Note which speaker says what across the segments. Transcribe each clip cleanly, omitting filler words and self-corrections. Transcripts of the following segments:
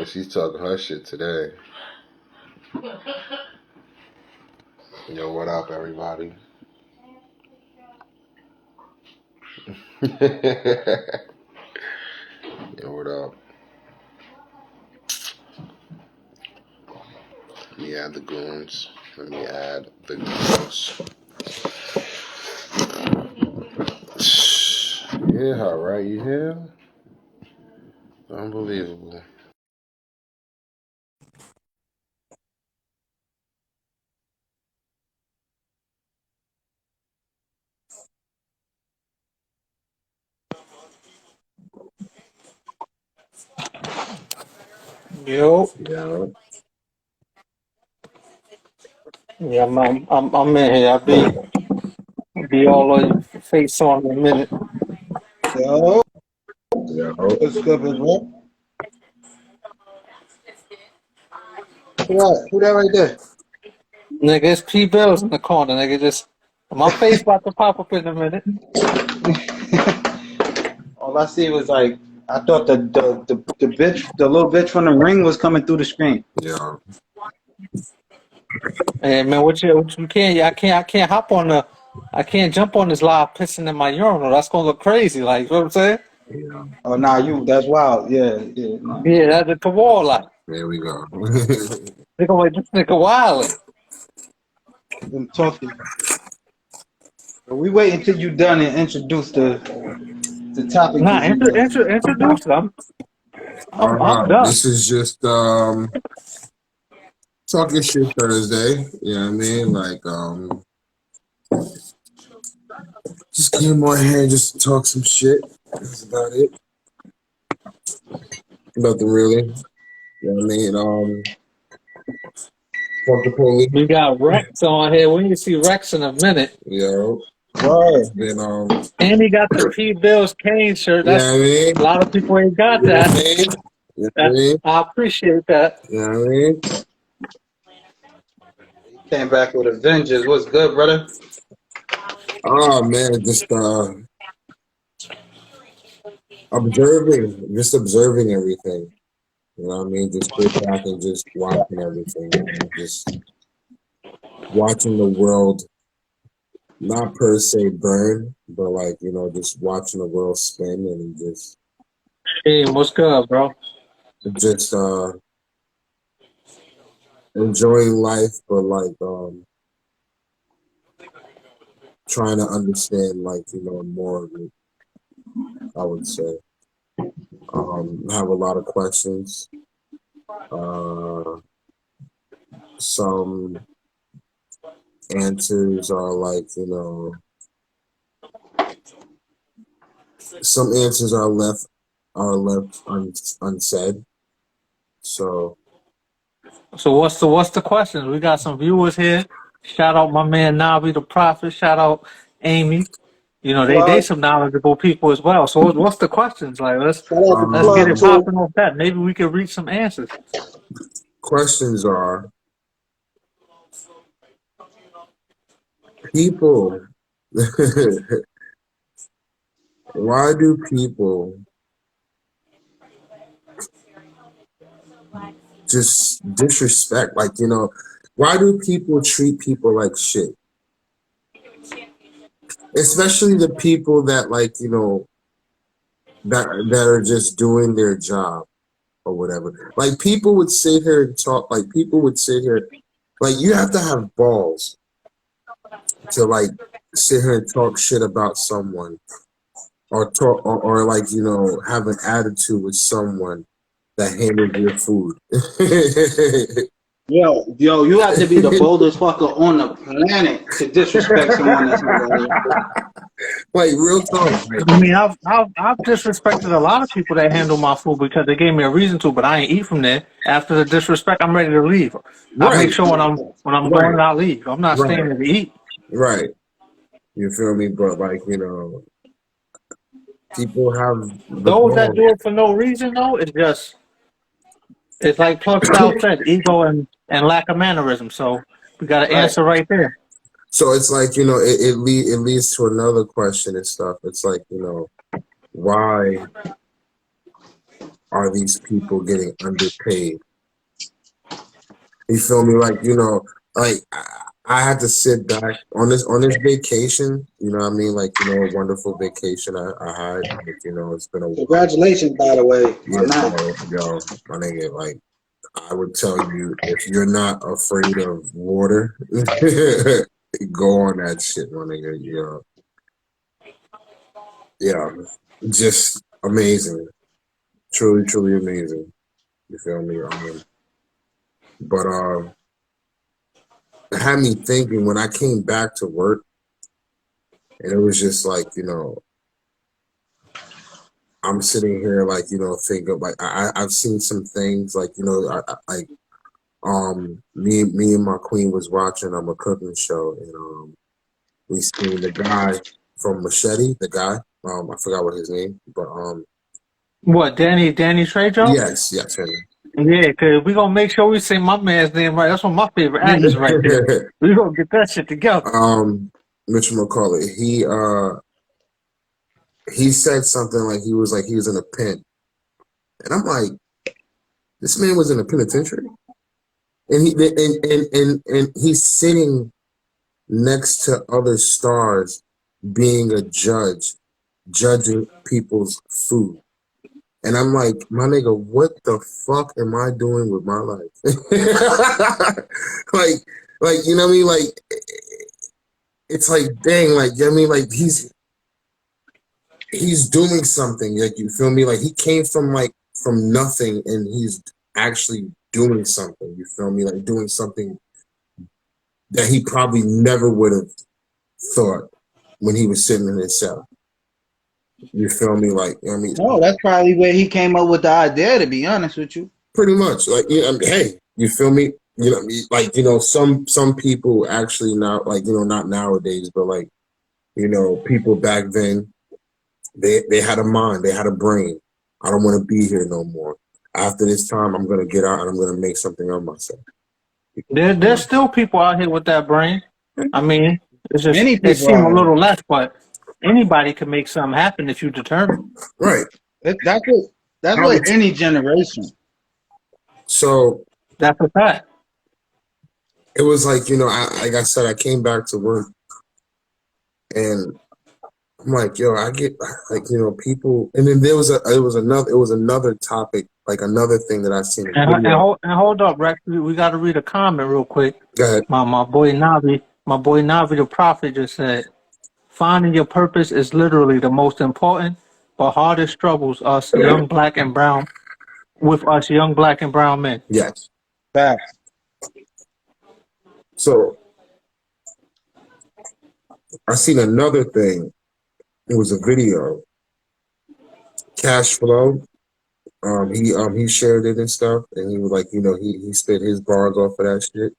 Speaker 1: She's talking her shit today. Yo, what up, everybody? Yo, what up? Let me add the goons. Let me add the goons. Yeah, all right, you here? Unbelievable.
Speaker 2: Yo,
Speaker 1: Yeah.
Speaker 2: yeah, I'm in here. I'll be all on your face on in a minute.
Speaker 3: Yo,
Speaker 1: Yeah.
Speaker 3: what's good, bro? Who that right there?
Speaker 2: Nigga, it's P Bills in the corner, nigga. Just my face about to pop up in a minute.
Speaker 3: All I see was like, I thought the bitch, the little bitch from the ring was coming through the screen.
Speaker 1: Yeah.
Speaker 2: Hey man, what you can't I can't hop on I can't jump on this live pissing in my urinal. That's gonna look crazy, like you know what I'm saying?
Speaker 1: Yeah.
Speaker 3: Oh, nah, that's wild. Yeah, yeah, nah.
Speaker 2: Yeah, that's at the wall like
Speaker 1: There we go.
Speaker 2: nigga like this nigga wildin'.
Speaker 3: I'm talking. But we wait until you done and introduce the topic
Speaker 2: Nah,
Speaker 3: du jour.
Speaker 2: introduce it. I'm done.
Speaker 1: This is just talking shit Thursday. You know what I mean? Like just came on here just to talk some shit. That's about it. Nothing really. You know what I mean? Fuck the police.
Speaker 2: We got Rexx on here. We need to see Rexx in a minute.
Speaker 1: Yo. It's
Speaker 3: Word.
Speaker 1: been
Speaker 2: And he got the P Bills Kane shirt.
Speaker 1: you know
Speaker 2: That's
Speaker 1: what I mean?
Speaker 2: a lot of people ain't got
Speaker 1: You know what I
Speaker 2: that.
Speaker 1: mean? You know what I mean?
Speaker 2: I appreciate that.
Speaker 1: You know what I mean?
Speaker 3: Came back with a vengeance. What's good, brother?
Speaker 1: Oh man, just observing everything. You know what I mean? Just sit back and just watching everything. You know? Just watching the world, not per se burn, but like, just watching the world spin and
Speaker 2: Hey, what's good, bro?
Speaker 1: just enjoying life, but like trying to understand like, more of it, I would say. Have a lot of questions. Some answers are like, some answers are left unsaid. So
Speaker 2: So what's the questions? We got some viewers here. Shout out my man Navi the Prophet. Shout out Amy. You know, they
Speaker 3: Plug.
Speaker 2: some knowledgeable people as well. So what's the questions? Like
Speaker 3: Shout out to
Speaker 2: let's get
Speaker 3: Plug,
Speaker 2: it
Speaker 1: um,
Speaker 3: too.
Speaker 2: popping off that. Maybe we can reach some answers.
Speaker 1: questions are people. Why do people just disrespect? Like, why do people treat people like shit? Especially the people that like, that are just doing their job or whatever. Like people would sit here and talk. Like people would sit here. Like you have to have balls to like sit here and talk shit about someone or talk or like have an attitude with someone that handles your food.
Speaker 3: Yo, you have to be the boldest fucker on the planet to disrespect someone that's handling your food.
Speaker 1: Like real talk. Like,
Speaker 2: I mean, I've disrespected a lot of people that handle my food because they gave me a reason to, but I ain't eat from there. After the disrespect, I'm ready to leave. I make
Speaker 1: right,
Speaker 2: sure when I'm
Speaker 1: right,
Speaker 2: going, I leave. I'm not
Speaker 1: right,
Speaker 2: staying there to eat.
Speaker 1: right. You feel me? But like people have the
Speaker 2: Those that
Speaker 1: balls.
Speaker 2: do it for no reason, though, it's like Plug Style said, ego and lack of mannerism. So we got an
Speaker 3: Right.
Speaker 2: answer right there.
Speaker 1: So it's like it leads to another question and stuff. It's like why are these people getting underpaid? You feel me? Like, like I had to sit back on this vacation. You know what I mean? Like, a wonderful vacation I had. Like, it's been a while.
Speaker 3: Congratulations, by the way,
Speaker 1: Yeah,
Speaker 3: on that.
Speaker 1: yo, my nigga. Like, I would tell you, if you're not afraid of water, go on that shit, my nigga. Yeah, just amazing, truly, truly amazing. You feel me? But it had me thinking when I came back to work, and it was just like, I'm sitting here like, thinking like I've seen some things like, like me and my queen was watching a cooking show, and we seen the guy from Machete, the guy, I forgot what his name, but
Speaker 2: What, Danny Trejo?
Speaker 1: yes, him.
Speaker 2: Yeah, cause we gonna make sure we say my man's name right. That's one of my favorite actors right there. We gonna get that shit together.
Speaker 1: Whatchamacallit, he said something like he was in a pen, and I'm like, this man was in a penitentiary, and and he's sitting next to other stars, being a judge, judging people's food. And I'm like, my nigga, what the fuck am I doing with my life? like, you know what I mean? Like, it's like, dang, like, you know what I mean? Like, he's doing something. Like, you feel me? Like, he came from nothing, and he's actually doing something. You feel me? Like, doing something that he probably never would have thought when he was sitting in his cell. You feel me? Like, you know what I mean?
Speaker 3: No, that's probably where he came up with the idea, to be honest with you.
Speaker 1: Pretty much. Like, I mean, hey, you feel me? You know what I mean? Like, some people actually now, like, not nowadays, but like, people back then, they had a mind, they had a brain. I don't want to be here no more. After this time, I'm gonna get out and I'm gonna make something of myself.
Speaker 2: There's still people out here with that brain. I mean,
Speaker 3: Many
Speaker 2: it
Speaker 3: people
Speaker 2: seems a
Speaker 3: are.
Speaker 2: little less, but anybody can make something happen if you determine.
Speaker 1: Right.
Speaker 3: That's
Speaker 1: Probably.
Speaker 3: what any generation.
Speaker 1: So
Speaker 2: That's a fact.
Speaker 1: it was like, like I said, I came back to work, and I'm like, yo, I get like, people, and then it was another topic, like another thing that I seen a video.
Speaker 2: And hold up, Rex. We got to read a comment real quick.
Speaker 1: Go ahead.
Speaker 2: My boy Navi the Prophet just said, "Finding your purpose is literally the most important, but hardest struggles us young black and brown men."
Speaker 1: Yes.
Speaker 3: Facts.
Speaker 1: So I seen another thing. It was a video. Cash Flow. He shared it and stuff, and he was like, he spit his bars off of that shit.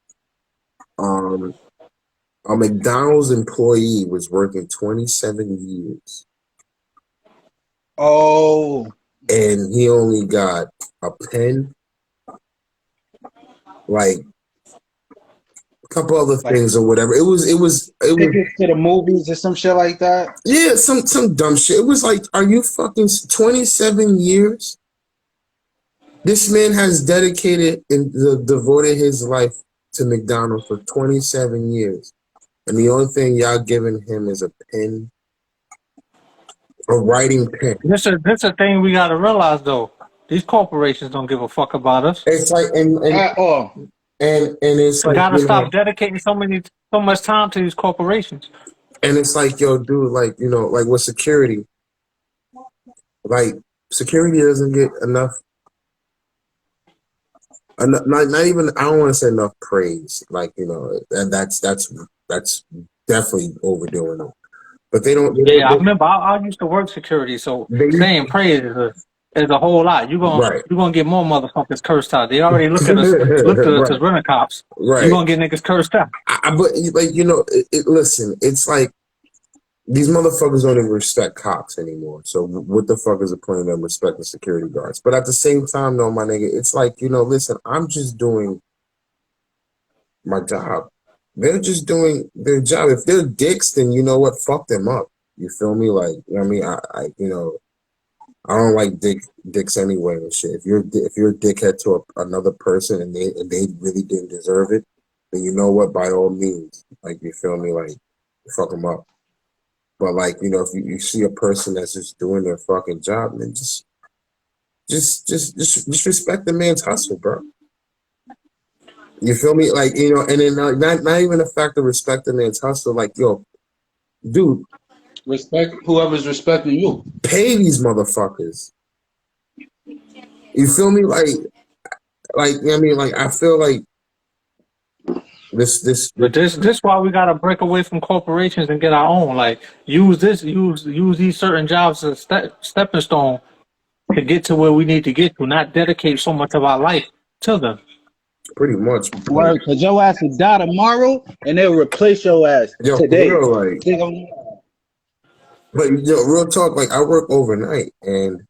Speaker 1: A McDonald's employee was working 27 years,
Speaker 3: Oh,
Speaker 1: and he only got a pen, like a couple other
Speaker 3: like
Speaker 1: things or whatever. It was
Speaker 3: tickets to the movies or some shit like that.
Speaker 1: yeah, some dumb shit. It was like, are you fucking 27 years? This man has dedicated and devoted his life to McDonald's for 27 years. And the only thing y'all giving him is a pen, a writing pen.
Speaker 2: This a thing we got to realize though. These corporations don't give a fuck about us.
Speaker 1: It's like, and
Speaker 3: At all.
Speaker 1: it's
Speaker 2: We
Speaker 1: like,
Speaker 2: gotta stop dedicating so much time to these corporations.
Speaker 1: and it's like, yo, dude, like, like with security, like security doesn't get enough, not even, I don't want to say enough praise, like, and that's definitely overdoing it. But they don't.
Speaker 2: Yeah, I remember I used to work security, so saying praise is a whole lot.
Speaker 1: Right.
Speaker 2: You gonna get more motherfuckers cursed out. They already look at us as rent cops.
Speaker 1: Right.
Speaker 2: You gonna get niggas cursed out.
Speaker 1: But like, listen, it's like these motherfuckers don't even respect cops anymore. So what the fuck is the point of them respecting security guards? But at the same time, though, my nigga, it's like, listen, I'm just doing my job. They're just doing their job. If they're dicks, then you know what? Fuck them up. You feel me? Like, I mean, I I don't like dicks anyway and shit. If you're a dickhead to another person and they really didn't deserve it, then you know what? By all means, like you feel me, like fuck them up. But like if you see a person that's just doing their fucking job, then just respect the man's hustle, bro. You feel me? Like and then not even the fact of respect the man's hustle. Like dude,
Speaker 3: Respect whoever's respecting you.
Speaker 1: pay these motherfuckers. You feel me? Like I mean, like I feel like this
Speaker 2: But this why we gotta break away from corporations and get our own. Like use these certain jobs as a stepping stone to get to where we need to get to, not dedicate so much of our life to them.
Speaker 1: pretty much.
Speaker 3: Word, because your ass will die tomorrow and they'll replace your ass
Speaker 1: Yo, for
Speaker 3: today.
Speaker 1: real, like, but real talk, like I work overnight and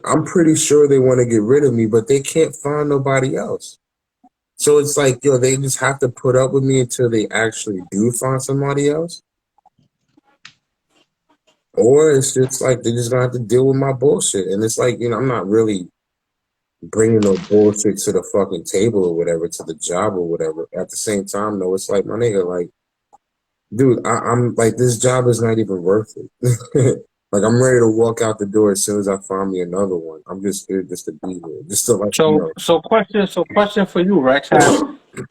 Speaker 1: I'm pretty sure they want to get rid of me, but they can't find nobody else. So it's like, they just have to put up with me until they actually do find somebody else. Or it's just like they're just gonna have to deal with my bullshit. And it's like, I'm not really bringing no bullshit to the fucking table or whatever, to the job or whatever. At the same time, though, it's like, my nigga, like, dude, I'm like, this job is not even worth it. Like, I'm ready to walk out the door as soon as I find me another one. I'm just here just to be here, just to like,
Speaker 2: So question for you, Rex.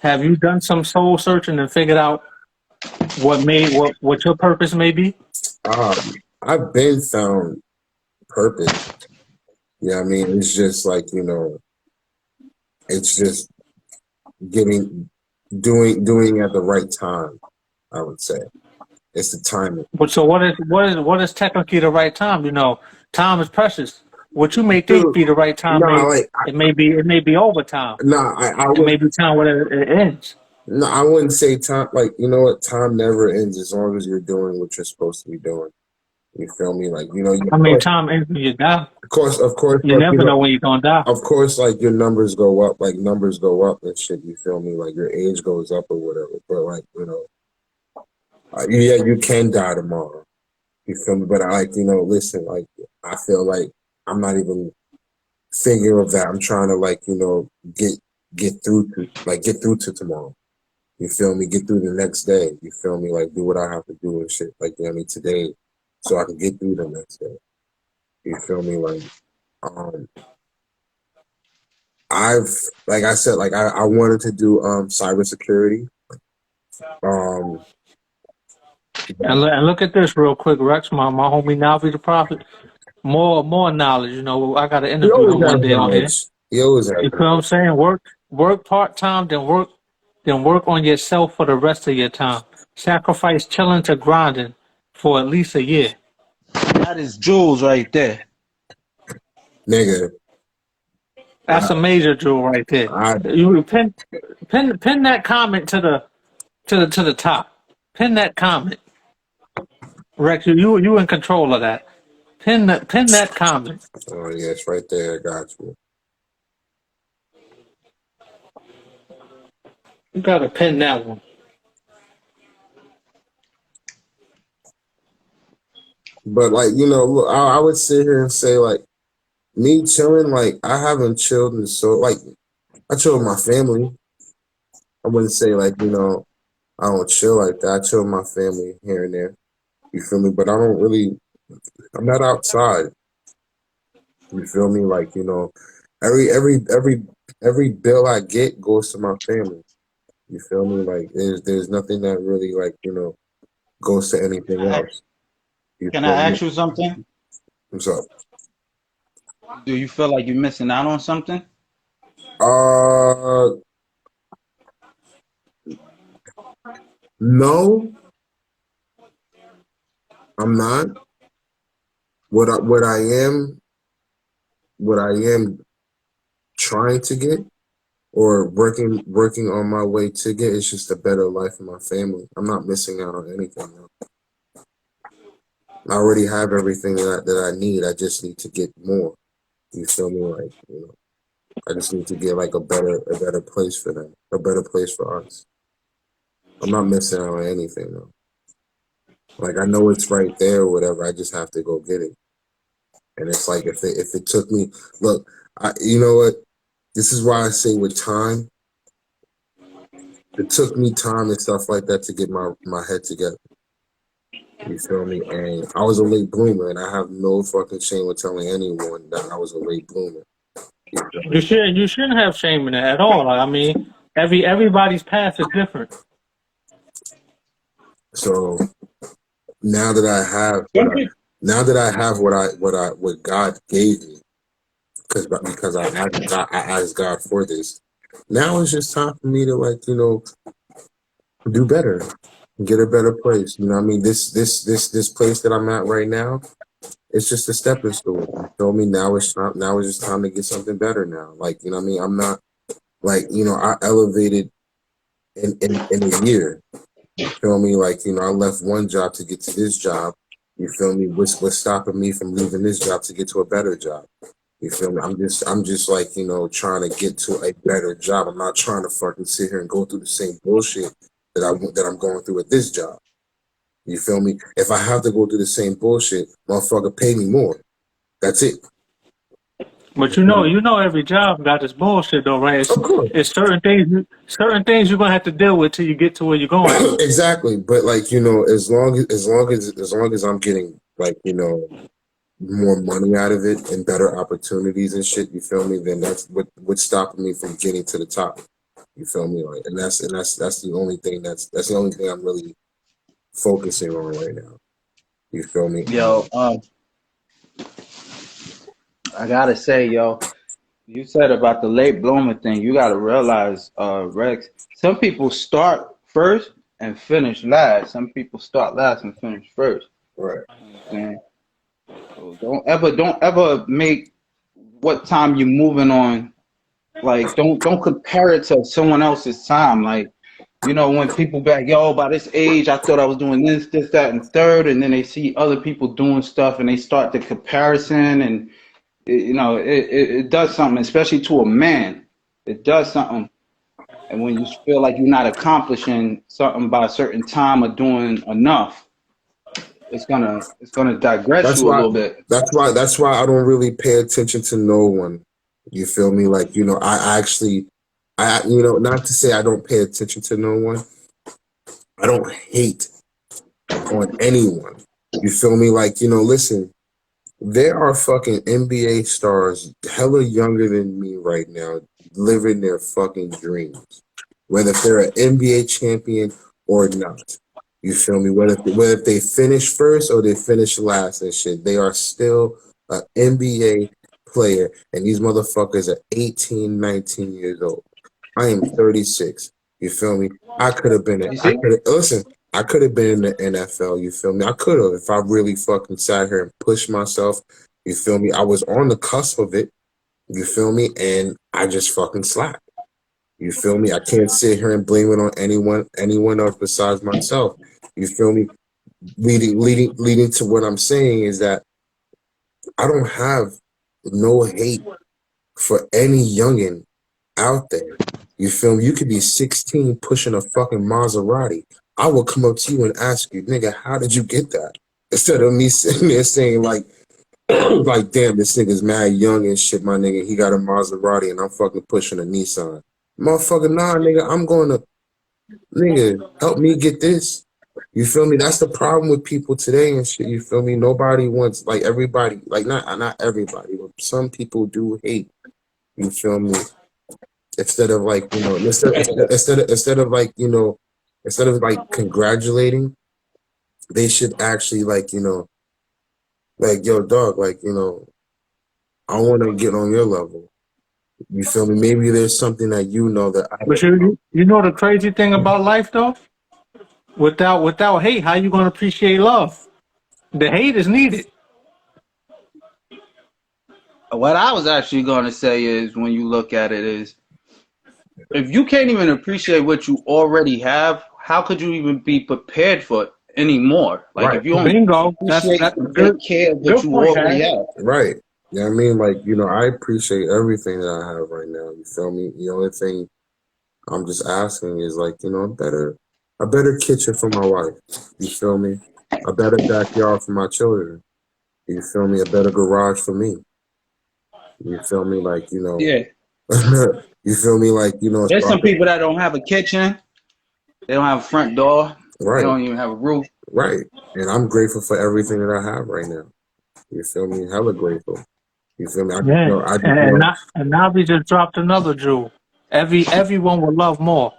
Speaker 2: Have you done some soul searching and figured out what your purpose may be?
Speaker 1: I've been found purpose. Yeah, I mean, it's just like, it's just doing at the right time, I would say. It's the timing.
Speaker 2: But so what is technically the right time? Time is precious. What you may think
Speaker 1: Dude,
Speaker 2: be the right time
Speaker 1: nah, like,
Speaker 2: it may be overtime.
Speaker 1: nah,
Speaker 2: It may be time when it ends.
Speaker 1: no, I wouldn't say time. Like, you know what? Time never ends as long as you're doing what you're supposed to be doing. You feel me? Like,
Speaker 2: I mean, time ends when you die.
Speaker 1: of course,
Speaker 2: You
Speaker 1: like,
Speaker 2: never know when you're gonna die.
Speaker 1: of course, like your numbers go up, like numbers go up and shit. You feel me? Like your age goes up or whatever. But like, yeah, you can die tomorrow. You feel me? But I like, listen, like I feel like I'm not even thinking of that. I'm trying to like, get through to tomorrow. You feel me? Get through the next day. You feel me? Like do what I have to do and shit. Like today, so I can get through the next day. You feel me? Like I've like I said, like I wanted to do cybersecurity.
Speaker 2: And look at this real quick, Rex. My homie Navi the Prophet. More knowledge. I got to
Speaker 1: He
Speaker 2: interview
Speaker 1: always
Speaker 2: him
Speaker 1: has
Speaker 2: one day on here.
Speaker 1: knowledge. He always has
Speaker 2: You know what I'm
Speaker 1: knowledge.
Speaker 2: saying? Work part time, then work on yourself for the rest of your time. Sacrifice chilling to grinding for at least a year.
Speaker 3: That is jewels right there.
Speaker 1: Nigga.
Speaker 2: That's a major jewel right there.
Speaker 1: I
Speaker 2: You pin that comment to the top. Pin that comment, Rex. You in control of that. Pin that comment.
Speaker 1: Oh yes, right there, I got you.
Speaker 2: You gotta pin that one.
Speaker 1: But like, look, I would sit here and say like me chilling, like I haven't chilled in so like I chill with my family. I wouldn't say like, I don't chill like that. I chill with my family here and there. You feel me? But I'm not outside. You feel me? Like, every bill I get goes to my family. You feel me? Like there's nothing that really like, goes to anything else. You
Speaker 3: Can
Speaker 1: feel
Speaker 3: I
Speaker 1: me?
Speaker 3: ask you something?
Speaker 1: What's up?
Speaker 3: Do you feel like you're missing out on something?
Speaker 1: Uh no, I'm not. What I am trying to get or working on my way to get is just a better life for my family. I'm not missing out on anything. I already have everything that I need. I just need to get more. You feel me? Like, I just need to get like a better place for them, a better place for us. I'm not missing out on anything though. Like I know it's right there or whatever. I just have to go get it. And it's like if it took me, look, you know what? This is why I say with time, it took me time and stuff like that to get my head together. You feel me? And I was a late bloomer, and I have no fucking shame with telling anyone that I was a late bloomer. You feel me?
Speaker 2: You shouldn't have shame in that at all. Like, I mean, everybody's path is different.
Speaker 1: So now that I have what God gave me, because I asked God for this. Now it's just time for me to do better, get a better place. You know what I mean? This place that I'm at right now, it's just a stepping stone. You feel me? Now it's time. Now it's just time to get something better. Now, like you know what I mean? I'm not I elevated in a year. You feel me? Like I left one job to get to this job. You feel me? What's stopping me from leaving this job to get to a better job? You feel me? I'm just trying to get to a better job. I'm not trying to fucking sit here and go through the same bullshit that I'm going through at this job. You feel me? If I have to go through the same bullshit, motherfucker, pay me more. That's it.
Speaker 2: But you know, every job got this bullshit though, right?
Speaker 1: Of course.
Speaker 2: It's certain things you're gonna have to deal with till you get to where you're going.
Speaker 1: Exactly. But as long as I'm getting more money out of it and better opportunities and shit, you feel me? Then that's what's stopping me from getting to the top. You feel me? Like, and that's the only thing that's the only thing I'm really focusing on right now. You feel me?
Speaker 3: Yo, I gotta say, yo, you said about the late bloomer thing. You gotta realize, Rexx, some people start first and finish last. Some people start last and finish first.
Speaker 1: Right.
Speaker 3: And so don't ever make what time you're moving on. Like, don't compare it to someone else's time. Like, when people back, yo, by this age, I thought I was doing this, that, and third, and then they see other people doing stuff, and they start the comparison, and it does something, especially to a man. It does something, and when you feel like you're not accomplishing something by a certain time or doing enough, it's gonna digress
Speaker 1: That's
Speaker 3: you a
Speaker 1: why.
Speaker 3: little bit.
Speaker 1: That's why I don't really pay attention to no one. You feel me? Like I actually, not to say I don't pay attention to no one. I don't hate on anyone. You feel me? Like listen. There are fucking NBA stars hella younger than me right now living their fucking dreams. Whether if they're an NBA champion or not. You feel me? Whether if they finish first or they finish last and shit, they are still an NBA player. And these motherfuckers are 18, 19 years old. I am 36. You feel me? I could have been
Speaker 3: You see?
Speaker 1: listen, I could have been in the NFL, you feel me? I could have if I really fucking sat here and pushed myself, you feel me? I was on the cusp of it, you feel me? And I just fucking slacked. You feel me? I can't sit here and blame it on anyone else besides myself. You feel me? Leading to what I'm saying is that I don't have no hate for any youngin out there. You feel me? You could be 16 pushing a fucking Maserati. I will come up to you and ask you, nigga, how did you get that? Instead of me sitting there saying like, like, damn, this nigga's mad young and shit, my nigga. He got a Maserati and I'm fucking pushing a Nissan. Motherfucker, nah, nigga, I'm going to, nigga, help me get this. You feel me? That's the problem with people today and shit. You feel me? Nobody wants, like, everybody, like, not everybody, but some people do hate. You feel me? Instead of like instead of like congratulating, they should actually like like yo dog, like I want to get on your level. You feel me? Maybe there's something that that I
Speaker 2: But
Speaker 1: don't know.
Speaker 2: you know the crazy thing about life though, without hate, how you gonna appreciate love? The hate is needed.
Speaker 3: What I was actually gonna say is, when you look at it, is if you can't even appreciate what you already have, how could you even be prepared for it anymore? Like,
Speaker 1: Right,
Speaker 3: if you don't
Speaker 2: Bingo.
Speaker 3: appreciate
Speaker 2: That's
Speaker 3: and
Speaker 2: good.
Speaker 3: take care of what
Speaker 2: Good
Speaker 3: you
Speaker 2: point,
Speaker 3: already
Speaker 2: Harry.
Speaker 3: have.
Speaker 1: right. You know what I mean? Like I appreciate everything that I have right now. You feel me? The only thing I'm just asking is like a better kitchen for my wife. You feel me? A better backyard for my children. You feel me? A better garage for me. You feel me? Like, you know,
Speaker 3: Yeah.
Speaker 1: you feel me? Like, you know,
Speaker 3: There's
Speaker 1: so
Speaker 3: some people that don't have a kitchen. They don't have a front door. They
Speaker 1: right,
Speaker 3: don't even have a roof.
Speaker 1: right. And I'm grateful for everything that I have right now. You feel me? Hella grateful. You feel me?
Speaker 2: Yeah,
Speaker 1: I just
Speaker 2: and
Speaker 1: know,
Speaker 2: now and now we just dropped another jewel. Everyone will love more.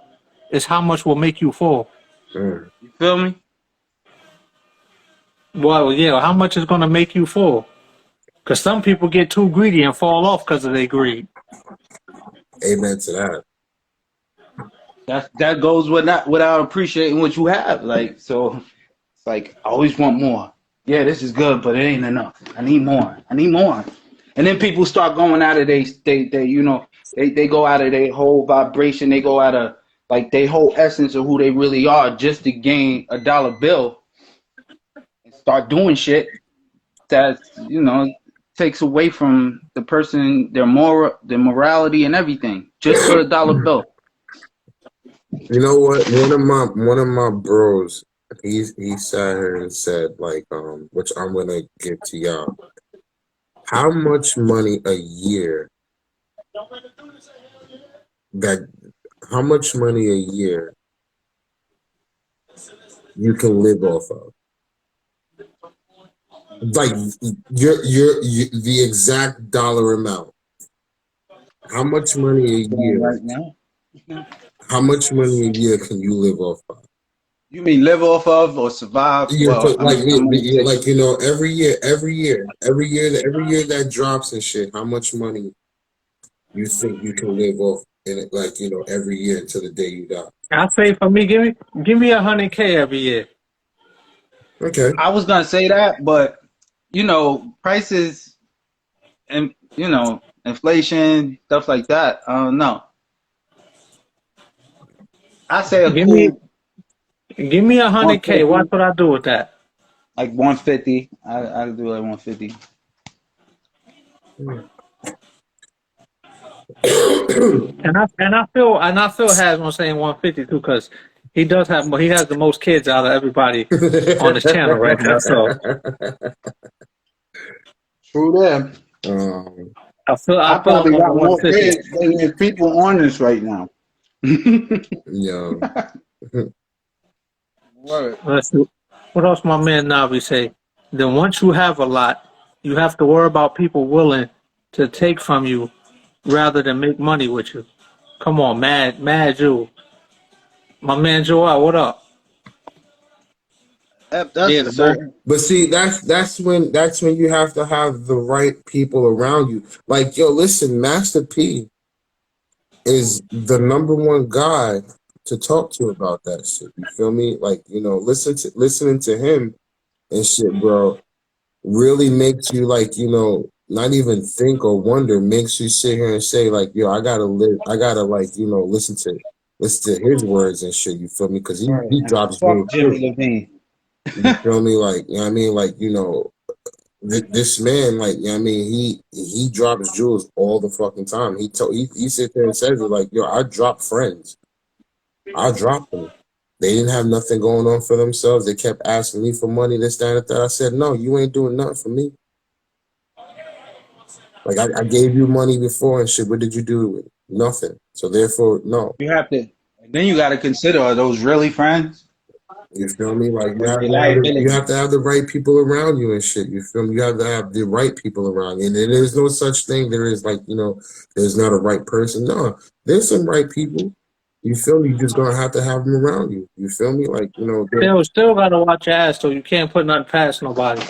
Speaker 2: It's how much will make you full.
Speaker 1: mm,
Speaker 3: You feel me?
Speaker 2: Well, yeah, how much is gonna make you full? Because some people get too greedy and fall off because of their greed.
Speaker 1: amen to that.
Speaker 3: That goes without appreciating what you have. Like, so it's like I always want more. Yeah, this is good, but it ain't enough. I need more. I need more. And then people start going out of they you know, they go out of their whole vibration. They go out of like their whole essence of who they really are just to gain a dollar bill and start doing shit that, you know, takes away from the person, their morality and everything just for the dollar bill.
Speaker 1: You know what? One of my bros, he sat here and said like, which I'm gonna give to y'all. How much money a year that how much money a year you can live off of? Like the exact dollar amount. How much money a year?
Speaker 3: Right now.
Speaker 1: How much money a year can you live off of?
Speaker 3: You mean live off of or survive?
Speaker 1: Yeah,
Speaker 3: Well,
Speaker 1: but like
Speaker 3: I'm gonna say
Speaker 1: like every year that drops and shit. How much money you think you can live off in it? Like every year until the day you die.
Speaker 2: I say for me, give me 100K every year.
Speaker 1: Okay.
Speaker 3: I was gonna say that, but you know, prices and inflation, stuff like that. I don't know. I say a
Speaker 2: Give me
Speaker 3: cool
Speaker 2: give me 100K.
Speaker 3: 150,
Speaker 2: Watch what I do with that.
Speaker 3: like 150. I'll do like 150.
Speaker 2: And I feel has on saying 150 too because he has the most kids out of everybody on his channel right now. So
Speaker 3: True that.
Speaker 1: um,
Speaker 2: I
Speaker 3: I
Speaker 2: feel I'm
Speaker 3: probably
Speaker 2: on the
Speaker 3: got more
Speaker 2: 150.
Speaker 3: kids than there's people on this right now.
Speaker 1: yo,
Speaker 3: Word.
Speaker 2: Let's see. What else my man Navi say? Then once you have a lot, you have to worry about people willing to take from you rather than make money with you. Come on, mad Jewel. My man Joel, what up?
Speaker 3: That's
Speaker 2: Yeah,
Speaker 3: a
Speaker 2: the boy.
Speaker 3: certain.
Speaker 1: but see, that's when you have to have the right people around you. Like, yo, listen, Master P is the number one guy to talk to about that shit. You feel me? Like, listening to him and shit, bro, really makes you like, not even think or wonder, makes you sit here and say, like, yo, I gotta live, I gotta like, listen to his words and shit, you feel me? Because
Speaker 3: Word.
Speaker 1: he
Speaker 3: And
Speaker 1: drops
Speaker 3: fuck
Speaker 1: jewels
Speaker 3: Jimmy
Speaker 1: too.
Speaker 3: Levine.
Speaker 1: You feel me? Like, you know what I mean? Like, this man, like, you know what I mean, he drops jewels all the fucking time. He sits there and says it like, yo, I drop friends. I dropped them. They didn't have nothing going on for themselves. They kept asking me for money, this, that, and that. I said, no, you ain't doing nothing for me. Like I gave you money before and shit. What did you do with it? Nothing. So therefore, no.
Speaker 3: You have to. Then you got to consider: are those really friends
Speaker 1: You feel me? Like
Speaker 3: or they
Speaker 1: you have
Speaker 3: liabilities?
Speaker 1: to have the right people around you and shit. You feel me? You have to have the right people around you. And there's no such thing. There is like, there's not a right person. No, there's some right people. You feel me? You just gonna have to have them around you. You feel me? Like,
Speaker 2: Still gotta watch your ass, so you can't put nothing past nobody.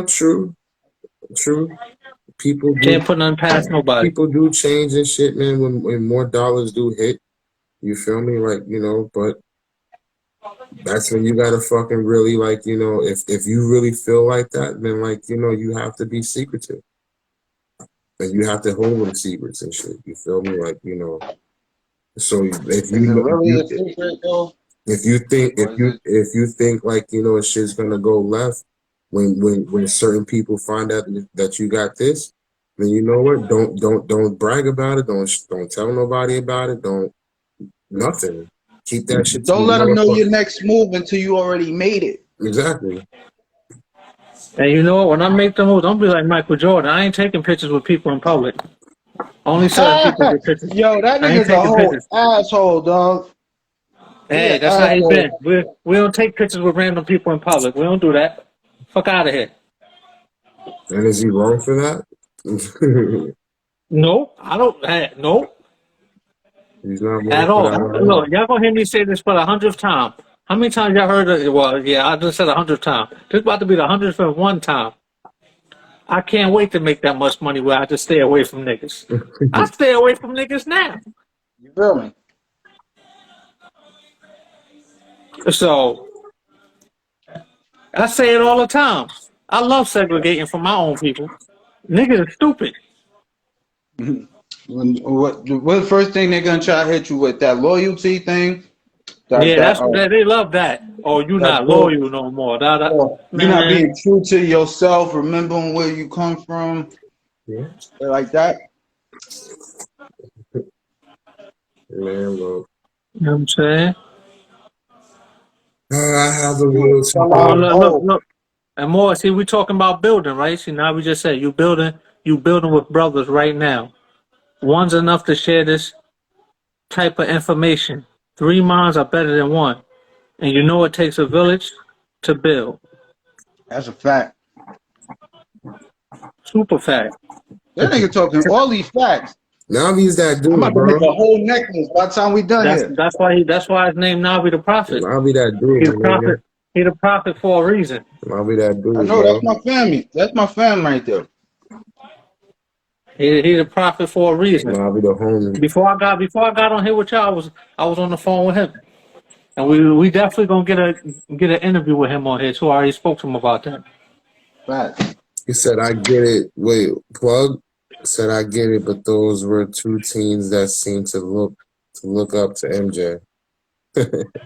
Speaker 1: true, true. People
Speaker 2: Can't
Speaker 1: do
Speaker 2: put nothing past nobody.
Speaker 1: people do change and shit, man, when more dollars do hit. You feel me? Like, but that's when you gotta fucking really like, if you really feel like that, then like, you have to be secretive. And you have to hold them secrets and shit. You feel me? Like, so
Speaker 3: Is it really a secret though,
Speaker 1: if you think
Speaker 3: or is it?
Speaker 1: if you think like, shit's gonna go left when certain people find out that you got this, then you know what? Don't brag about it. Don't tell nobody about it. Don't nothing. Keep that shit to
Speaker 3: Don't let them know
Speaker 1: motherfucker.
Speaker 3: your next move until you already made it.
Speaker 1: Exactly.
Speaker 2: And you know what? When I make the move, don't be like Michael Jordan. I ain't taking pictures with people in public. Only certain people get pictures.
Speaker 3: Yo, that
Speaker 2: I ain't
Speaker 3: nigga's a
Speaker 2: taking
Speaker 3: whole
Speaker 2: pictures.
Speaker 3: asshole, dog. He
Speaker 2: Hey,
Speaker 3: an
Speaker 2: that's how he been.
Speaker 3: asshole.
Speaker 2: We don't take pictures with random people in public. We don't do that. Fuck out of here.
Speaker 1: And is he wrong for that?
Speaker 2: No, I don't. No,
Speaker 1: He's not wrong
Speaker 2: at
Speaker 1: for
Speaker 2: all.
Speaker 1: that at
Speaker 2: Look,
Speaker 1: all.
Speaker 2: y'all gonna hear me say this for the 100th time. How many times y'all heard it? Well, yeah, I just said 100th time. This about to be the 101 time. I can't wait to make that much money where I just stay away from niggas. I stay away from niggas now.
Speaker 3: You feel me?
Speaker 2: So I say it all the time. I love segregating from my own people. Niggas are stupid.
Speaker 3: What the first thing they're gonna try to hit you with? That loyalty thing?
Speaker 2: Yeah, that's what they love that. Oh, you
Speaker 3: That
Speaker 2: not
Speaker 3: bull,
Speaker 2: loyal no more. Da, da.
Speaker 3: you're not
Speaker 2: Man,
Speaker 3: being true to yourself, remembering where you come from,
Speaker 1: Yeah.
Speaker 3: like that.
Speaker 1: Man, look.
Speaker 2: you know what I'm saying?
Speaker 1: I have a little
Speaker 2: Oh,
Speaker 1: time.
Speaker 2: look. And more, see, we talking about building, right? See, now we just said you building with brothers right now. One's enough to share this type of information. 3 minds are better than one. And you know it takes a village to build.
Speaker 3: That's a fact.
Speaker 2: Super fact.
Speaker 3: That nigga talking all these facts.
Speaker 1: Now he's that
Speaker 3: I'm
Speaker 1: dude,
Speaker 3: about to make
Speaker 1: bro.
Speaker 3: a whole necklace by the time we done here.
Speaker 2: That's why his name Navi the Prophet.
Speaker 1: I'll be that dude,
Speaker 2: He
Speaker 1: my
Speaker 2: the
Speaker 1: nigga.
Speaker 2: prophet. He the prophet for a reason.
Speaker 1: I'll be that dude,
Speaker 3: I know
Speaker 1: bro.
Speaker 3: that's my family. That's my fam right there.
Speaker 2: He the prophet for a reason.
Speaker 1: I'll be the homie.
Speaker 2: Before I got on here with y'all, I was on the phone with him, and we definitely gonna get an interview with him on here too. I already spoke to him about that.
Speaker 3: Facts.
Speaker 1: He said, I get it. Wait, plug? Said, I get it, but those were two teens that seemed to look up to MJ.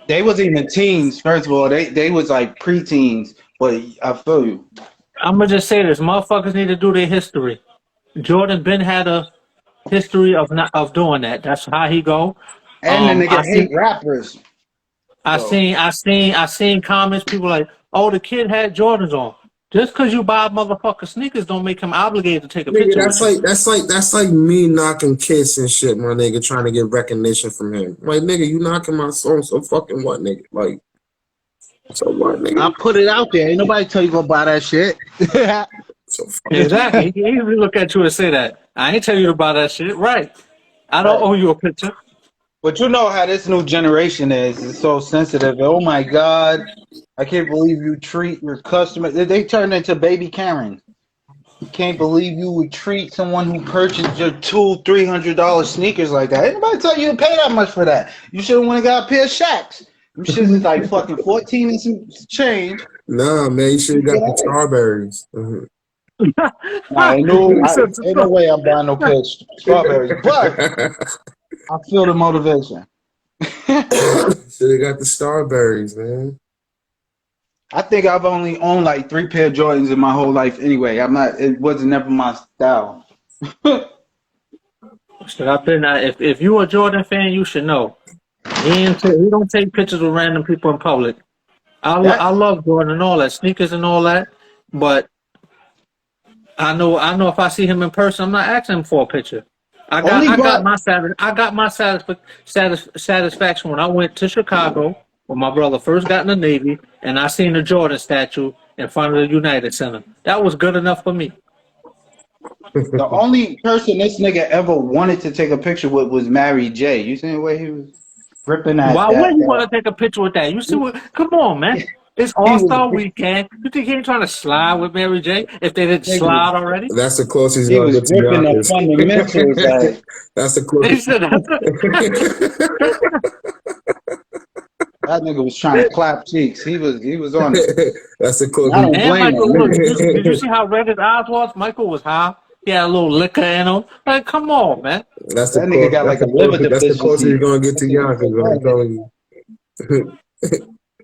Speaker 3: They wasn't even teens. First of all, they was like preteens. But I feel you.
Speaker 2: I'm gonna just say this: motherfuckers need to do their history. Jordan Ben had a history of doing that. That's how he go.
Speaker 3: And the nigga
Speaker 2: I
Speaker 3: hate rappers.
Speaker 2: I seen comments. People like, oh, the kid had Jordans on. Just because you buy motherfucker sneakers don't make him obligated to take a
Speaker 1: Nigga,
Speaker 2: picture with you.
Speaker 1: that's like me knocking Kiss and shit, my nigga, trying to get recognition from him. Like, nigga, you knocking my song, so fucking what, nigga? Like, so what, nigga?
Speaker 3: I put it out there. Ain't nobody tell you go buy that shit.
Speaker 1: So fucking
Speaker 2: Exactly. He easily look at you and say that. I ain't tell you to buy that shit. Right. I don't owe you a picture.
Speaker 3: But you know how this new generation is. It's so sensitive. Oh my God. I can't believe you treat your customer. They turn into baby Karen. Can't believe you would treat someone who purchased your $200-$300 sneakers like that. Anybody tell you to pay that much for that? You should have went and got a pair of Shaqs. Them shits is like fucking 14 and some change.
Speaker 1: nah, man, you should have got the strawberries.
Speaker 3: Nah, ain't no way I'm buying no pair of strawberries. But I feel the motivation.
Speaker 1: Should have got the strawberries, man.
Speaker 3: I think I've only owned like 3 pair of Jordans in my whole life anyway. It wasn't never my style.
Speaker 2: Shit, if you a Jordan fan, you should know. He don't take pictures with random people in public. I love Jordan and all that, sneakers and all that, but I know if I see him in person, I'm not asking him for a picture. I got my satisfaction when I went to Chicago when my brother first got in the Navy and I seen the Jordan statue in front of the United Center. That was good enough for me.
Speaker 3: The only person this nigga ever wanted to take a picture with was Mary J. You seen the way he was ripping that?
Speaker 2: Why wouldn't you want to take a picture with that? You see what? Come on, man. It's All-Star Weekend. You think he ain't trying to slide with Mary J. if they didn't slide already?
Speaker 1: That's the closest
Speaker 3: He
Speaker 1: he's gonna
Speaker 3: was
Speaker 1: get to
Speaker 3: ripping the
Speaker 1: Yonkers.
Speaker 3: fundamentals. Like,
Speaker 1: That's the
Speaker 2: He
Speaker 1: closest.
Speaker 2: said,
Speaker 3: that nigga was trying to clap cheeks. He was on it.
Speaker 1: That's the
Speaker 3: I
Speaker 1: closest.
Speaker 3: don't
Speaker 2: and
Speaker 3: blame
Speaker 2: Michael,
Speaker 3: him.
Speaker 2: look, did you see how red his eyes was? Michael was high. He had a little liquor in him. Like, come on, man.
Speaker 1: That's the
Speaker 3: That nigga got like a liver
Speaker 1: that's the closest
Speaker 3: deficiency.
Speaker 1: you're gonna get to Yonkers, man. I'm telling you.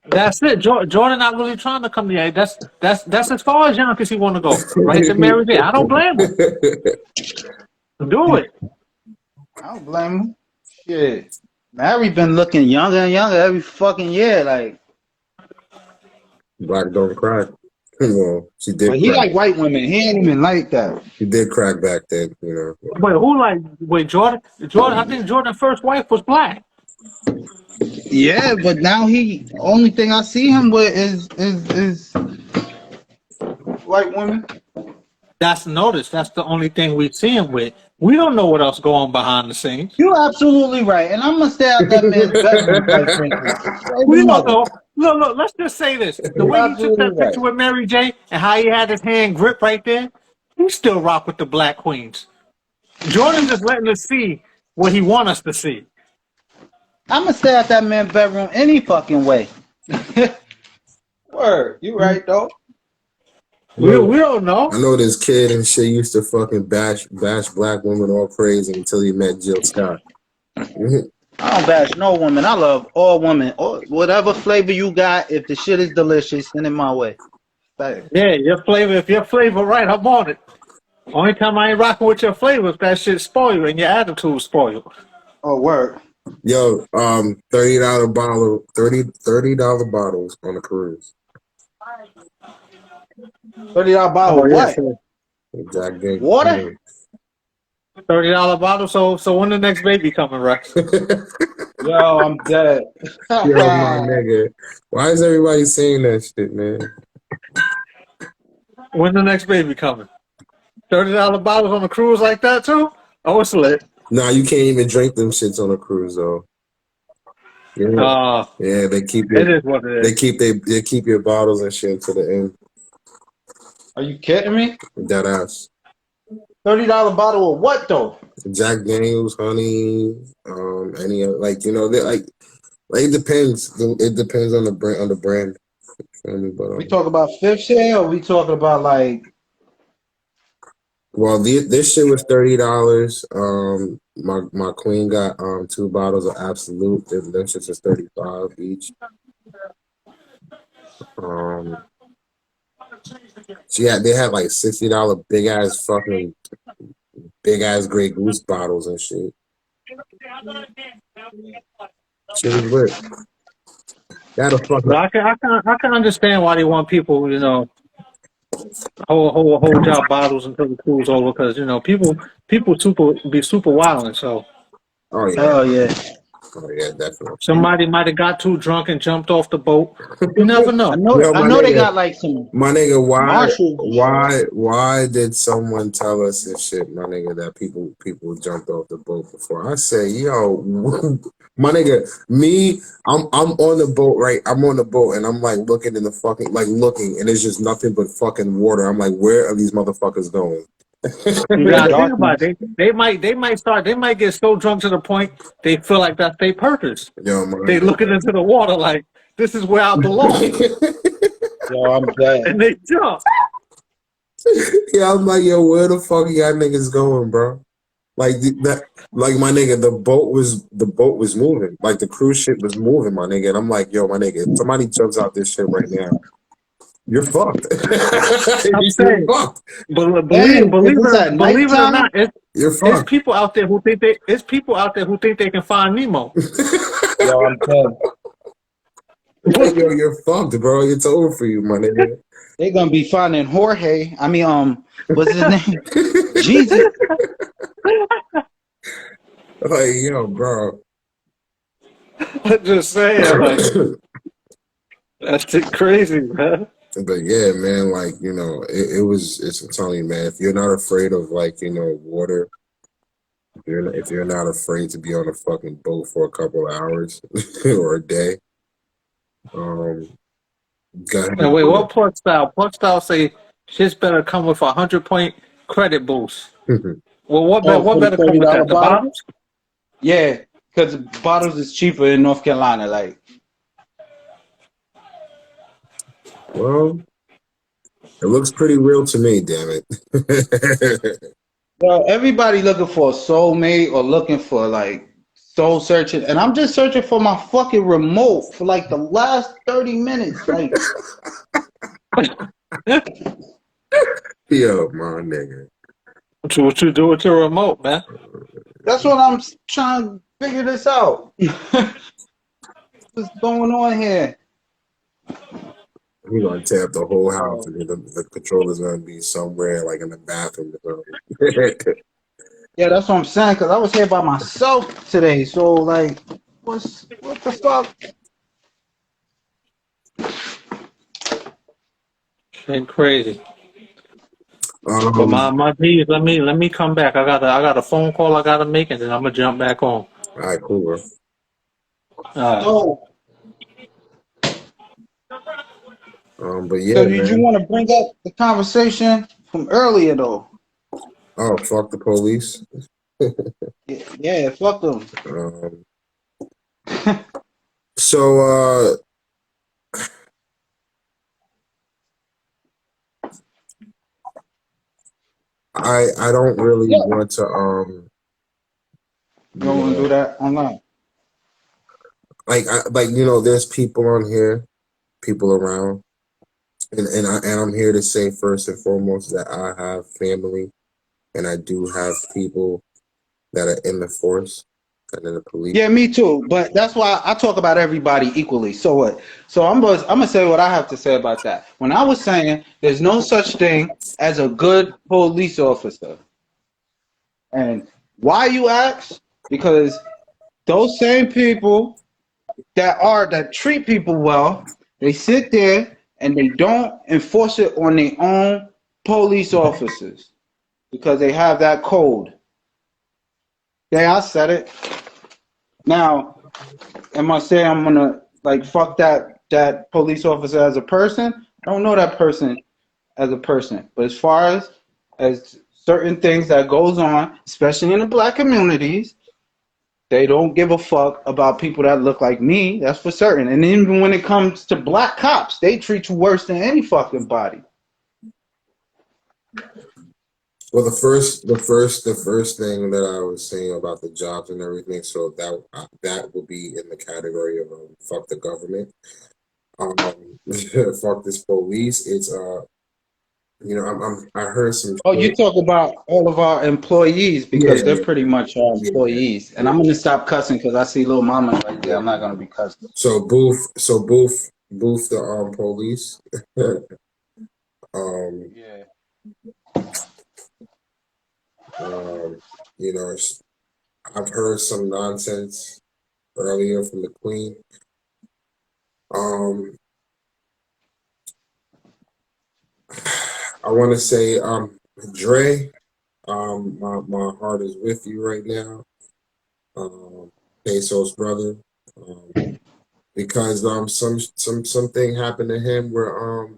Speaker 2: That's it. Jordan not really trying to come here. That's as far as Yonkers he want to go. Right to Mary J. I don't blame him. Do it.
Speaker 3: I don't blame him. Shit. Mary been looking younger and younger every fucking year. Like,
Speaker 1: Black don't crack. Well, she
Speaker 3: but
Speaker 1: did
Speaker 3: he
Speaker 1: crack.
Speaker 3: like white women. He ain't even like that.
Speaker 1: She did crack back then, you know.
Speaker 2: Wait, wait, Jordan? Jordan, I think Jordan's first wife was black.
Speaker 3: Yeah, but now he only thing I see him with is white women.
Speaker 2: That's notice. That's the only thing we see him with. We don't know what else going on behind the scenes.
Speaker 3: You're absolutely right, and I'm gonna stay out that man's bedroom, quite frankly. Straight
Speaker 2: We
Speaker 3: the
Speaker 2: don't
Speaker 3: mother.
Speaker 2: know. Look, let's just say this. The
Speaker 3: You're
Speaker 2: way he took
Speaker 3: absolutely
Speaker 2: that
Speaker 3: right.
Speaker 2: picture with Mary J and how he had his hand grip right there, he still rock with the black queens. Jordan just letting us see what he want us to see.
Speaker 3: I'm gonna stay out that man's bedroom any fucking way. Word, you right though.
Speaker 2: We
Speaker 1: Look,
Speaker 2: don't know.
Speaker 1: I know this kid and shit used to fucking bash black women all crazy until he met Jill Scott.
Speaker 3: I don't bash no woman. I love all women. Or whatever flavor you got, if the shit is delicious, send it my way. Thanks.
Speaker 2: Yeah, your flavor. If your flavor right, I'm on it. Only time I ain't rocking with your flavor if that shit spoil you and your attitude spoil you.
Speaker 3: Oh, word.
Speaker 1: Yo, $30 bottle, $30 bottles on a cruise.
Speaker 3: $30 bottle
Speaker 2: Oh
Speaker 3: of
Speaker 2: yeah,
Speaker 3: what?
Speaker 2: so
Speaker 1: Jack Daniels.
Speaker 3: Water?
Speaker 2: $30 bottle. So when the next baby coming, Rex?
Speaker 3: Yo, I'm dead.
Speaker 1: Yo, my nigga. Why is everybody saying that shit, man?
Speaker 2: When the next baby coming? $30 bottles on a cruise like that too? Oh, it's lit.
Speaker 1: Nah, you can't even drink them shits on a cruise though. Yeah, yeah, they keep
Speaker 2: It
Speaker 1: it.
Speaker 2: is what it is.
Speaker 1: They keep your bottles and shit to the end.
Speaker 3: Are you kidding me?
Speaker 1: That ass.
Speaker 3: $30 bottle of what though?
Speaker 1: Jack Daniels, honey, any other, like, you know, they like it depends. It depends on the brand. Feel me? But
Speaker 3: We talk about fifth share or we talking about like
Speaker 1: well, this shit was $30. My queen got 2 bottles of Absolute. Them shits is 35 each. They had like $60 big ass Grey Goose bottles and shit. Shit was lit. That a
Speaker 2: But
Speaker 1: fucking
Speaker 2: I can understand why they want people, you know, hold job bottles until the cruise over because you know people super wilding. So
Speaker 1: oh yeah.
Speaker 3: hell yeah.
Speaker 1: Oh yeah, definitely.
Speaker 2: somebody might have got too drunk and jumped off the boat. You never know.
Speaker 1: Yo,
Speaker 3: I know they got like some
Speaker 1: my nigga,
Speaker 3: marshals.
Speaker 1: why did someone tell us this shit, my nigga, that people jumped off the boat before? I say, yo, my nigga, I'm on the boat, right? I'm on the boat and I'm like looking in the fucking looking and it's just nothing but fucking water. I'm like, where are these motherfuckers going?
Speaker 2: You
Speaker 3: The
Speaker 2: gotta think about
Speaker 3: darkness.
Speaker 2: it. They might get so drunk to the point they feel like that's their purpose.
Speaker 1: Yo, my
Speaker 2: They
Speaker 1: nigga.
Speaker 2: looking into the water like this is where I belong,
Speaker 3: Yo, I'm dead.
Speaker 2: and they jump.
Speaker 1: Yeah, I'm like, yo, where the fuck y'all niggas going, bro? Like like my nigga, the boat was moving, like the cruise ship was moving, my nigga, and I'm like, yo, my nigga, if somebody jumps out this shit right now, you're fucked.
Speaker 2: I'm
Speaker 1: You're
Speaker 2: saying,
Speaker 1: fucked.
Speaker 3: Dang, if it's at
Speaker 2: believe it or
Speaker 3: nighttime,
Speaker 2: not,
Speaker 1: You're
Speaker 2: it's
Speaker 1: fucked.
Speaker 2: people out there who think they can find Nemo.
Speaker 3: yo, I'm dead.
Speaker 1: Like, yo, you're fucked, bro. It's over for you, my nigga.
Speaker 3: They're gonna be finding Jorge. I mean, what's his name? Jesus.
Speaker 1: Like, yo, bro.
Speaker 2: I'm just saying, like that's crazy, man.
Speaker 1: But yeah, man, like, you know, I'm telling you, man, if you're not afraid of, like, you know, water, if you're not afraid to be on a fucking boat for a couple of hours or a day, go ahead
Speaker 2: And
Speaker 1: and
Speaker 2: wait,
Speaker 1: do
Speaker 2: what plug style? Plug style say shit's better come with 100-point credit boost.
Speaker 1: it.
Speaker 2: Well,
Speaker 3: Oh,
Speaker 2: what
Speaker 3: for the
Speaker 2: better come with
Speaker 3: $30
Speaker 2: that? The
Speaker 3: bottle?
Speaker 2: bottles?
Speaker 3: Yeah, because bottles is cheaper in North Carolina. Like,
Speaker 1: Well, it looks pretty real to me, damn it.
Speaker 3: well, everybody looking for a soulmate or looking for like soul searching, and I'm just searching for my fucking remote for like the last 30 minutes. Like,
Speaker 1: Yo, my nigga.
Speaker 2: What you do with your remote, man?
Speaker 3: That's what I'm trying to figure this out. What's going on here?
Speaker 1: We're gonna tear up the whole house,
Speaker 3: Oh,
Speaker 1: and the controller's gonna be somewhere like in the bathroom or something.
Speaker 3: yeah, that's what I'm saying. Cause I was here by myself today. So like, what the fuck?
Speaker 2: Shit crazy. But
Speaker 1: um,
Speaker 2: my G's, let me come back. I got a phone call I gotta make, and then I'm gonna jump back on.
Speaker 1: all right, cool, bro.
Speaker 2: Alright.
Speaker 3: So,
Speaker 1: But
Speaker 3: so
Speaker 1: yeah,
Speaker 3: did you
Speaker 1: man.
Speaker 3: want to bring up the conversation from earlier though?
Speaker 1: Oh, fuck the police.
Speaker 3: Yeah, yeah, fuck them.
Speaker 1: Um, so I don't really
Speaker 3: Yeah,
Speaker 1: want to
Speaker 3: you
Speaker 1: you
Speaker 3: don't want to do
Speaker 1: know
Speaker 3: that online.
Speaker 1: like there's people on here, people around, and I'm here to say first and foremost that I have family, and I do have people that are in the force and in the police.
Speaker 3: Yeah, me too. But that's why I talk about everybody equally. So what? So I'm gonna say what I have to say about that. When I was saying there's no such thing as a good police officer, and why you ask? Because those same people that treat people well, they sit there and they don't enforce it on their own police officers because they have that code. Yeah, I said it. Now, am I saying I'm gonna like fuck that police officer as a person? I don't know that person as a person, but as far as certain things that goes on, especially in the black communities, they don't give a fuck about people that look like me. That's for certain. And even when it comes to black cops, they treat you worse than any fucking body.
Speaker 1: Well, the first thing that I was saying about the jobs and everything, so that will be in the category of fuck the government, fuck this police. It's I heard some
Speaker 3: Oh, you
Speaker 1: shit.
Speaker 3: talk about all of our employees
Speaker 1: Yeah,
Speaker 3: because they're
Speaker 1: yeah,
Speaker 3: pretty much our
Speaker 1: yeah,
Speaker 3: employees. And
Speaker 1: yeah,
Speaker 3: I'm gonna stop cussing because I see little mama right there.
Speaker 1: yeah.
Speaker 3: I'm not gonna be cussing.
Speaker 1: So boof the police. um,
Speaker 3: Yeah.
Speaker 1: um, I've heard some nonsense earlier from the Queen. Um, I want to say, Dre, my heart is with you right now, Peso's brother, because something happened to him where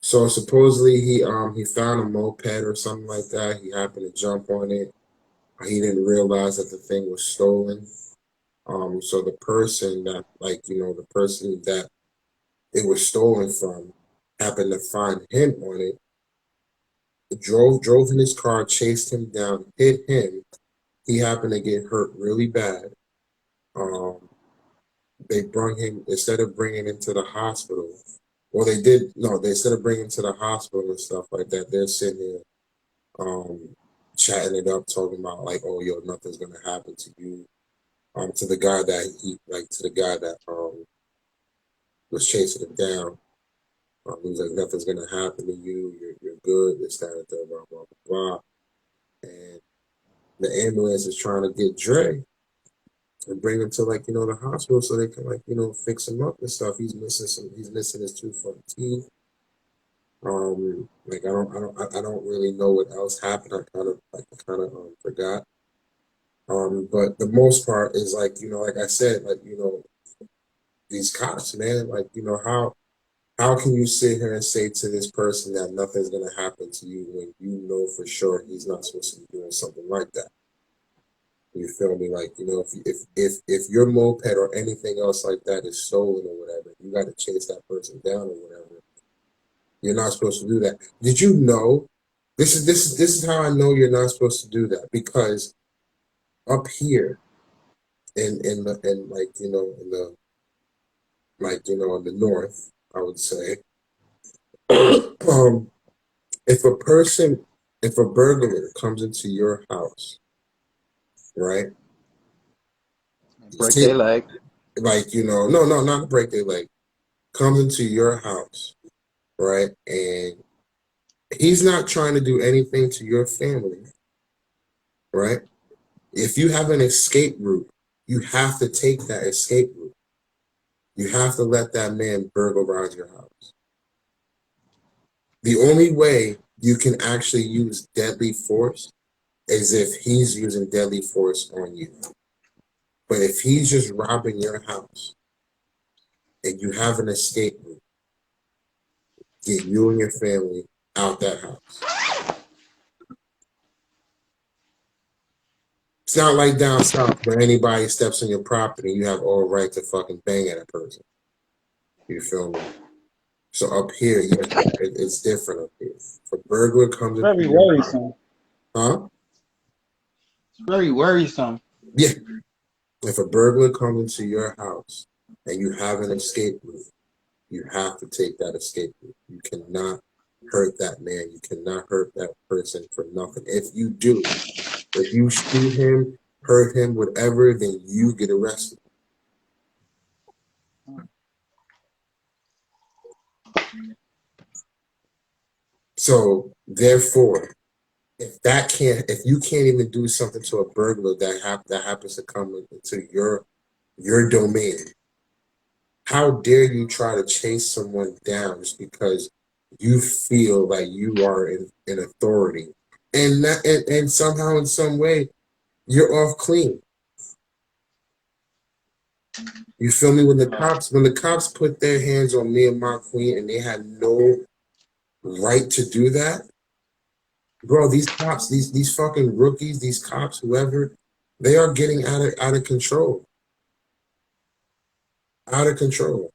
Speaker 1: so supposedly he found a moped or something like that. He happened to jump on it. He didn't realize that the thing was stolen. So the person that the person that it was stolen from happened to find him on it. Drove in his car, chased him down, hit him. He happened to get hurt really bad. Um, they brought him instead of bringing him to the hospital. Well, they did no. They instead of bringing him to the hospital and stuff like that, they're sitting there, chatting it up, talking about like, "Oh, yo, nothing's gonna happen to you." To the guy that to the guy that was chasing him down. He was like, "Nothing's gonna happen to you. You're good." This, that, and the blah blah blah blah. And the ambulance is trying to get Dre and bring him to the hospital so they can fix him up and stuff. He's missing his two front teeth. I don't really know what else happened. I kind of forgot. But the most part is like I said, these cops, man, how can you sit here and say to this person that nothing's gonna happen to you when you know for sure he's not supposed to be doing something like that? You feel me? If your moped or anything else like that is stolen or whatever, you got to chase that person down or whatever. You're not supposed to do that. Did you know? This is how I know you're not supposed to do that, because up here in the in like in the in the north, I would say, um, if a person if a burglar comes into your house right?
Speaker 3: Break
Speaker 1: Take,
Speaker 3: their leg.
Speaker 1: like, no, not break their leg. Comes into your house, right? And he's not trying to do anything to your family, right? If you have an escape route, you have to take that escape route. You have to let that man burglarize your house. The only way you can actually use deadly force is if he's using deadly force on you. But if he's just robbing your house and you have an escape route, get you and your family out that house. It's not like down south where anybody steps on your property, you have all right to fucking bang at a person. You feel me? So up here, yeah, it's different up here. If a burglar comes into
Speaker 3: Very
Speaker 1: your house,
Speaker 3: worrisome.
Speaker 1: huh?
Speaker 3: It's very worrisome.
Speaker 1: Yeah. If a burglar comes into your house and you have an escape route, you have to take that escape route. You cannot hurt that man. You cannot hurt that person for nothing. If you do, if you shoot him, hurt him, whatever, then you get arrested. So therefore, if you can't even do something to a burglar that happens to come into your domain, how dare you try to chase someone down just because you feel like you are in authority, and somehow in some way you're off clean. You feel me? When the cops put their hands on me and my queen, and they had no right to do that, bro. These cops, these fucking rookies, these cops, whoever, they are getting out of control, out of control.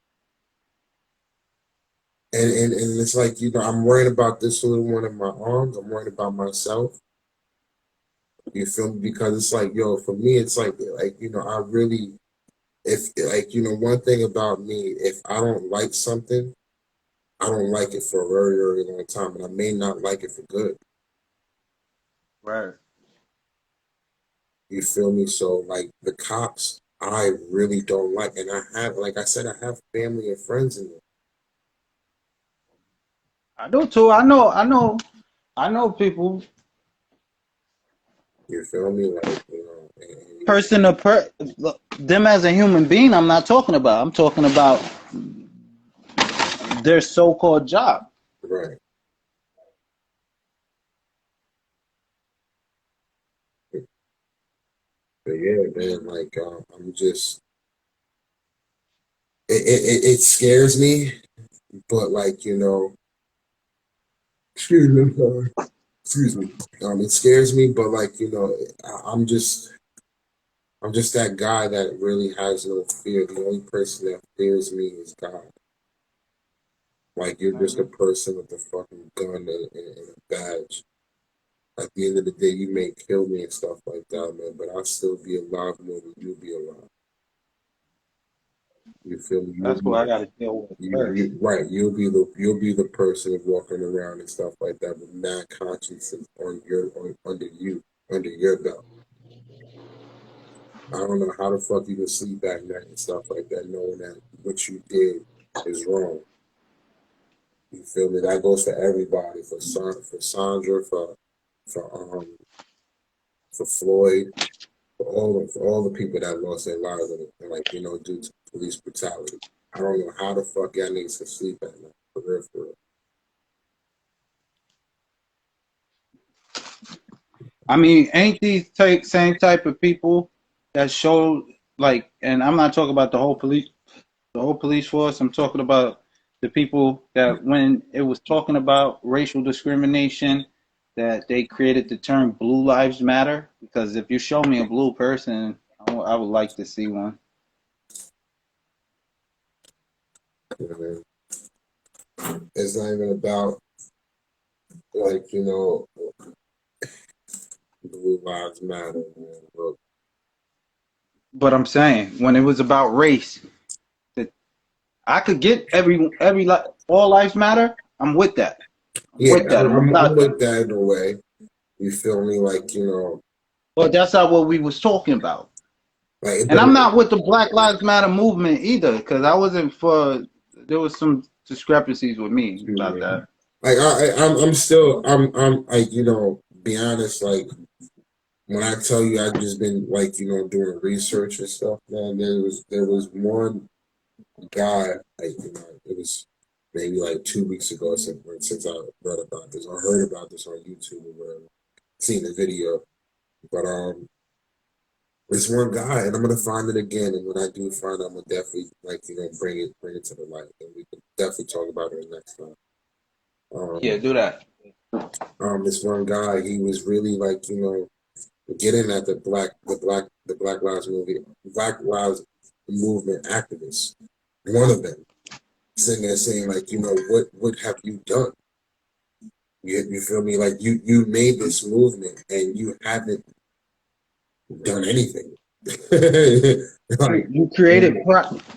Speaker 1: And it's like, I'm worried about this little one in my arms. I'm worried about myself. You feel me? Because it's like, yo, for me, it's like, I really, if like, one thing about me, if I don't like something, I don't like it for a very, very long time, and I may not like it for good.
Speaker 3: Right.
Speaker 1: You feel me? So like the cops, I really don't like, and like I said, I have family and friends in there.
Speaker 3: I do too. I know people.
Speaker 1: You feel me? Like,
Speaker 3: Person to them as a human being. I'm not talking about. I'm talking about their so-called job.
Speaker 1: right. But yeah, man, like I'm just, it scares me, but like, excuse me, I'm sorry. Excuse me. It scares me, but like, I'm just that guy that really has no fear. The only person that fears me is God. Like, you're just a person with a fucking gun and a badge. At the end of the day, you may kill me and stuff like that, man, but I'll still be alive more than you'll be alive. You feel me?
Speaker 3: That's what I got to deal with first.
Speaker 1: Right. You'll be the person walking around and stuff like that with mad conscience under your belt. I don't know how the fuck you can sleep at night and stuff like that, knowing that what you did is wrong. You feel me? That goes for everybody. For Sandra, for for Floyd, for all the people that lost their lives due to police brutality. I don't know how the fuck y'all niggas can sleep at night. For real, for real.
Speaker 3: I mean, ain't these same type of people that show like? And I'm not talking about the whole police force. I'm talking about the people that when it was talking about racial discrimination, that they created the term "Blue Lives Matter." Because if you show me a blue person, I would like to see one.
Speaker 1: It's not even about like Blue Lives Matter, man. Look,
Speaker 3: But I'm saying when it was about race, that I could get all lives matter. I'm with that. I'm
Speaker 1: yeah,
Speaker 3: with that. I'm
Speaker 1: I'm
Speaker 3: about
Speaker 1: with that in a way. You feel me? Like
Speaker 3: Well, that's not what we was talking about.
Speaker 1: Like,
Speaker 3: And I'm not with the Black Lives Matter movement either, because I wasn't for. There was some discrepancies with me about that.
Speaker 1: like I'm still I'm like, you know, be honest, like when I tell you I've just been like, you know, doing research and stuff, man, there was one guy, like, you know, it was maybe like 2 weeks ago since I read about this or heard about this on YouTube or whatever, seen the video. But there's one guy, and I'm gonna find it again. And when I do find it, I'm gonna definitely, like, you know, bring it to the light, and we can definitely talk about it next time.
Speaker 3: Yeah, do that.
Speaker 1: This one guy, he was really, like, you know, getting at the Black Lives Movement activists. One of them sitting there saying, like, you know, what have you done? You feel me? Like, you made this movement and you haven't done anything. Like,
Speaker 3: You created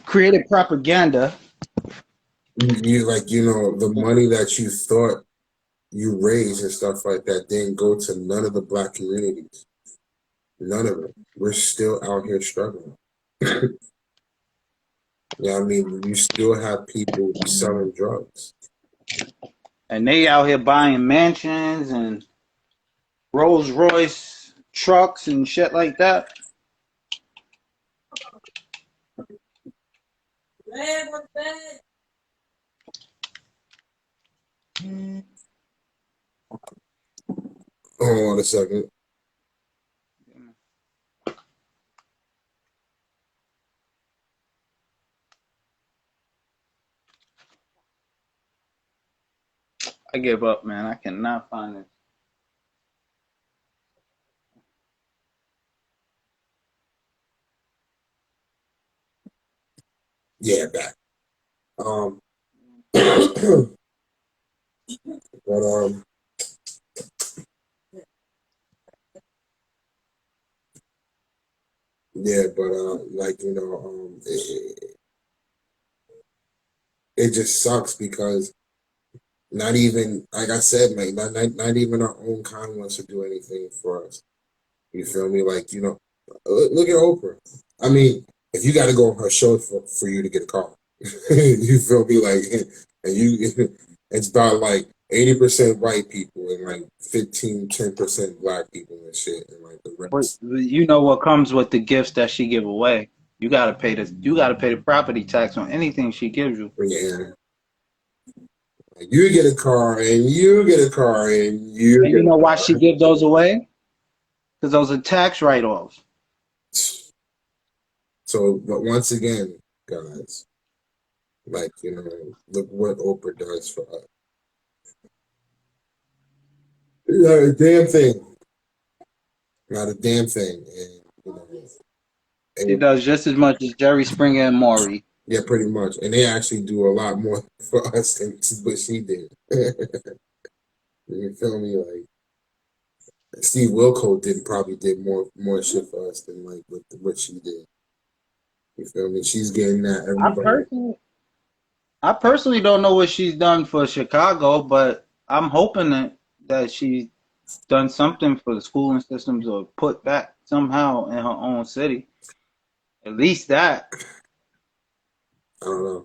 Speaker 3: created propaganda.
Speaker 1: you like, you know, the money that you thought you raised and stuff like that didn't go to none of the Black communities. None of it. We're still out here struggling. Yeah, I mean, you still have people selling drugs.
Speaker 3: And they out here buying mansions and Rolls Royce trucks and shit like that.
Speaker 1: Hold on a second.
Speaker 3: I give up, man. I cannot find it.
Speaker 1: Yeah, back. But yeah, but like, you know, it just sucks because not even, like I said, like, not even our own kind wants to do anything for us. You feel me? Like, you know, look at Oprah. I mean, if you got to go on her show for you to get a car, you feel me? Like, and it's about like 80% white people and like 10% Black people and shit, and like the
Speaker 3: But
Speaker 1: rest.
Speaker 3: you know what comes with the gifts that she give away. You gotta pay this. You gotta pay the property tax on anything she gives you.
Speaker 1: Yeah. Like, you get a car and you get a car and you
Speaker 3: And you
Speaker 1: get
Speaker 3: know
Speaker 1: a
Speaker 3: why
Speaker 1: car.
Speaker 3: she gives those away? Because those are tax write-offs.
Speaker 1: So, but once again, guys, like, you know, look what Oprah does for us. Not a damn thing. Not a damn thing. And, you know,
Speaker 3: She
Speaker 1: and,
Speaker 3: does just as much as Jerry Springer and Maury.
Speaker 1: yeah, pretty much. And they actually do a lot more for us than what she did. You feel me? Like, Steve Wilco probably did more shit for us than like what she did. You feel me? She's getting that
Speaker 3: I
Speaker 1: everybody.
Speaker 3: personally, I personally don't know what she's done for Chicago, but I'm hoping that she's done something for the schooling systems or put back somehow in her own city. At least that.
Speaker 1: I don't know.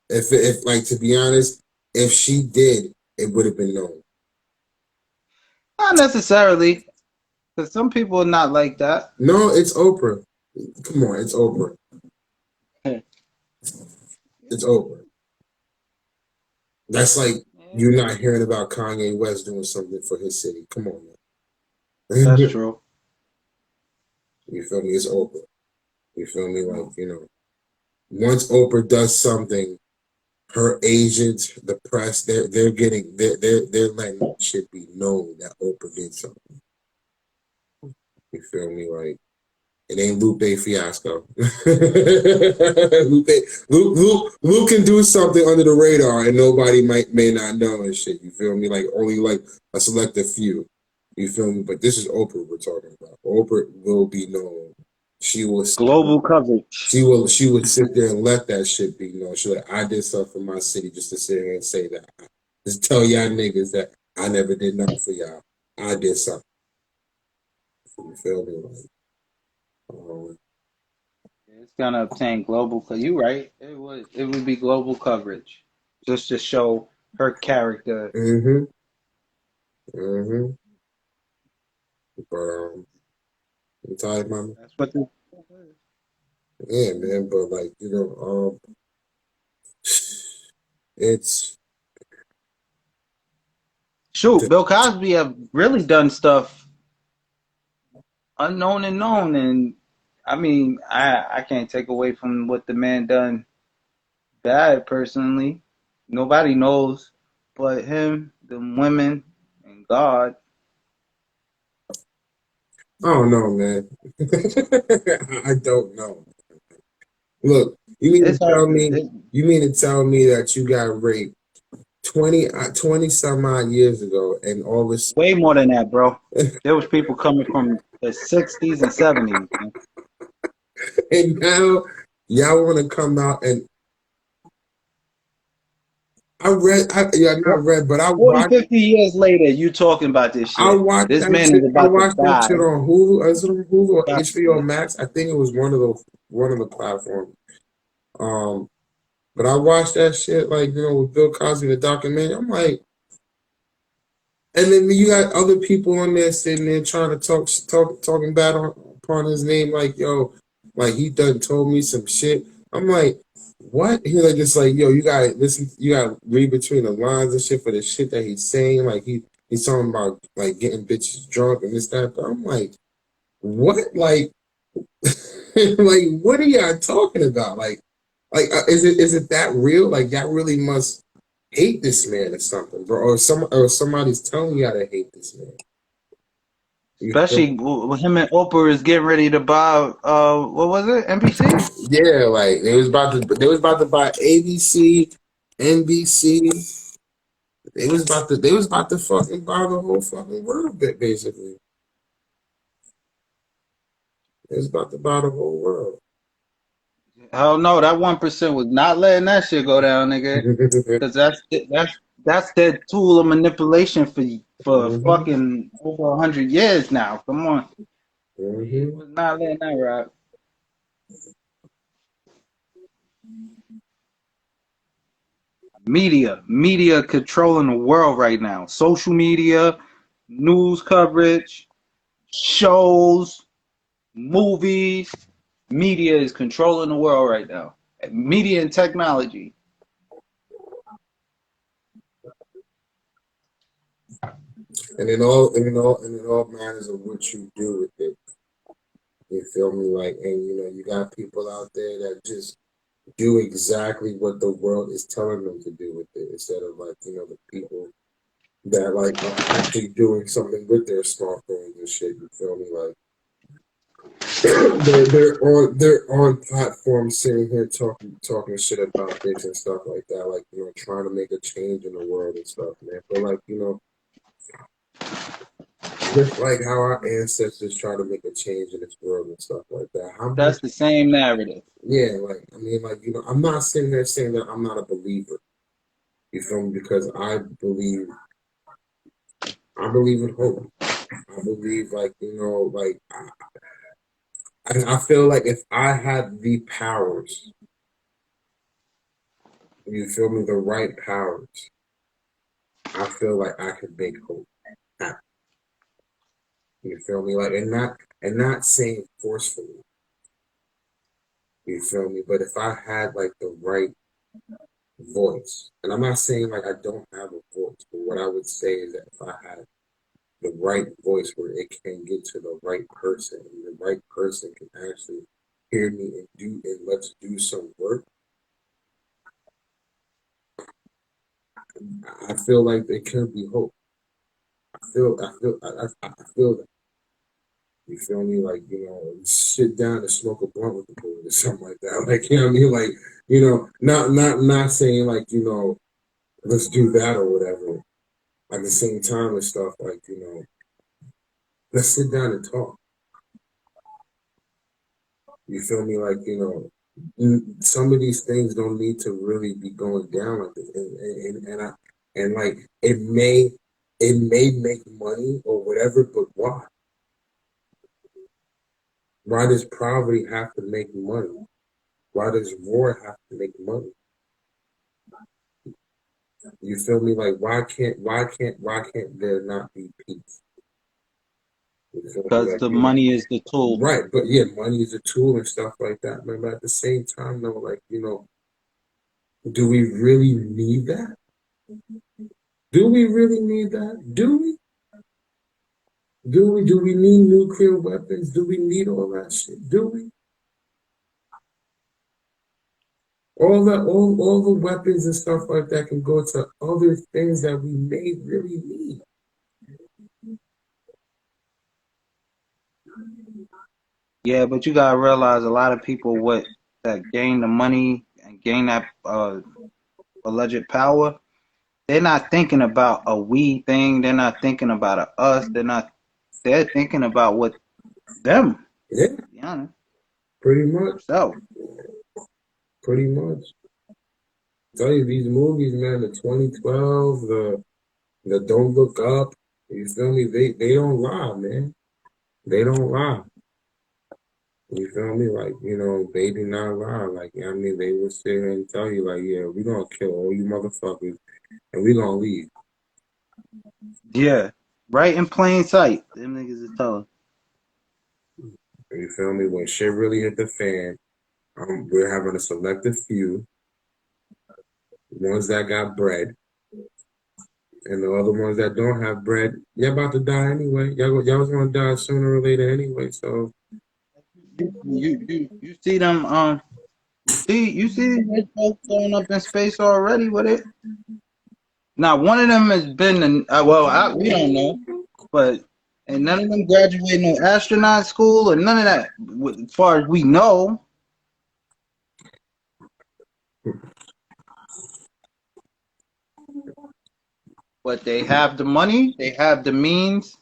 Speaker 1: If like, to be honest, if she did, it would have been known.
Speaker 3: Not necessarily, because some people are not like that.
Speaker 1: No, it's Oprah. Come on, it's Oprah. It's Oprah. That's like you not hearing about Kanye West doing something for his city. Come on,
Speaker 3: That's
Speaker 1: man.
Speaker 3: true.
Speaker 1: You feel me? It's Oprah. You feel me? Like, you know, once Oprah does something, her agents, the press, they're letting shit be known that Oprah did something. You feel me? Like, it ain't Lupe Fiasco. Lupe can do something under the radar and nobody may not know and shit. You feel me? Like, only like a selective few. You feel me? But this is Oprah we're talking about. Oprah will be known. She will
Speaker 3: Global coverage.
Speaker 1: she would sit there and let that shit be known. She like, I did something for my city just to sit here and say that. Just tell y'all niggas that I never did nothing for y'all. I did something. You feel me? Like, um,
Speaker 3: It's gonna obtain global. You right. It would be global coverage, just to show her character.
Speaker 1: mm-hmm, mm-hmm. But I'm tired, mama.
Speaker 3: That's what the
Speaker 1: Yeah, man. But like, it's
Speaker 3: shoot. Bill Cosby have really done stuff unknown and known, and I mean, I can't take away from what the man done bad personally. Nobody knows but him, the women, and God.
Speaker 1: I don't know, man. I don't know. Look, you mean
Speaker 3: It's
Speaker 1: to
Speaker 3: hard.
Speaker 1: tell me? You mean to tell me that you got raped 20 some odd years ago, and all this,
Speaker 3: Way more than that, bro. There was people coming from the '60s and '70s. Man.
Speaker 1: and now y'all want to come out and not read, but
Speaker 3: 40, 50 years later, you talking about this
Speaker 1: I
Speaker 3: shit.
Speaker 1: watched
Speaker 3: This
Speaker 1: that
Speaker 3: man
Speaker 1: shit.
Speaker 3: is
Speaker 1: I
Speaker 3: about to
Speaker 1: watched that shit
Speaker 3: die.
Speaker 1: on Hulu. Is it on Hulu or
Speaker 3: God,
Speaker 1: HBO Max? I think it was one of the platforms. Um, but I watched that shit like with Bill Cosby the documentary. I'm like, and then you got other people on there sitting there trying to talking bad upon his name, like like he done told me some shit. I'm like, what? He like just like you gotta listen, you gotta read between the lines and shit for the shit that he's saying. Like he's talking about like getting bitches drunk and this that. But I'm like, what? Like, like what are y'all talking about? Like is it that real? Like y'all really must hate this man or something, bro, or somebody's telling you how to hate this man. You feel?
Speaker 3: especially when him and Oprah is getting ready to buy. What was it? NBC.
Speaker 1: Yeah, like they was about to buy ABC, NBC. They was about to fucking buy the whole fucking world, basically. They was about to buy the whole world.
Speaker 3: Hell no, that 1% was not letting that shit go down, nigga. Because that's their tool of manipulation for
Speaker 1: hmm
Speaker 3: fucking over 100 years now. Come on, he
Speaker 1: hmm
Speaker 3: was not letting that rock. Media controlling the world right now. Social media, news coverage, shows, movies. Media is controlling the world right now. Media and technology.
Speaker 1: and it all matters of what you do with it. You feel me? Like, and you got people out there that just do exactly what the world is telling them to do with it, instead of like the people that like are actually doing something with their smartphones and shit. You feel me? Like they're on platforms sitting here talking shit about this and stuff like that, like trying to make a change in the world and stuff, man. But like just like how our ancestors try to make a change in this world and stuff like that. How much?
Speaker 3: That's the same narrative.
Speaker 1: Yeah, like I mean, like I'm not sitting there saying that I'm not a believer. You feel me? Because I believe in hope. I believe like like I feel like if I had the powers, you feel me, the right powers, I feel like I could make hope happen. You feel me? Like and not saying forcefully. You feel me? But if I had like the right voice, and I'm not saying like I don't have a voice, but what I would say is that if I had the right voice where it can get to the right person, and the right person can actually hear me and let's do some work, I feel like there could be hope. I feel that. You feel me? Like, sit down and smoke a blunt with the boys or something like that. Like, you know what I mean? Like, not saying like, let's do that or whatever. At the same time and stuff, like, let's sit down and talk. You feel me? Like, some of these things don't need to really be going down like this. And like it may make money or whatever, but why? Why does poverty have to make money? Why does war have to make money? You feel me? Like why can't there not be peace? You feel me?
Speaker 3: Because
Speaker 1: Like,
Speaker 3: the money is the tool.
Speaker 1: right, but yeah, money is a tool and stuff like that, man. But at the same time though, like, do we really need that? Do we really need that? Do we? Do we need nuclear weapons? Do we need all that shit? Do we? All the weapons and stuff like that can go to other things that we may really need.
Speaker 3: Yeah, but you gotta realize a lot of people that gain the money and gain that alleged power, they're not thinking about a we thing. They're not thinking about a us. They're thinking about what them.
Speaker 1: Yeah,
Speaker 3: To be honest,
Speaker 1: pretty much.
Speaker 3: themselves.
Speaker 1: Pretty much. I tell you, these movies, man, the 2012, the Don't Look Up, you feel me? They don't lie, man. They don't lie. You feel me? Like, they do not lie. Like, I mean, they will sit here and tell you, like, yeah, we're going to kill all you motherfuckers and we're going to leave.
Speaker 3: Yeah, right in plain sight. Them niggas is telling.
Speaker 1: You feel me? When shit really hit the fan, we're having a selective few, ones that got bread, and the other ones that don't have bread, you're about to die anyway. Y'all was going to die sooner or later anyway, so.
Speaker 3: You see them you see these folks going up in space already with it. Now one of them has been we don't know, but and none of them graduated no astronaut school or none of that. As far as we know. But they have the money, they have the means.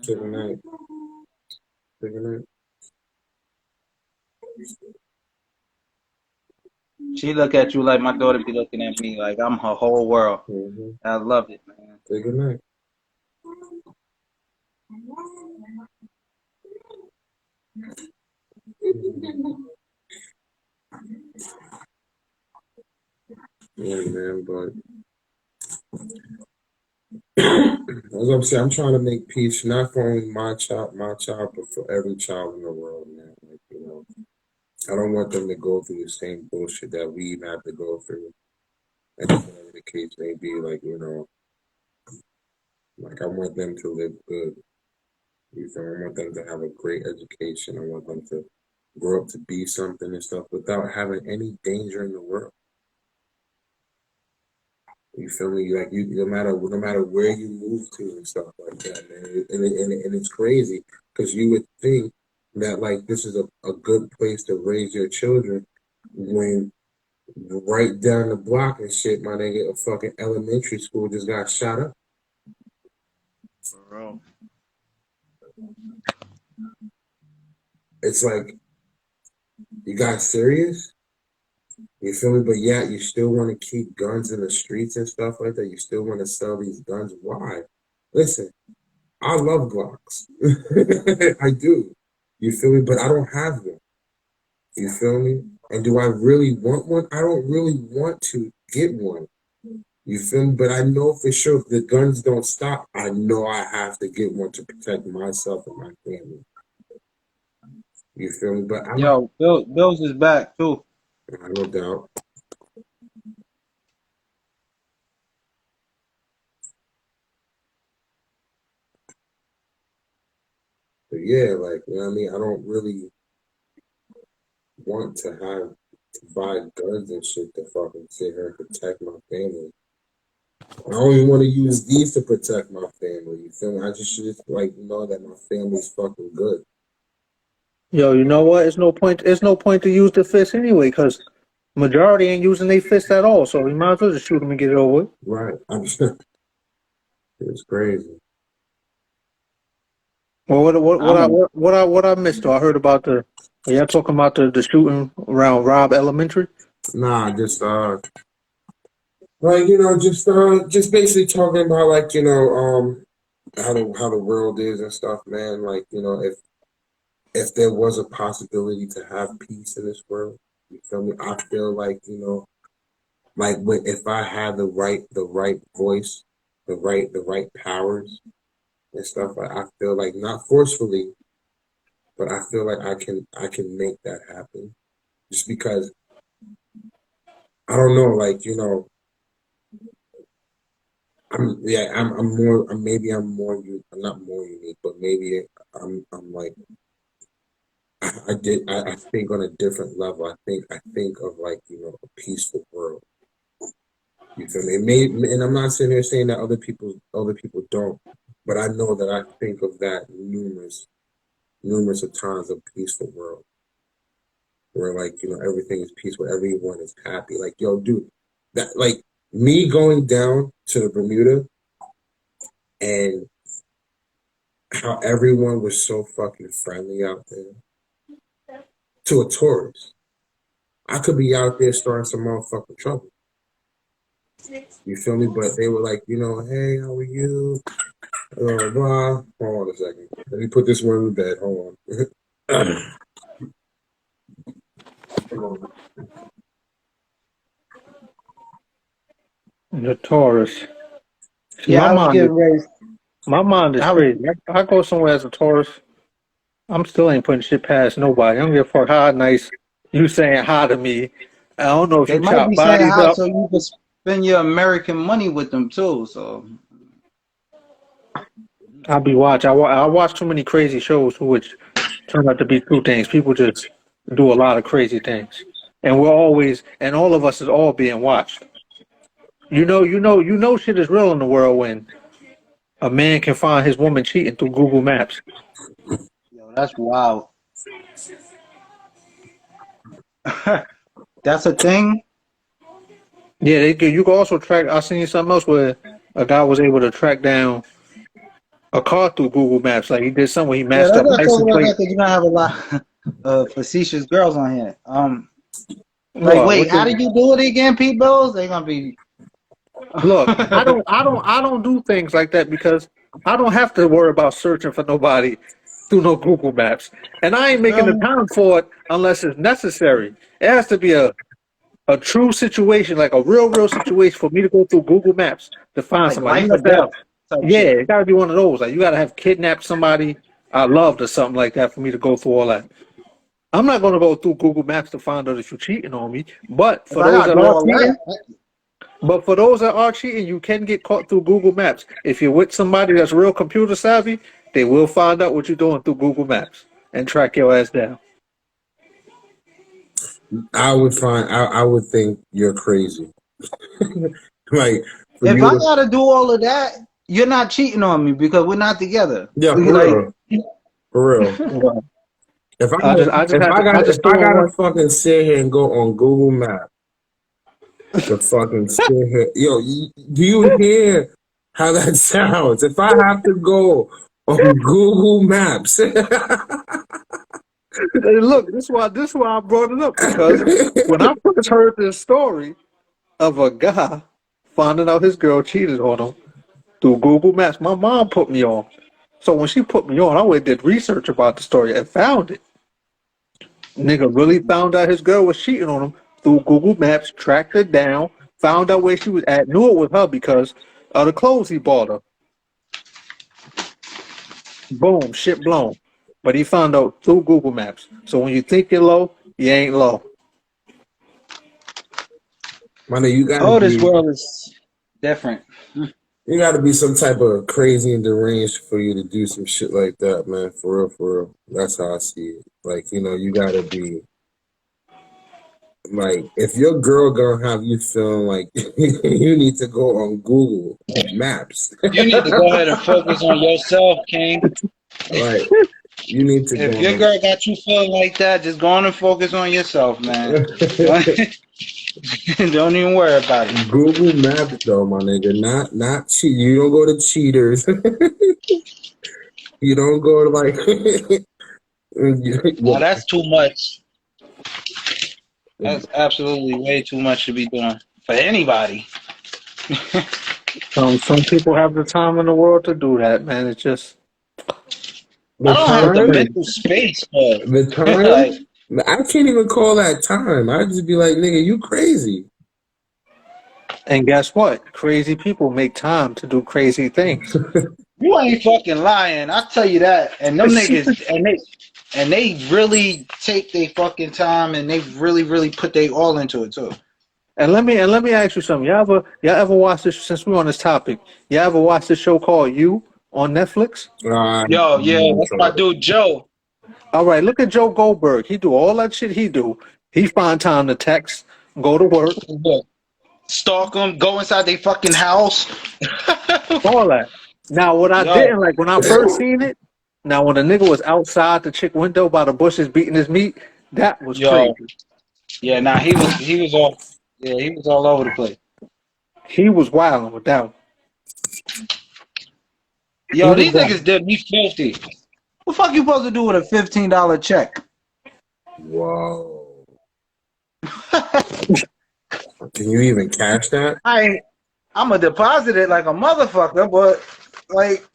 Speaker 1: Good night. Good night.
Speaker 3: She look at you like my daughter be looking at me like I'm her whole world.
Speaker 1: Mm-hmm.
Speaker 3: I love it, man.
Speaker 1: Say good night. Yeah, man, but as I'm saying, I'm trying to make peace not for only my child, but for every child in the world, man. Like, I don't want them to go through the same bullshit that we have to go through. And whatever the case may be, like, like I want them to live good. You feel me? I want them to have a great education. I want them to grow up to be something and stuff without having any danger in the world. You feel me? Like no matter where you move to and stuff like that, man. And it's crazy because you would think that like this is a good place to raise your children when right down the block and shit, my nigga, a fucking elementary school just got shot up.
Speaker 3: For real.
Speaker 1: It's like, you got serious? You feel me? But yeah, you still want to keep guns in the streets and stuff like that. You still want to sell these guns. Why? Listen, I love Glocks. I do. You feel me? But I don't have one. You feel me? And do I really want one? I don't really want to get one. You feel me? But I know for sure if the guns don't stop, I know I have to get one to protect myself and my family. You feel me? But I
Speaker 3: Yo, Bills is back too.
Speaker 1: no doubt. But yeah, like, you know what I mean? I don't really want to buy guns and shit to fucking sit here and protect my family. I only want to use these to protect my family. You feel me? I just should like know that my family's fucking good.
Speaker 2: Yo, you know what? It's no point. It's no point to use the fist anyway, because majority ain't using their fist at all. So you might as well just shoot them and get it over with.
Speaker 1: Right. It's crazy.
Speaker 2: Well, what I missed? Though I heard about y'all talking about the shooting around Robb Elementary.
Speaker 1: Nah, just like just basically talking about like how the world is and stuff, man. Like, if there was a possibility to have peace in this world, you feel me? I feel like, like if I had the right voice, the right powers and stuff, I feel like not forcefully, but I feel like I can make that happen. Just because I don't know, like, maybe I'm not more unique, but maybe I'm like I think on a different level. I think of like, a peaceful world. You feel me? And I'm not sitting here saying that other people don't, but I know that I think of that numerous of times, a peaceful world where, like, everything is peaceful, everyone is happy. Like, yo, dude, that, like, me going down to the Bermuda and how everyone was so fucking friendly out there to a tourist. I could be out there starting some motherfucking trouble. You feel me? But they were like, hey, how are you? Blah, blah. Hold on a second. Let me put this one in the bed. Hold on. Hold
Speaker 2: The Taurus. See,
Speaker 3: Yeah, I was getting ready.
Speaker 2: my mind is
Speaker 3: I was,
Speaker 2: crazy. I go somewhere as a Taurus, I'm still ain't putting shit past nobody. I don't give a fuck how nice you saying hi to me. I don't know if
Speaker 3: they
Speaker 2: you
Speaker 3: might
Speaker 2: chop
Speaker 3: be saying
Speaker 2: bodies
Speaker 3: hi
Speaker 2: up.
Speaker 3: so you can spend your American money with them too. So
Speaker 2: I'll be watch. I watch too many crazy shows which turn out to be true things. People just do a lot of crazy things, and and all of us is all being watched. Shit is real in the world when a man can find his woman cheating through Google Maps.
Speaker 3: yo, that's wild. That's a thing.
Speaker 2: Yeah, you can also track. I seen something else where a guy was able to track down a car through Google Maps. Like he did something where he
Speaker 3: Yeah,
Speaker 2: matched
Speaker 3: that's
Speaker 2: up
Speaker 3: not
Speaker 2: license
Speaker 3: talking about that
Speaker 2: plate.
Speaker 3: because you're gonna have a lot of facetious girls on here. Like,
Speaker 2: What?
Speaker 3: wait,
Speaker 2: What
Speaker 3: how
Speaker 2: you
Speaker 3: did you do it again, Pete Bills? They gonna be.
Speaker 2: look? I don't do things like that because I don't have to worry about searching for nobody through no Google Maps, and I ain't making the time for it unless it's necessary. It has to be a true situation, like a real situation, for me to go through Google Maps to find
Speaker 3: Like
Speaker 2: somebody. You
Speaker 3: life or
Speaker 2: have to have,
Speaker 3: death type
Speaker 2: yeah,
Speaker 3: shit.
Speaker 2: it got to be one of those. Like you got to have kidnapped somebody I loved or something like that for me to go through all that. I'm not gonna go through Google Maps to find out if you're cheating on me. But
Speaker 3: If
Speaker 2: for
Speaker 3: I
Speaker 2: those
Speaker 3: gotta
Speaker 2: that
Speaker 3: do
Speaker 2: are
Speaker 3: all
Speaker 2: cheating,
Speaker 3: that,
Speaker 2: you can get caught through Google Maps. If you're with somebody that's real computer savvy, they will find out what you're doing through Google Maps and track your ass down.
Speaker 1: I would think you're crazy. Like, for
Speaker 3: if
Speaker 1: you
Speaker 3: I
Speaker 1: to,
Speaker 3: gotta do all of that, you're not cheating on me because we're not together.
Speaker 1: yeah, for
Speaker 3: Like,
Speaker 1: real, for real.
Speaker 2: Well,
Speaker 1: If I
Speaker 2: I
Speaker 1: gotta,
Speaker 2: just I just
Speaker 1: if
Speaker 2: had
Speaker 1: I
Speaker 2: to, I
Speaker 1: gotta, if
Speaker 2: just
Speaker 1: I
Speaker 2: threw in
Speaker 1: gotta
Speaker 2: one.
Speaker 1: fucking sit here and go on Google Maps to fucking sit here, yo, do you hear how that sounds? If I have to go on Google Maps,
Speaker 2: Hey, look, this is why I brought it up because when I first heard this story of a guy finding out his girl cheated on him through Google Maps, my mom put me on. So when she put me on, I went and did research about the story and found it. Nigga really found out his girl was cheating on him through Google Maps, tracked her down, found out where she was at, knew it was her because of the clothes he bought her. Boom, shit blown. But he found out through Google Maps. So when you think you're low, you ain't low.
Speaker 1: man, you gotta
Speaker 3: oh, this
Speaker 1: be,
Speaker 3: world is different.
Speaker 1: you gotta be some type of crazy and deranged for you to do some shit like that, man. For real, for real. That's how I see it. Like, you gotta be. Like, if your girl gonna have you feeling like you need to go on Google Maps,
Speaker 3: You need to go ahead and focus on yourself, King.
Speaker 1: like, you need to go
Speaker 3: If your
Speaker 1: on
Speaker 3: girl got you feeling like that, just go on and focus on yourself, man. Don't, don't even worry about it.
Speaker 1: Google Maps, though, my nigga. Not cheat. You don't go to cheaters. You don't go to like.
Speaker 3: Now
Speaker 1: Yeah.
Speaker 3: that's too much. That's absolutely way too much to be doing for anybody.
Speaker 2: Some people have the time in the world to do that, man. It's just
Speaker 3: I
Speaker 1: The
Speaker 3: don't have the
Speaker 1: time,
Speaker 3: mental space for
Speaker 1: the
Speaker 3: like,
Speaker 1: time. I can't even call that time. I just be like, nigga, you crazy.
Speaker 2: and guess what? Crazy people make time to do crazy things.
Speaker 3: you ain't fucking lying. I tell you that. And them niggas, and they really take their fucking time, and they really, really put their all into it too.
Speaker 2: And let me ask you something. Y'all ever watch this? Since we're on this topic, y'all ever watch this show called You on Netflix?
Speaker 3: Yo, yeah, that's my dude Joe.
Speaker 2: All right, look at Joe Goldberg. He do all that shit he do. He find time to text, go to work,
Speaker 3: Stalk them, go inside their fucking house.
Speaker 2: all that. Now, what I
Speaker 3: Yo,
Speaker 2: didn't like when I first seen it, now when the nigga was outside the chick window by the bushes beating his meat, that was
Speaker 3: yo,
Speaker 2: crazy.
Speaker 3: yeah. Nah, he was all, yeah, he was all over the place.
Speaker 2: He was wilding with that one. He
Speaker 3: Yo,
Speaker 2: was
Speaker 3: these
Speaker 2: wild.
Speaker 3: niggas did me filthy. What the fuck you supposed to do with a $15 check?
Speaker 1: Whoa. Can you even cash that?
Speaker 3: I'm a deposit it like a motherfucker, but like,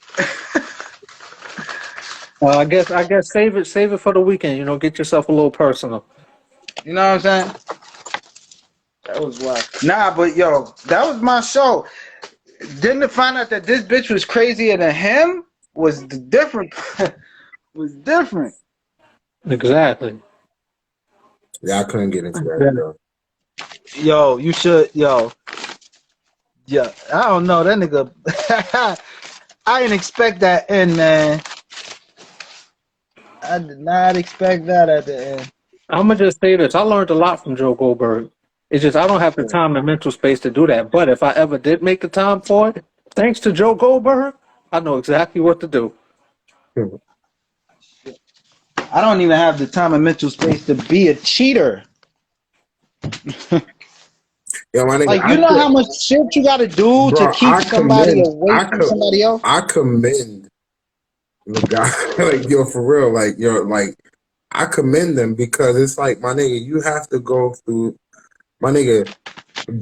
Speaker 2: I guess save it for the weekend. You know, get yourself a little personal.
Speaker 3: you know what I'm saying? That was wild. Nah, but yo, that was my show. Didn't it find out that this bitch was crazier than him? Was the different? Was different.
Speaker 2: Exactly.
Speaker 1: Yeah, I couldn't get into that
Speaker 2: Yeah.
Speaker 1: though.
Speaker 3: Yo, you should. Yo, yeah. I don't know that nigga. I didn't expect that end, man. I did not expect that at the end.
Speaker 2: I'm gonna just say this. I learned a lot from Joe Goldberg. It's just I don't have the time and mental space to do that. But if I ever did make the time for it, thanks to Joe Goldberg, I know exactly what to do.
Speaker 3: I don't even have the time and mental space to be a cheater.
Speaker 1: Yo, my nigga,
Speaker 3: Like, you know how much shit you got to do to
Speaker 1: bro,
Speaker 3: keep somebody away from somebody else?
Speaker 1: I commend the guy. Like, yo, for real, like, yo, like, I commend them because it's like, my nigga, you have to go through, my nigga,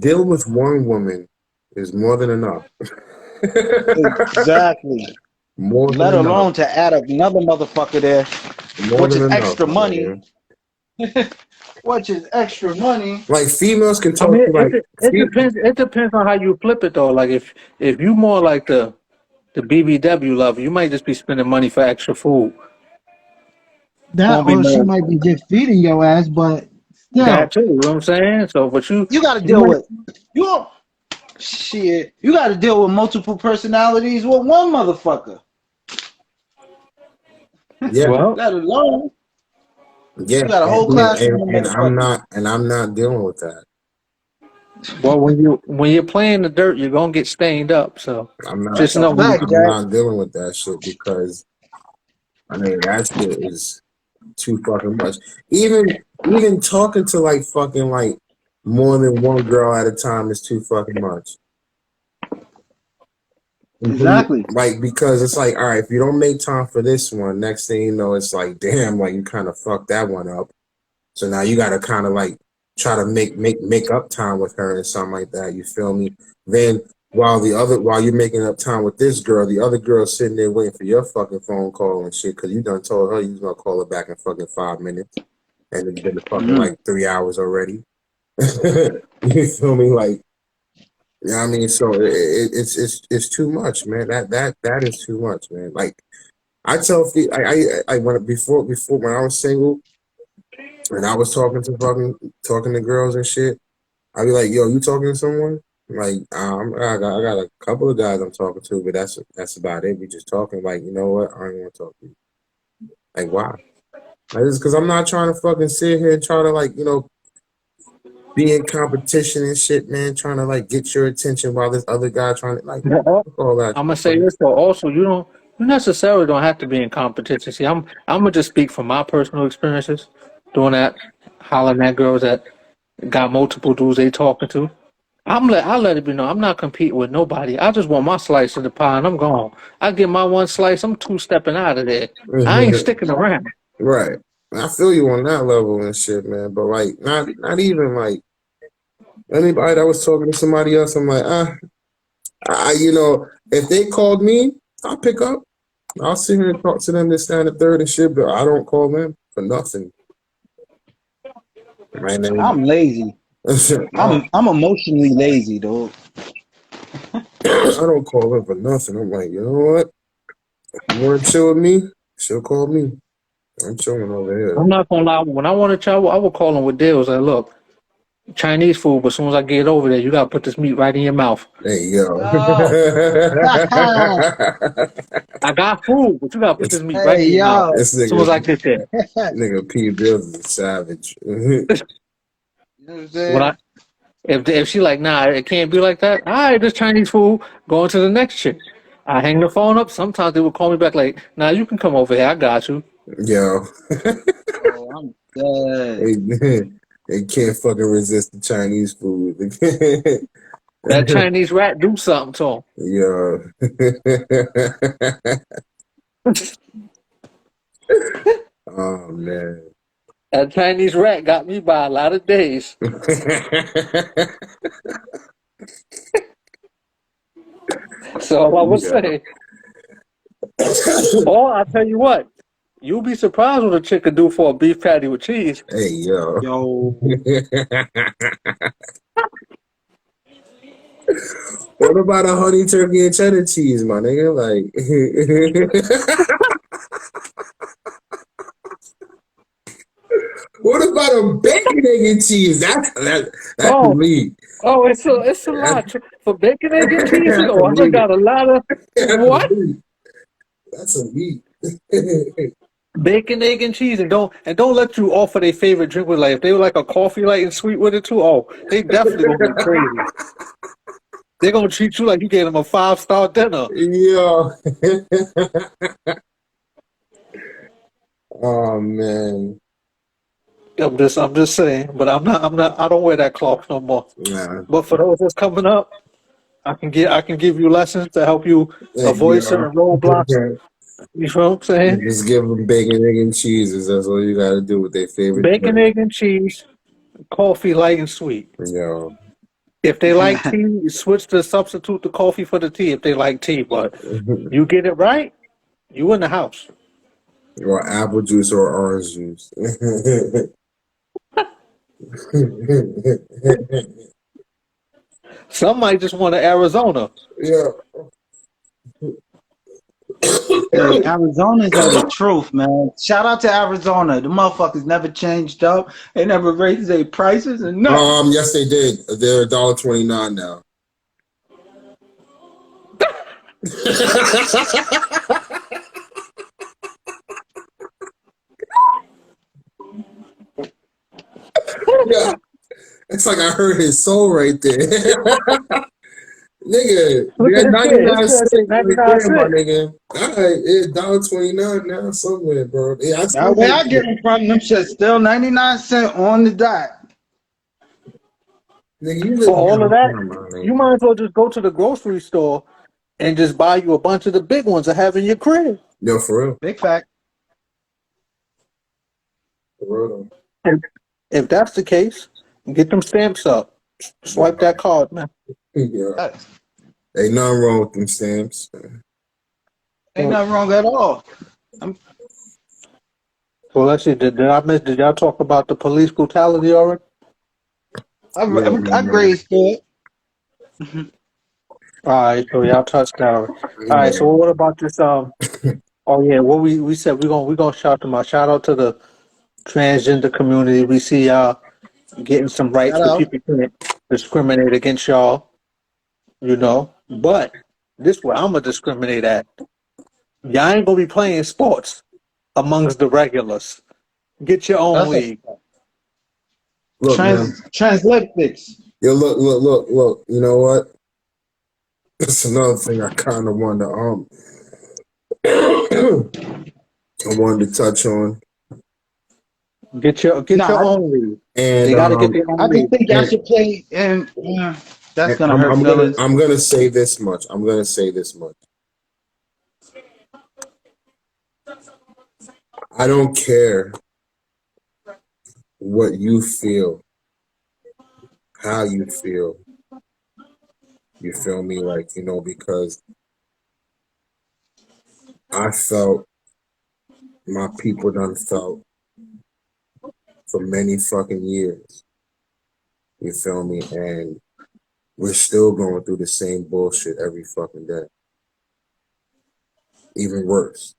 Speaker 1: deal with one woman is more than enough.
Speaker 3: Exactly.
Speaker 1: More
Speaker 3: Let
Speaker 1: than enough.
Speaker 3: alone to add another motherfucker there,
Speaker 1: More
Speaker 3: which
Speaker 1: than
Speaker 3: is
Speaker 1: enough,
Speaker 3: extra
Speaker 1: my
Speaker 3: money.
Speaker 1: nigga.
Speaker 3: Which is extra money.
Speaker 1: Like, females can
Speaker 2: I
Speaker 1: talk
Speaker 2: mean,
Speaker 1: to, like,
Speaker 2: it depends. It depends on how you flip it though. Like if you more like the BBW lover, you might just be spending money for extra food.
Speaker 4: That
Speaker 2: Won't be
Speaker 4: or she
Speaker 2: more
Speaker 4: might be just feeding your ass, but
Speaker 2: that
Speaker 4: still,
Speaker 2: too. You know what I'm saying? So, but
Speaker 3: You got to
Speaker 2: you
Speaker 3: deal
Speaker 2: might
Speaker 3: with you. Don't, shit. You got to deal with multiple personalities with one motherfucker.
Speaker 1: yeah,
Speaker 2: well.
Speaker 3: Let alone
Speaker 1: yeah,
Speaker 3: you got a whole class of them motherfuckers.
Speaker 1: I'm not dealing with that.
Speaker 2: Well, when you're playing the dirt, you're gonna get stained up. So just
Speaker 3: That's a
Speaker 2: know
Speaker 3: fact,
Speaker 1: I'm
Speaker 3: Jack.
Speaker 1: not dealing with that shit because I mean that shit is too fucking much. Even talking to like fucking like more than one girl at a time is too fucking much.
Speaker 3: Exactly.
Speaker 1: Like because it's like, all right, if you don't make time for this one, next thing you know, it's like, damn, like you kind of fucked that one up. So now you gotta kind of like try to make up time with her and something like that. You feel me? Then while you're making up time with this girl, the other girl's sitting there waiting for your fucking phone call and shit because you done told her you was gonna call her back in fucking 5 minutes, and it's been fucking
Speaker 3: Mm-hmm.
Speaker 1: like 3 hours already. You feel me? Like, yeah, I mean, so it's too much, man. That is too much, man. Like I tell, I when before when I was single and I was talking to girls and shit, I'd be like, yo, you talking to someone? Like, I got a couple of guys I'm talking to, but that's about it. We just talking. Like, you know what? I don't want to talk to you. Like, why? Like, it's because I'm not trying to fucking sit here and try to like, be in competition and shit, man. Trying to like get your attention while this other guy trying to like all that
Speaker 2: I'm gonna
Speaker 1: shit,
Speaker 2: say
Speaker 1: man.
Speaker 2: this though. Also, you necessarily don't have to be in competition. See, I'm gonna just speak from my personal experiences doing that, hollering at girls that got multiple dudes they talking to. I let it be known I'm not competing with nobody. I just want my slice of the pie and I'm gone. I get my one slice. I'm two stepping out of there. I ain't sticking around.
Speaker 1: Right. I feel you on that level and shit, man. But like, not even like anybody that was talking to somebody else. I'm like, If they called me, I'll pick up. I'll sit here and talk to them this, that, and the third and shit, but I don't call them for nothing. Right now.
Speaker 3: I'm lazy. I'm emotionally lazy, dude.
Speaker 1: I don't call them for nothing. I'm like, you know what? You want to chill with me? She'll call me. I'm chilling over here.
Speaker 2: I'm not gonna lie. When I want to travel, I will call them with deals. Like, look, Chinese food, but as soon as I get over there, you gotta put this meat right in your mouth.
Speaker 1: Hey, yo.
Speaker 3: Yo.
Speaker 2: I got food, but you gotta put this meat right
Speaker 3: Hey,
Speaker 2: in your mouth
Speaker 3: yo.
Speaker 1: This
Speaker 2: as soon as I
Speaker 1: nigga,
Speaker 2: get there.
Speaker 1: nigga P. Bills is a savage.
Speaker 3: You know what I'm
Speaker 2: When
Speaker 3: saying?
Speaker 2: I if she like, nah, it can't be like that. All right, this Chinese food going to the next chick. I hang the phone up. Sometimes they will call me back like, nah, you can come over here. I got you.
Speaker 1: Yo.
Speaker 3: Oh, I'm dead.
Speaker 1: They can't fucking resist the Chinese food.
Speaker 2: That Chinese rat do something to
Speaker 1: Yo.
Speaker 2: him.
Speaker 1: Oh, man.
Speaker 2: That Chinese rat got me by a lot of days. So I would
Speaker 1: Yeah.
Speaker 2: say, or I'll tell you what, you'll be surprised what a chick could do for a beef patty with cheese.
Speaker 1: Hey, yo.
Speaker 3: Yo.
Speaker 1: What about a honey turkey and cheddar cheese, my nigga? Like, what about a bacon, egg, and cheese? That's
Speaker 2: Oh,
Speaker 1: elite.
Speaker 2: it's a lot for bacon, egg, and cheese.
Speaker 1: That's
Speaker 2: Oh, I
Speaker 1: elite.
Speaker 2: got a lot of
Speaker 1: That's
Speaker 2: what?
Speaker 1: elite. That's elite.
Speaker 2: Bacon, egg, and cheese, and don't let you offer their favorite drink with like if they were like a coffee light and sweet with it too. Oh, they definitely gonna get crazy. They're gonna treat you like you gave them a 5-star dinner.
Speaker 1: Yo. Oh man.
Speaker 2: I'm just saying, but I'm not. I don't wear that cloth no more.
Speaker 1: Nah.
Speaker 2: But for those that's coming up, I can give you lessons to help you
Speaker 1: Hey,
Speaker 2: avoid certain roadblocks.
Speaker 1: yo.
Speaker 2: You know what I'm saying?
Speaker 1: Just give them bacon, egg, and cheeses. That's all you gotta do with their favorite
Speaker 2: Bacon,
Speaker 1: drink.
Speaker 2: egg, and cheese, coffee light and sweet.
Speaker 1: Yo.
Speaker 2: If they like tea, you switch to substitute the coffee for the tea if they like tea. But you get it right, you in the house.
Speaker 1: Or apple juice or orange juice.
Speaker 2: Some might just want to Arizona.
Speaker 1: Yeah.
Speaker 3: Hey, Arizona's are the truth, man. Shout out to Arizona. The motherfuckers never changed up. They never raised their prices and nothing.
Speaker 1: Yes, they did. They're $1.29 now. Yeah, it's like I heard his soul right there. Nigga,
Speaker 2: Look
Speaker 1: they're
Speaker 2: at this shit. This
Speaker 1: 99
Speaker 2: shit say
Speaker 1: cents right
Speaker 2: 99
Speaker 1: there, my
Speaker 2: cents.
Speaker 1: nigga. All right, it's $1.29 now somewhere, bro. Yeah, I
Speaker 3: Now
Speaker 1: still
Speaker 3: where I
Speaker 1: like
Speaker 3: get them from, them shit still 99 cents on the dot.
Speaker 1: nigga, you live
Speaker 2: For all of
Speaker 1: downtown,
Speaker 2: that,
Speaker 1: my
Speaker 2: you
Speaker 1: nigga.
Speaker 2: might as well just go to the grocery store and just buy you a bunch of the big ones to have in your crib.
Speaker 1: Yo, for real.
Speaker 3: Big fact.
Speaker 1: For real.
Speaker 2: If that's the case, get them stamps up. Swipe that card, man.
Speaker 1: Yeah.
Speaker 3: Yes.
Speaker 1: Ain't nothing wrong with them stamps.
Speaker 3: Ain't nothing wrong at all.
Speaker 2: Well, let's see. Did I miss? Did y'all talk about the police brutality already?
Speaker 3: I grazed through it.
Speaker 2: All right, so y'all touched that already. All right, so what about this? Oh yeah, what we said we gonna shout them out. Shout out to the transgender community. We see y'all getting some rights
Speaker 3: Shout
Speaker 2: where
Speaker 3: out.
Speaker 2: people can't discriminate against y'all. You know, but this where I'm gonna discriminate at. Y'all ain't gonna be playing sports amongst the regulars. Get your own
Speaker 3: That's a
Speaker 2: league.
Speaker 1: Look, man.
Speaker 3: translipics.
Speaker 1: Yo, look. You know what? That's another thing I kind of wanted to, I wanted to touch on.
Speaker 2: Get your
Speaker 3: Nah,
Speaker 2: own league.
Speaker 1: And
Speaker 2: They got to get their
Speaker 3: I
Speaker 2: own
Speaker 3: just
Speaker 2: league.
Speaker 3: think y'all should play, and that's gonna hurt feelings.
Speaker 1: I'm gonna say this much. I'm gonna say this much. I don't care what you feel, how you feel. You feel me? Like, you know, because I felt my people done felt for many fucking years. You feel me? And we're still going through the same bullshit every fucking day. Even worse.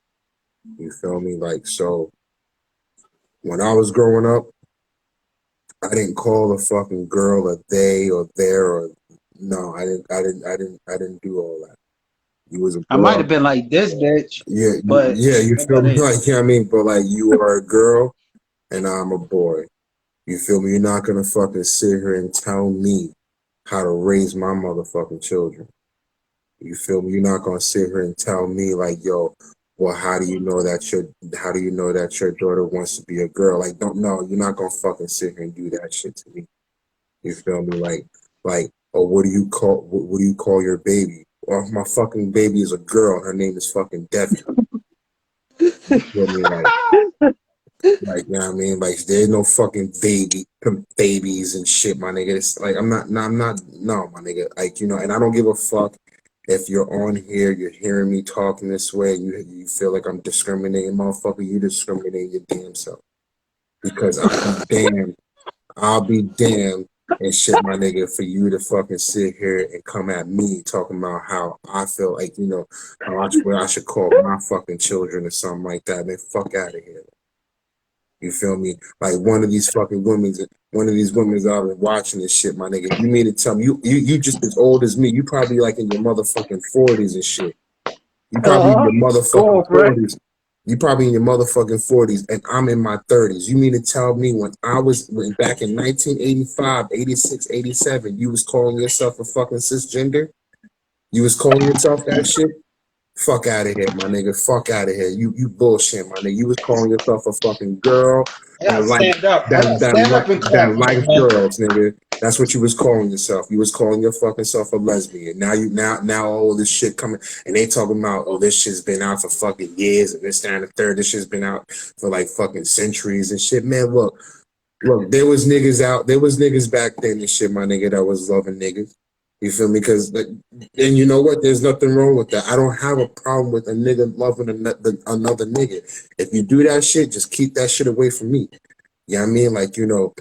Speaker 1: You feel me? Like, so when I was growing up, I didn't call a fucking girl a they or their or no, I didn't do all that. You was a
Speaker 3: I might
Speaker 1: girl.
Speaker 3: have been like this bitch,
Speaker 1: Yeah,
Speaker 3: but
Speaker 1: yeah, you feel me?
Speaker 3: nobody.
Speaker 1: Like, you know what I mean? But like you are a girl and I'm a boy. You feel me? You're not gonna fucking sit here and tell me how to raise my motherfucking children. You feel me? You're not gonna sit here and tell me like, yo, well, how do you know that your daughter wants to be a girl? Like, don't know. You're not gonna fucking sit here and do that shit to me. You feel me? Like, oh, what do you call your baby? Well, my fucking baby is a girl. Her name is fucking Debbie. You feel me? Like, you know what I mean? Like, there's no fucking babies and shit, my nigga. It's like, no, my nigga. Like, you know, and I don't give a fuck if you're on here, you're hearing me talking this way, you feel like I'm discriminating, motherfucker. You discriminate your damn self. Because I'll be damned and shit, my nigga, for you to fucking sit here and come at me talking about how I feel like, you know, what I should call my fucking children or something like that. Man, fuck out of here. You feel me? Like one of these women's out there watching this shit, my nigga. You mean to tell me you just as old as me? You probably like in your motherfucking 40s and shit. You probably in your
Speaker 2: Go,
Speaker 1: motherfucking
Speaker 2: Rex.
Speaker 1: 40s. You probably in your motherfucking 40s, and I'm in my 30s. You mean to tell me when back in 1985, 86, 87, you was calling yourself a fucking cisgender? You was calling yourself that shit? Fuck out of here, my nigga. Fuck out of here. You bullshit, my nigga. You was calling yourself a fucking girl
Speaker 3: I gotta
Speaker 1: like
Speaker 3: stand up. I gotta
Speaker 1: that
Speaker 3: stand up and
Speaker 1: that
Speaker 3: clap for
Speaker 1: likes
Speaker 3: that, man.
Speaker 1: girls, nigga. That's what you was calling yourself. You was calling your fucking self a lesbian. Now all this shit coming and they talking about, oh, this shit's been out for fucking years and this, that, and the third. This shit's been out for like fucking centuries and shit. Man, look, there was niggas back then and shit, my nigga, that was loving niggas. You feel me? Because, and you know what? There's nothing wrong with that. I don't have a problem with a nigga loving another nigga. If you do that shit, just keep that shit away from me. You know what I mean? Like, you know,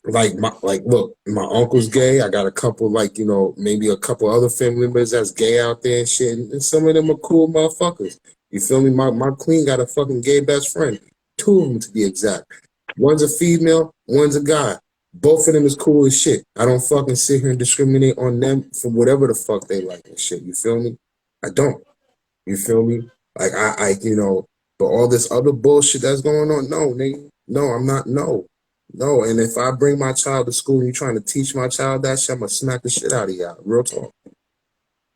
Speaker 1: look, my uncle's gay. I got a couple, like, you know, maybe a couple other family members that's gay out there and shit. And some of them are cool motherfuckers. You feel me? My queen got a fucking gay best friend. 2 of them to be exact. One's a female, one's a guy. Both of them is cool as shit. I don't fucking sit here and discriminate on them for whatever the fuck they like and shit. You feel me? I don't. You feel me? Like you know, but all this other bullshit that's going on, no, nigga. No, I'm not. No. And if I bring my child to school and you're trying to teach my child that shit, I'm gonna smack the shit out of y'all. Real talk.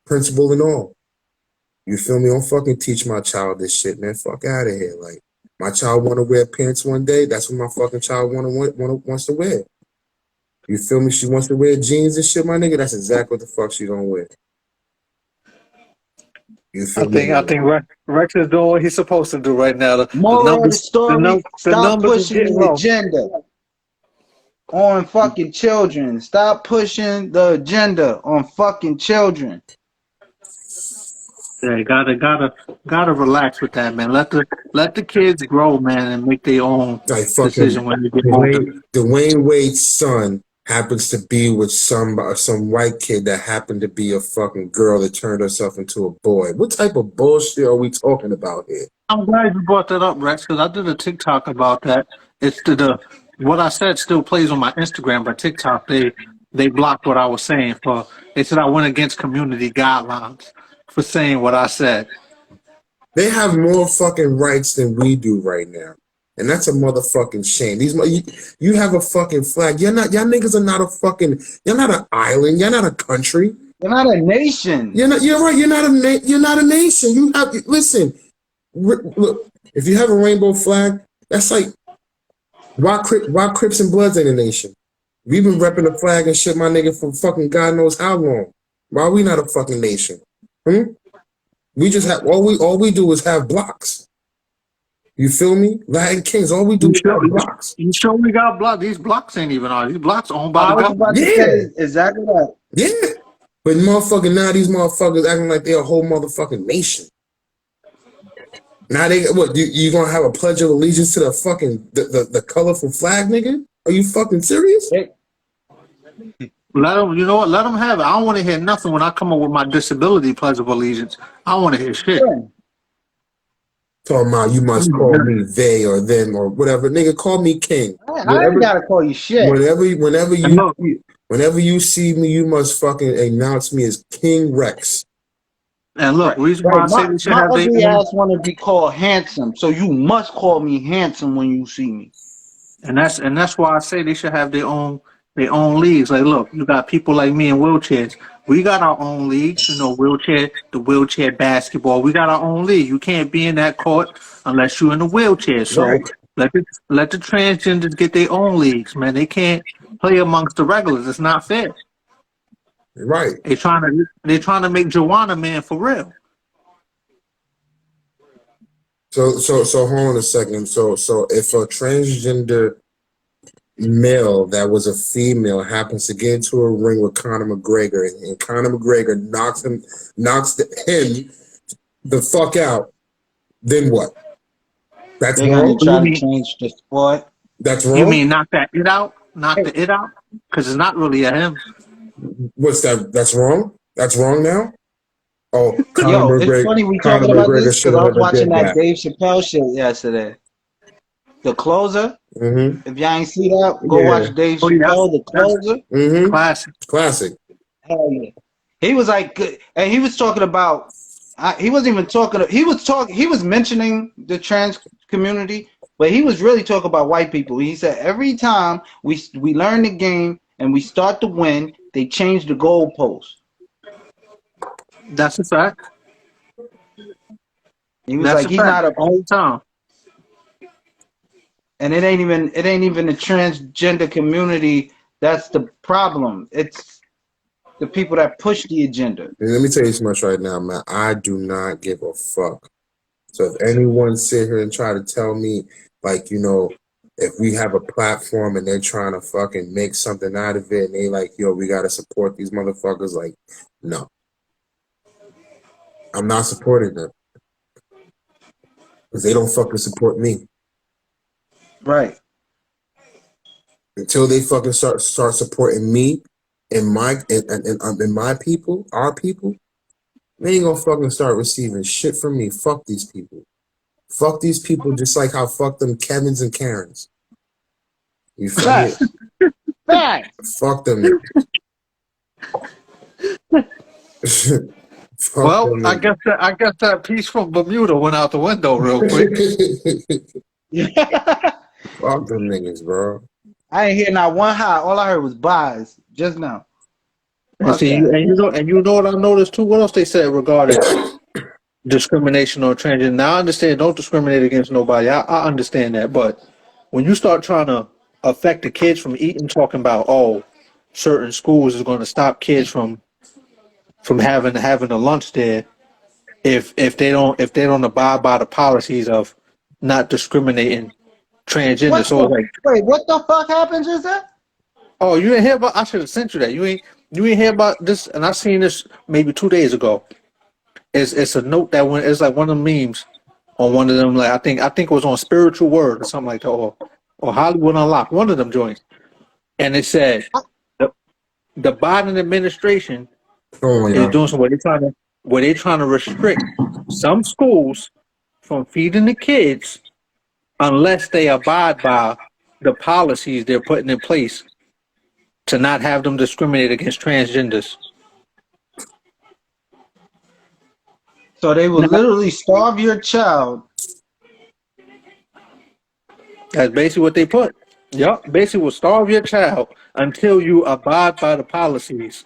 Speaker 1: Principal and all. You feel me? Don't fucking teach my child this shit, man. Fuck out of here. Like, my child want to wear pants one day. That's what my fucking child wants to wear. You feel me? She wants to wear jeans and shit, my nigga. That's exactly what the fuck she gonna wear. You
Speaker 2: I
Speaker 1: feel me?
Speaker 2: think Rex is doing what he's supposed to do right now. The
Speaker 3: Moral of the
Speaker 2: numbers
Speaker 3: story:
Speaker 2: the
Speaker 3: stop
Speaker 2: numbers are
Speaker 3: pushing
Speaker 2: getting
Speaker 3: the
Speaker 2: low.
Speaker 3: agenda on fucking children. Stop pushing the agenda on fucking children.
Speaker 2: Yeah, gotta relax with that, man. Let the kids grow, man, and make their own
Speaker 1: Like fucking
Speaker 2: decision when they get older.
Speaker 1: Dwayne Wade's son happens to be with some white kid that happened to be a fucking girl that turned herself into a boy. What type of bullshit are we talking about here?
Speaker 2: I'm glad you brought that up, Rex, because I did a TikTok about that. It's the what I said still plays on my Instagram, but TikTok they blocked what I was saying for. They said I went against community guidelines for saying what I said.
Speaker 1: They have more fucking rights than we do right now. And that's a motherfucking shame. You have a fucking flag. Y'all niggas are not a fucking, you're not an island. You're not a country.
Speaker 3: You're not a nation.
Speaker 1: You're right. You're not a nation. Listen, look, if you have a rainbow flag, that's like, why Crips and Bloods ain't a nation? We've been repping the flag and shit, my nigga, for fucking God knows how long. Why are we not a fucking nation? We just have all we do is have blocks. You feel me? Latin Kings, all we do is have blocks.
Speaker 2: You sure we got blocks? These blocks ain't even ours. These blocks owned by
Speaker 3: I
Speaker 2: the
Speaker 3: was
Speaker 2: government.
Speaker 3: about to say exactly that.
Speaker 1: Yeah. But motherfucking now these motherfuckers acting like they're a whole motherfucking nation. Now they what? You gonna have a pledge of allegiance to the fucking the colorful flag, nigga? Are you fucking serious?
Speaker 2: Let them, you know what? Let them have it. I don't want to hear nothing when I come up with my disability pledge of allegiance. I don't want to hear shit.
Speaker 1: Talking about you must call me they or them or whatever, nigga. Call me king.
Speaker 3: I ain't gotta call you shit.
Speaker 1: Whenever you see me, you must fucking announce me as King Rexx.
Speaker 2: And look, reason why I say they should
Speaker 3: my
Speaker 2: have
Speaker 3: ugly
Speaker 2: their
Speaker 3: ass want to be called handsome, so you must call me handsome when you see me.
Speaker 2: and that's why I say they should have their own leagues. Like, look, you got people like me in wheelchairs. We got our own leagues, you know, the wheelchair basketball. We got our own league. You can't be in that court unless you're in a wheelchair. So
Speaker 1: Right.
Speaker 2: let the transgenders get their own leagues, man. They can't play amongst the regulars. It's not fair.
Speaker 1: Right.
Speaker 2: They're trying to make Joanna man for real.
Speaker 1: So hold on a second. So if a transgender male that was a female happens to get into a ring with Conor McGregor and Conor McGregor knocks him the fuck out, then what? That's
Speaker 3: They're
Speaker 1: wrong.
Speaker 3: gonna try to change the sport.
Speaker 1: That's wrong.
Speaker 2: You mean knock that it out? Knock the it out? Because it's not really a him.
Speaker 1: What's that? That's wrong. That's wrong now. Oh,
Speaker 3: Yo, it's funny we talking about this because I was watching that Dave Chappelle shit yesterday. The Closer.
Speaker 1: Mm-hmm.
Speaker 3: If y'all ain't see that, go watch Dave Chappelle, The Closer.
Speaker 1: Mm-hmm. Classic.
Speaker 3: Hell yeah. He was like, and he was talking about. He wasn't even talking. He was mentioning the trans community, but he was really talking about white people. He said every time we learn the game and we start to win, they change the goalpost.
Speaker 2: That's a fact.
Speaker 3: He was like, he's not a
Speaker 2: all the time.
Speaker 3: And it ain't even the transgender community that's the problem. It's the people that push the agenda.
Speaker 1: And let me tell you so much right now, man. I do not give a fuck. So if anyone sit here and try to tell me, like, you know, if we have a platform and they're trying to fucking make something out of it and they like, yo, we gotta support these motherfuckers, like, no. I'm not supporting them. Because they don't fucking support me.
Speaker 3: Right.
Speaker 1: Until they fucking start supporting me and my people, our people, they ain't gonna fucking start receiving shit from me. Fuck these people. Fuck these people just like how fuck them Kevins and Karens. You feel me? Fuck them niggas.
Speaker 2: Well, I guess that piece from Bermuda went out the window real quick.
Speaker 1: Fuck them niggas, bro.
Speaker 3: I ain't hear not one high. All I heard was buys just now.
Speaker 2: And you know what I noticed too. What else they said regarding discrimination on transgender? Now I understand. Don't discriminate against nobody. I understand that, but when you start trying to affect the kids from eating, talking about certain schools is going to stop kids from having a lunch there if they don't abide by the policies of not discriminating transgender.
Speaker 3: Wait, what the fuck happened just that?
Speaker 2: Oh, you didn't hear about? I should have sent you that. You ain't hear about this? And I seen this maybe 2 days ago. It's a note that it's like one of the memes on one of them. Like I think it was on Spiritual Word or something like that, or Hollywood Unlocked. One of them joints, and it said the Biden administration is doing some where they trying to restrict some schools from feeding the kids unless they abide by the policies they're putting in place to not have them discriminate against transgenders.
Speaker 3: So they will literally starve your child.
Speaker 2: That's basically what they put. Yep, basically will starve your child until you abide by the policies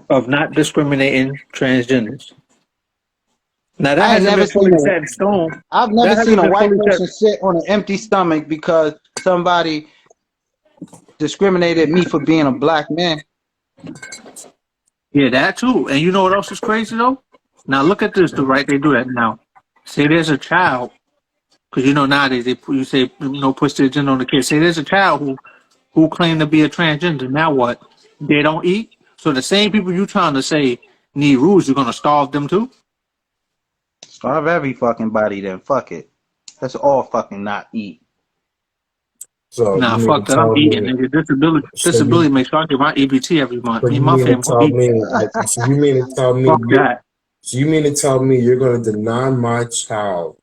Speaker 2: of not discriminating transgenders. Now that hasn't been fully set in stone.
Speaker 3: I've never seen a white person sit on an empty stomach because somebody discriminated me for being a black man.
Speaker 2: Yeah, that too. And you know what else is crazy though? Now look at this, right? They do that now. Say there's a child, because you know nowadays push the agenda on the kid. Say there's a child who claimed to be a transgender. Now what? They don't eat. So the same people you trying to say need rules, you're gonna starve them too?
Speaker 3: Starve every fucking body then. Fuck it. Let's all fucking not eat.
Speaker 1: So you
Speaker 2: Nah,
Speaker 1: mean
Speaker 2: fuck
Speaker 1: to
Speaker 2: that. I'm
Speaker 1: tell
Speaker 2: eating,
Speaker 1: me?
Speaker 2: nigga. Disability,
Speaker 1: So
Speaker 2: disability
Speaker 1: you
Speaker 2: makes sure I get my EBT every month.
Speaker 1: so
Speaker 2: Me and
Speaker 1: you
Speaker 2: my
Speaker 1: mean to
Speaker 2: family gonna
Speaker 1: tell
Speaker 2: eat.
Speaker 1: me? So you mean to tell me
Speaker 2: Fuck
Speaker 1: you?
Speaker 2: that.
Speaker 1: So you mean to tell me you're going to deny my child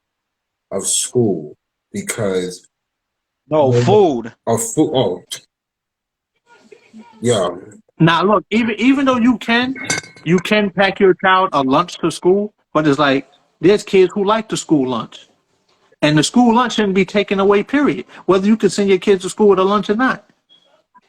Speaker 1: of school because
Speaker 3: No food.
Speaker 1: of food? Oh, yeah.
Speaker 2: Now look, even though you can pack your child a lunch to school, but it's like there's kids who like the school lunch. And the school lunch shouldn't be taken away, period. Whether you can send your kids to school with a lunch or not.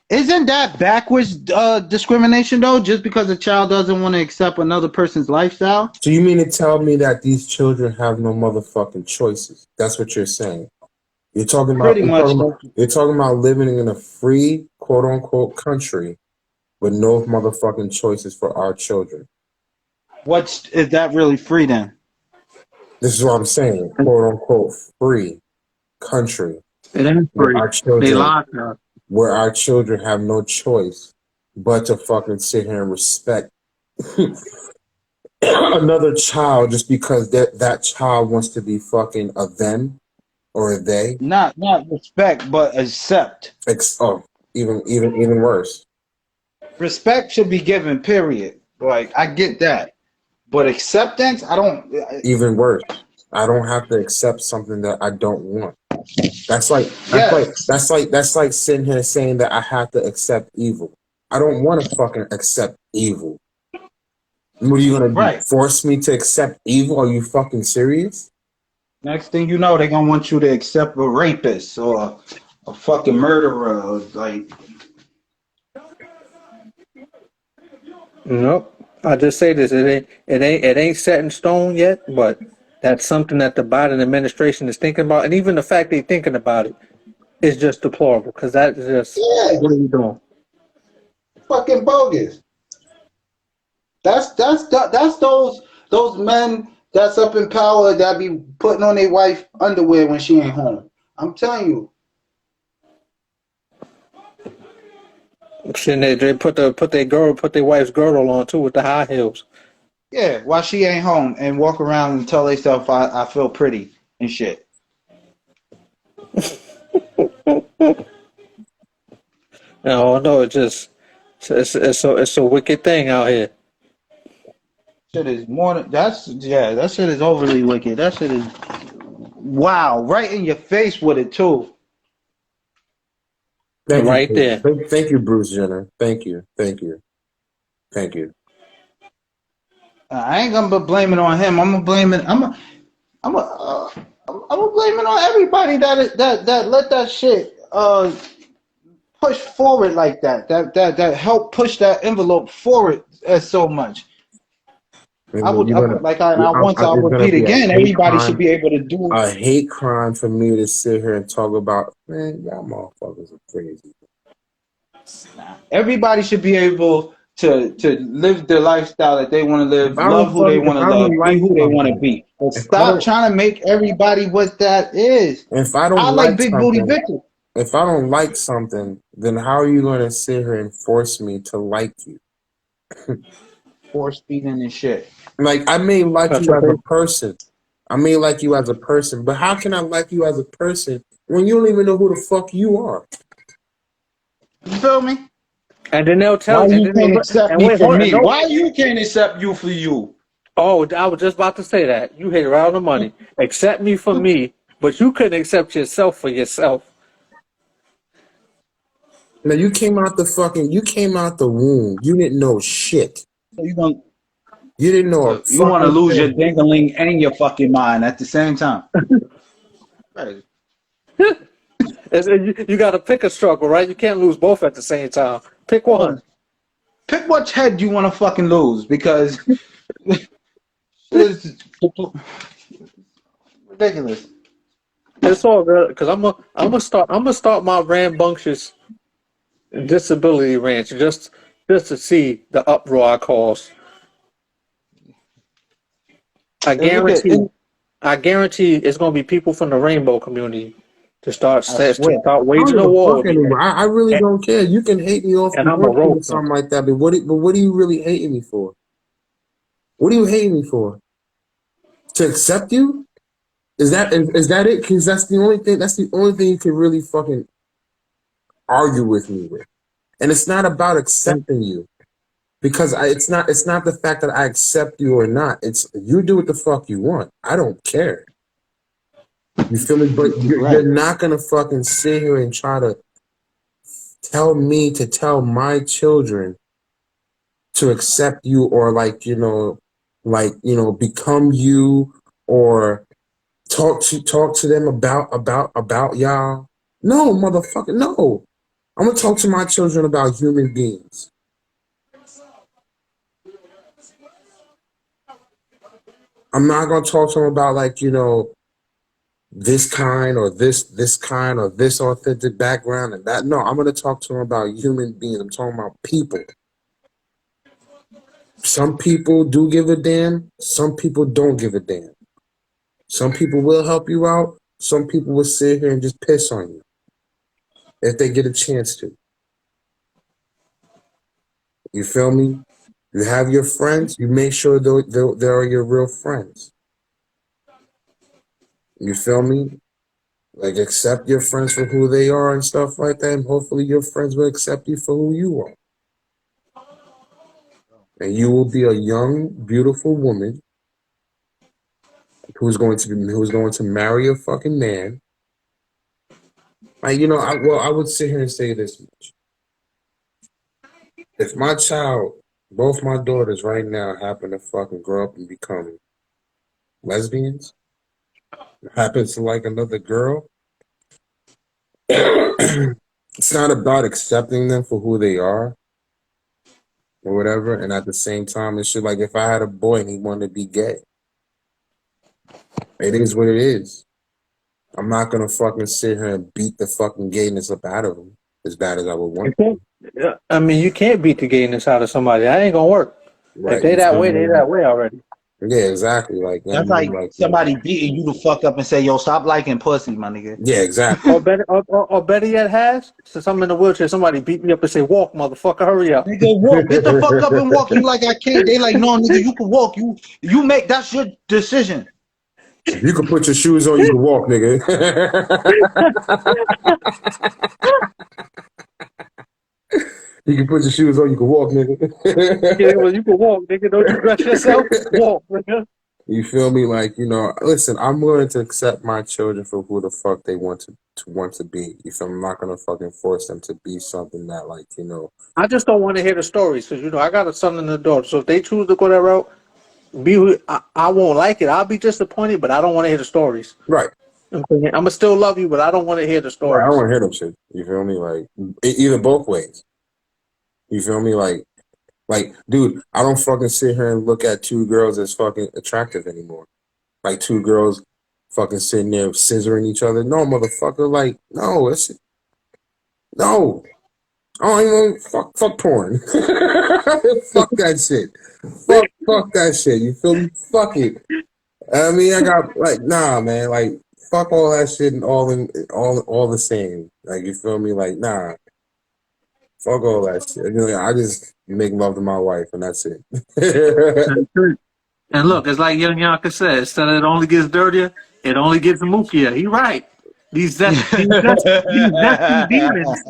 Speaker 3: Isn't that backwards discrimination though? Just because a child doesn't want to accept another person's lifestyle?
Speaker 1: So you mean to tell me that these children have no motherfucking choices? That's what you're saying.
Speaker 3: Pretty much.
Speaker 1: You're talking about living in a free, quote unquote, country with no motherfucking choices for our children.
Speaker 3: Is that really free then?
Speaker 1: This is what I'm saying, quote unquote, free country
Speaker 2: It ain't
Speaker 1: where
Speaker 2: free.
Speaker 1: our
Speaker 2: They
Speaker 1: children
Speaker 2: lie to us.
Speaker 1: where our children have no choice but to fucking sit here and respect another child just because that child wants to be fucking a them or a they.
Speaker 3: Not respect, but accept.
Speaker 1: Oh, even worse.
Speaker 3: Respect should be given, period. Like I get that. But acceptance, I don't.
Speaker 1: Even worse. I don't have to accept something that I don't want. That's like
Speaker 3: Yes.
Speaker 1: that's like sitting here saying that I have to accept evil. I don't want to fucking accept evil. What are you gonna do?
Speaker 3: Right.
Speaker 1: Force me to accept evil? Are you fucking serious?
Speaker 3: Next thing you know, they're gonna want you to accept a rapist or a fucking murderer. Or like,
Speaker 2: Nope. I just say this: it ain't set in stone yet, but that's something that the Biden administration is thinking about, and even the fact they're thinking about it is just deplorable. Because that is just
Speaker 3: yeah,
Speaker 2: what are you doing?
Speaker 3: fucking bogus. That's those men that's up in power that be putting on their wife underwear when she ain't home. I'm telling you.
Speaker 2: Shouldn't they put their wife's girdle on too with the high heels?
Speaker 3: Yeah, while she ain't home and walk around and tell themselves I feel pretty and shit.
Speaker 2: No, it's a wicked thing out here.
Speaker 3: Shit is more than that shit is overly wicked. That shit is wow, right in your face with it too.
Speaker 2: Right there.
Speaker 1: Thank you, Bruce Jenner. Thank you.
Speaker 3: I ain't gonna blame it on him. I'm gonna blame it. I'm gonna blame it on everybody that let that shit push forward like that. That helped push that envelope forward so much. I would I
Speaker 1: It's gonna
Speaker 3: repeat
Speaker 1: be a
Speaker 3: again.
Speaker 1: hate
Speaker 3: Everybody should
Speaker 1: crime.
Speaker 3: be able to do.
Speaker 1: A hate crime for me to sit here and talk about. Man, y'all motherfuckers are crazy.
Speaker 3: Everybody should be able to live the lifestyle that they want to live, love who they want
Speaker 1: If
Speaker 3: to
Speaker 1: I
Speaker 3: love,
Speaker 1: don't
Speaker 3: be
Speaker 1: like
Speaker 3: who they want to
Speaker 1: something,
Speaker 3: be. But
Speaker 1: if I
Speaker 3: stop
Speaker 1: don't,
Speaker 3: trying to make everybody what that is.
Speaker 1: if I
Speaker 3: I
Speaker 1: don't
Speaker 3: like
Speaker 1: like
Speaker 3: Big Booty
Speaker 1: something,
Speaker 3: bitches.
Speaker 1: if I don't like something, then how are you going to sit here and force me to like you?
Speaker 3: Force feeding and shit.
Speaker 1: Like I may like
Speaker 2: That's
Speaker 1: you
Speaker 2: what
Speaker 1: as a
Speaker 2: they.
Speaker 1: person. I may like you as a person, but how can I like you as a person when you don't even know who the fuck you are?
Speaker 3: You feel me?
Speaker 2: And then they'll
Speaker 3: Why
Speaker 2: tell. And
Speaker 3: you
Speaker 2: then
Speaker 3: can't accept
Speaker 2: and
Speaker 3: me
Speaker 2: wait,
Speaker 3: for
Speaker 2: hold on,
Speaker 3: me?
Speaker 2: no.
Speaker 3: Why you can't accept you for you?
Speaker 2: Oh, I was just about to say that. You hit it right on the money. Accept me for me, but you couldn't accept yourself for yourself.
Speaker 1: Now you came out the womb. You didn't know shit.
Speaker 3: So you gonna
Speaker 1: You didn't know a
Speaker 3: you want to
Speaker 1: fucking
Speaker 3: lose your
Speaker 1: thing.
Speaker 3: dingling and your fucking mind at the same time. Right.
Speaker 2: You got to pick a struggle, right? You can't lose both at the same time. Pick one.
Speaker 3: Pick which head you want to fucking lose because it's ridiculous.
Speaker 2: It's all good because I'm gonna start my rambunctious disability ranch just to see the uproar I cause. I
Speaker 3: And look at
Speaker 2: guarantee I guarantee it's gonna be people from the rainbow community to start
Speaker 3: I swear.
Speaker 1: I don't
Speaker 2: waging
Speaker 1: give
Speaker 2: a
Speaker 1: a
Speaker 2: war
Speaker 1: fuck
Speaker 2: with me,
Speaker 1: anymore. I really
Speaker 2: and,
Speaker 1: don't care. You can hate me off
Speaker 2: and
Speaker 1: you
Speaker 2: I'm a
Speaker 1: want to or
Speaker 2: roast him.
Speaker 1: something like that. But what are you really hating me for? What are you hating me for? To accept you? Is that it? Because that's the only thing. That's the only thing you can really fucking argue with me with. And it's not about accepting you because it's not the fact that I accept you or not. It's you do what the fuck you want. I don't care. You feel me? But
Speaker 3: Right.
Speaker 1: you're not gonna fucking sit here and try to tell me to tell my children to accept you or become you or talk to them about y'all. No, motherfucker, no. I'm gonna talk to my children about human beings. I'm not gonna talk to them about this kind or this kind or this authentic background and that. No, I'm gonna talk to them about human beings. I'm talking about people. Some people do give a damn. Some people don't give a damn. Some people will help you out. Some people will sit here and just piss on you if they get a chance to. You feel me? You have your friends. You make sure they are your real friends. You feel me? Like, accept your friends for who they are and stuff like that. And hopefully your friends will accept you for who you are. And you will be a young, beautiful woman who's going to marry a fucking man. Like, I would sit here and say this much. If my child, both my daughters right now happen to fucking grow up and become lesbians, happens to like another girl, it's not about accepting them for who they are or whatever. And at the same time, it's just like if I had a boy and he wanted to be gay, it is what it is. I'm not gonna fucking sit here and beat the fucking gayness up out of him as bad as I would want to.
Speaker 2: I mean, you can't beat the gayness out of somebody. That ain't gonna work. If
Speaker 1: Right?
Speaker 2: they
Speaker 1: You
Speaker 2: that
Speaker 1: feel
Speaker 2: way, they
Speaker 1: me?
Speaker 2: that way already.
Speaker 1: Yeah, exactly. Like, I
Speaker 3: That's
Speaker 1: mean,
Speaker 3: like
Speaker 1: like,
Speaker 3: somebody beating you the fuck up and say, yo, stop liking pussy, my nigga.
Speaker 1: yeah, exactly.
Speaker 2: Or better yet, since I'm in a wheelchair, somebody beat me up and say, "Walk, motherfucker, hurry up."
Speaker 3: Nigga, walk. Get the fuck up and walk. You like I can't. They like, no, nigga, you can walk. You make that's your decision.
Speaker 1: You can put your shoes on, you can walk, nigga. You can put your shoes on, you can walk,
Speaker 2: Yeah,
Speaker 1: nigga.
Speaker 2: well, you can walk, nigga. Don't you dress yourself? Walk, nigga.
Speaker 1: You feel me? Like, listen, I'm willing to accept my children for who the fuck they want to be. You feel me? I'm not gonna fucking force them to be something that,
Speaker 2: I just don't want to hear the stories because I got a son and a daughter. So if they choose to go that route, I won't like it. I'll be disappointed, but I don't want to hear the stories.
Speaker 1: right.
Speaker 2: I'm gonna still love you, but I don't want to hear the
Speaker 1: Right. I don't
Speaker 2: stories.
Speaker 1: want to hear them shit. You feel me? Like, either both ways. You feel me? Like, dude, I don't fucking sit here and look at two girls as fucking attractive anymore. Like, two girls fucking sitting there scissoring each other. No, motherfucker. Like, no, no. I don't even fuck porn. Fuck that shit. Fuck that shit. You feel me? Fuck it. I mean, I got nah, man. Like, fuck all that shit and all the same. Like, you feel me? Like, nah. Fuck all that shit. I just make love to my wife and that's it.
Speaker 2: And look, it's like Young Yonka said, instead of it only gets dirtier, it only gets mookier. He right. These zesty demons,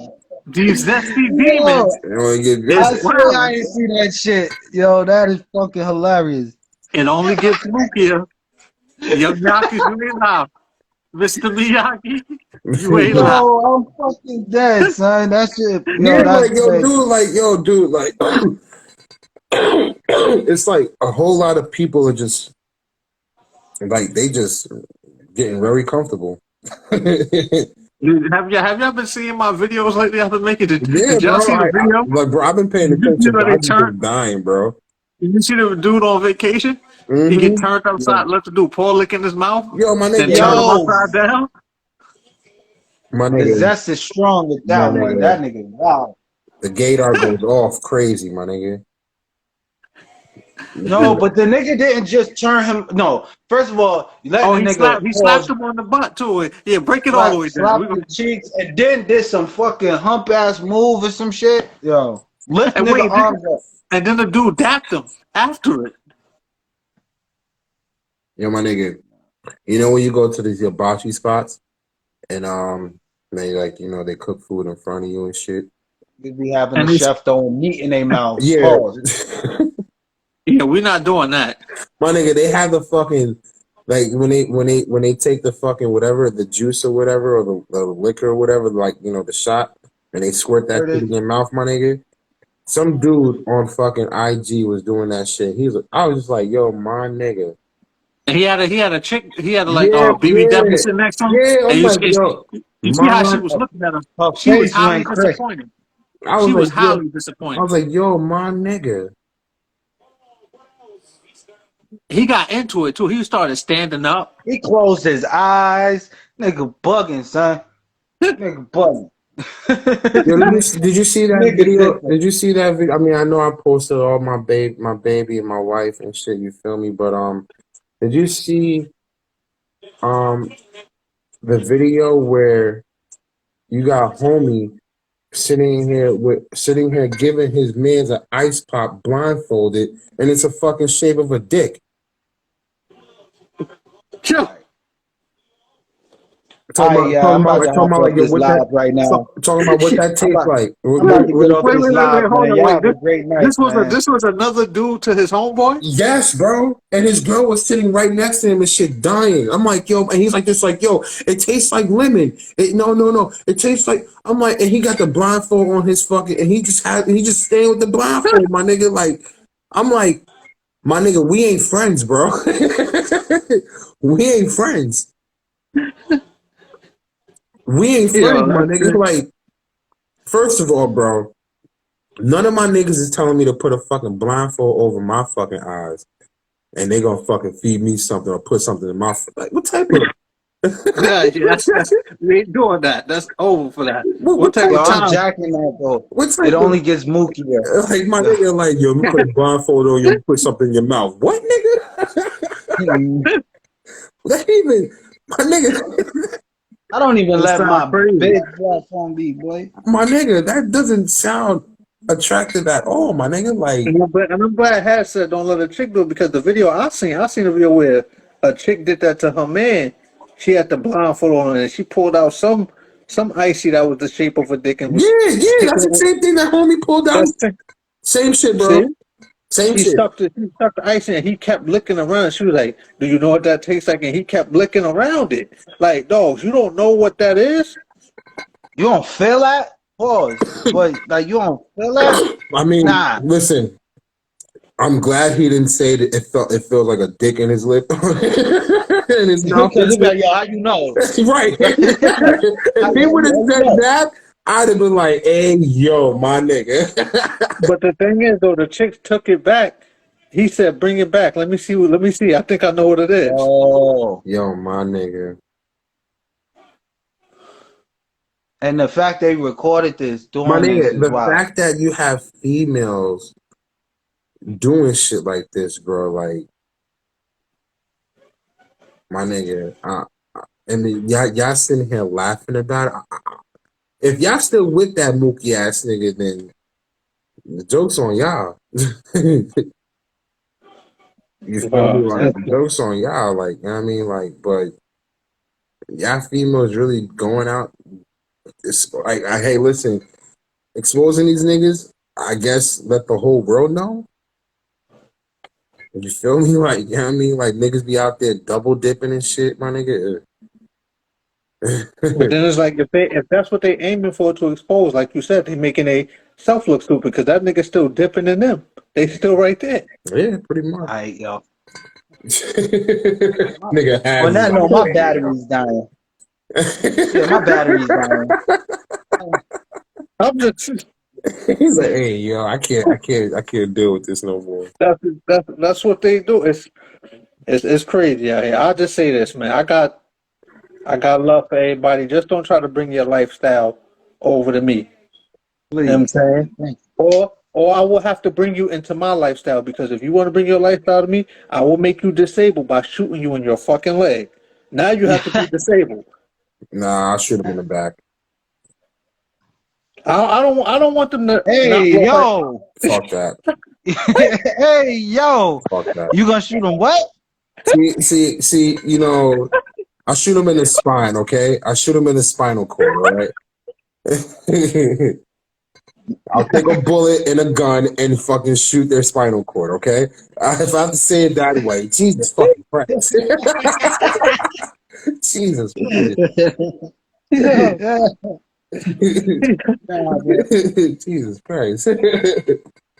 Speaker 2: these zesty
Speaker 4: Yo,
Speaker 2: demons
Speaker 1: It only get
Speaker 2: is
Speaker 4: I
Speaker 1: good.
Speaker 4: swear I
Speaker 2: wilding.
Speaker 4: didn't see that shit. Yo, that is fucking hilarious.
Speaker 2: It only gets mookier. Young Yonka, you ain't loud. Mr. Miyagi, you ain't loud.
Speaker 4: Yo, I'm fucking dead, son. That shit,
Speaker 1: Yeah,
Speaker 4: yo, that's
Speaker 1: like
Speaker 4: crazy.
Speaker 1: dude, like it's like a whole lot of people are just like they just getting very comfortable.
Speaker 2: Dude, have y'all been seeing my videos lately? I've been making.
Speaker 1: Yeah,
Speaker 2: Did y'all
Speaker 1: bro.
Speaker 2: see the video?
Speaker 1: Like, bro, I've been paying
Speaker 2: Did you see
Speaker 1: attention,
Speaker 2: where
Speaker 1: but
Speaker 2: they
Speaker 1: I've just
Speaker 2: turned?
Speaker 1: been dying, bro.
Speaker 2: Did you see the dude on vacation? He get
Speaker 1: Mm-hmm.
Speaker 2: turned upside, let the dude pour lick in his mouth,
Speaker 1: Yo, my
Speaker 2: then
Speaker 1: nigga,
Speaker 2: turn him
Speaker 3: Yo,
Speaker 2: upside down.
Speaker 3: the zest is strong with
Speaker 1: my
Speaker 3: that one.
Speaker 1: nigga,
Speaker 3: That nigga, wow.
Speaker 1: the gaydar goes off crazy, my nigga.
Speaker 3: No, but the nigga didn't just turn him. No, first of all, you let
Speaker 2: Oh,
Speaker 3: the nigga
Speaker 2: he slapped
Speaker 3: pause,
Speaker 2: him on the butt too. Yeah, break it all the way down.
Speaker 3: slap the cheeks, and then did some fucking hump ass move or some shit. Yo, lift
Speaker 2: And
Speaker 3: nigga
Speaker 2: wait,
Speaker 3: arms up.
Speaker 2: and then the dude dapped him after it.
Speaker 1: Yo, my nigga. You know when you go to these hibachi spots and they like they cook food in front of you and shit.
Speaker 3: They be having the
Speaker 2: And it's
Speaker 3: chef throwing meat in their mouth.
Speaker 1: Yeah,
Speaker 3: Pause.
Speaker 2: yeah, we're not doing that.
Speaker 1: my nigga, they have the fucking like when they take the fucking whatever the juice or whatever or the liquor or whatever like the shot and they squirt that
Speaker 3: There it
Speaker 1: shit
Speaker 3: is.
Speaker 1: in your mouth, my nigga. Some dude on fucking IG was doing that shit. I was just like, yo, my nigga.
Speaker 2: And he had a chick, he had like
Speaker 1: Yeah,
Speaker 2: BBW sitting next to him,
Speaker 1: yeah.
Speaker 2: and
Speaker 1: I'm like, yo,
Speaker 2: you see how she
Speaker 1: my.
Speaker 2: was looking at him.
Speaker 3: Her
Speaker 2: She was
Speaker 3: face
Speaker 2: highly
Speaker 3: went crisp.
Speaker 2: disappointed.
Speaker 1: I was
Speaker 2: She was
Speaker 1: like, yo,
Speaker 2: highly
Speaker 1: I
Speaker 2: disappointed.
Speaker 1: was like, yo, my nigga.
Speaker 2: He got into it too. He started standing up.
Speaker 3: He closed his eyes. Nigga bugging, son. Nigga bugging.
Speaker 1: Yo, did you see that
Speaker 3: Nigga
Speaker 1: video?
Speaker 3: different.
Speaker 1: Did you see that video? I mean, I know I posted all my baby and my wife and shit. You feel me? But did you see um the video where you got homie sitting here giving his man's an ice pop blindfolded, and it's a fucking shape of a dick. Talking
Speaker 3: I'm about to hop
Speaker 1: about
Speaker 3: off
Speaker 1: like yo,
Speaker 3: this
Speaker 1: what
Speaker 3: live
Speaker 1: that
Speaker 3: right now.
Speaker 1: talking about what that tastes like.
Speaker 3: I'm about to get off
Speaker 2: Wait,
Speaker 3: this live,
Speaker 2: hold
Speaker 3: man.
Speaker 2: on,
Speaker 3: Y'all
Speaker 2: wait.
Speaker 3: have a great night, man.
Speaker 2: This was another dude to his homeboy.
Speaker 1: Yes, bro. And his girl was sitting right next to him and shit dying. I'm like, yo, and he's like this, like, yo, it tastes like lemon. No. It tastes like I'm like, and he got the blindfold on his fucking and he just staying with the blindfold, my nigga. Like, I'm like, my nigga, we ain't friends, bro. We ain't friends. We ain't friends, my nigga. Like, first of all, bro, none of my niggas is telling me to put a fucking blindfold over my fucking eyes. And they gonna fucking feed me something or put something in my like what type of
Speaker 2: Yeah, we ain't doing that. That's over for that.
Speaker 1: what
Speaker 2: What type
Speaker 3: Yo,
Speaker 2: of
Speaker 3: I'm
Speaker 2: time?
Speaker 3: jacking that though.
Speaker 1: what type
Speaker 3: It
Speaker 1: of
Speaker 3: only gets mookier.
Speaker 1: like my nigga like yo, you put a blindfold on you put something in your mouth. What nigga? That even my nigga
Speaker 3: I don't even
Speaker 2: It
Speaker 3: let
Speaker 2: sound
Speaker 3: my
Speaker 2: crazy.
Speaker 3: big platform be, boy.
Speaker 1: my nigga, that doesn't sound attractive at all, my nigga. Like
Speaker 2: And I'm glad Hat said don't let a chick do it because the video I seen a video where a chick did that to her man. She had the blindfold on and she pulled out some icy that was the shape of a dick and was
Speaker 1: yeah,
Speaker 2: sticking
Speaker 1: that's the
Speaker 2: it.
Speaker 1: same thing that homie pulled out.
Speaker 2: That's
Speaker 1: Same shit,
Speaker 2: see?
Speaker 1: bro. Same shit.
Speaker 2: She stuck the ice in and he kept licking around. She was like, do you know what that tastes like? And he kept licking around it. Like, dogs, you don't know what that is?
Speaker 3: You don't feel that? Pause. But like you don't feel that?
Speaker 1: I mean,
Speaker 3: Nah.
Speaker 1: listen, I'm glad he didn't say that it felt like a dick in his lip in his mouth.
Speaker 3: Because he be like, yo, how you know?
Speaker 1: Right. If he would have said that, I'd have been like, hey, yo, my nigga.
Speaker 2: But the thing is, though, the chick took it back. He said, bring it back. Let me see. Let me see. I think I know what it is.
Speaker 3: Oh.
Speaker 1: Yo, my nigga.
Speaker 3: And the fact they recorded this
Speaker 1: My
Speaker 3: doing this
Speaker 1: nigga,
Speaker 3: is
Speaker 1: the
Speaker 3: wild.
Speaker 1: fact that you have females doing shit like this, bro, like, my nigga, and then y'all sitting here laughing about it. If y'all still with that mookie ass nigga, then the joke's on y'all. You feel me? Like the joke's on y'all. Like, you know what I mean? Like, but y'all females really going out. It's like, hey, listen, exposing these niggas. I guess let the whole world know. You feel me? Like, you know what I mean? Like niggas be out there double dipping and shit, my nigga.
Speaker 2: But then it's like if that's what they aiming for to expose, like you said, they making a self look stupid because that nigga still dipping in them. They still right there.
Speaker 1: Yeah, pretty much.
Speaker 3: Alright, yo.
Speaker 1: Nigga has
Speaker 3: On that
Speaker 1: it.
Speaker 3: note, my battery's dying. Yeah, my battery's dying.
Speaker 2: I'm just
Speaker 1: He's like, hey, yo, I can't deal with this no more.
Speaker 2: that's what they do. It's crazy out here. I'll just say this, man. I got love for everybody. Just don't try to bring your lifestyle over to me.
Speaker 3: Please.
Speaker 2: You know what I'm saying?
Speaker 3: Thanks.
Speaker 2: Or or I will have to bring you into my lifestyle, because if you want to bring your lifestyle to me, I will make you disabled by shooting you in your fucking leg. Now you have to be disabled.
Speaker 1: Nah, I'll shoot him in the back.
Speaker 2: I don't want them to not
Speaker 4: Hey,
Speaker 2: walk like.
Speaker 4: yo.
Speaker 1: Fuck that.
Speaker 4: Hey, yo.
Speaker 1: Fuck that.
Speaker 4: You gonna shoot him what?
Speaker 1: See, you know, I shoot him in the spine, okay? I shoot him in the spinal cord, all right? I'll take a bullet and a gun and fucking shoot their spinal cord, okay? If I have to say it that way, Jesus fucking Christ. Jesus Christ.
Speaker 2: Yeah.
Speaker 4: Nah, man.
Speaker 1: Jesus Christ.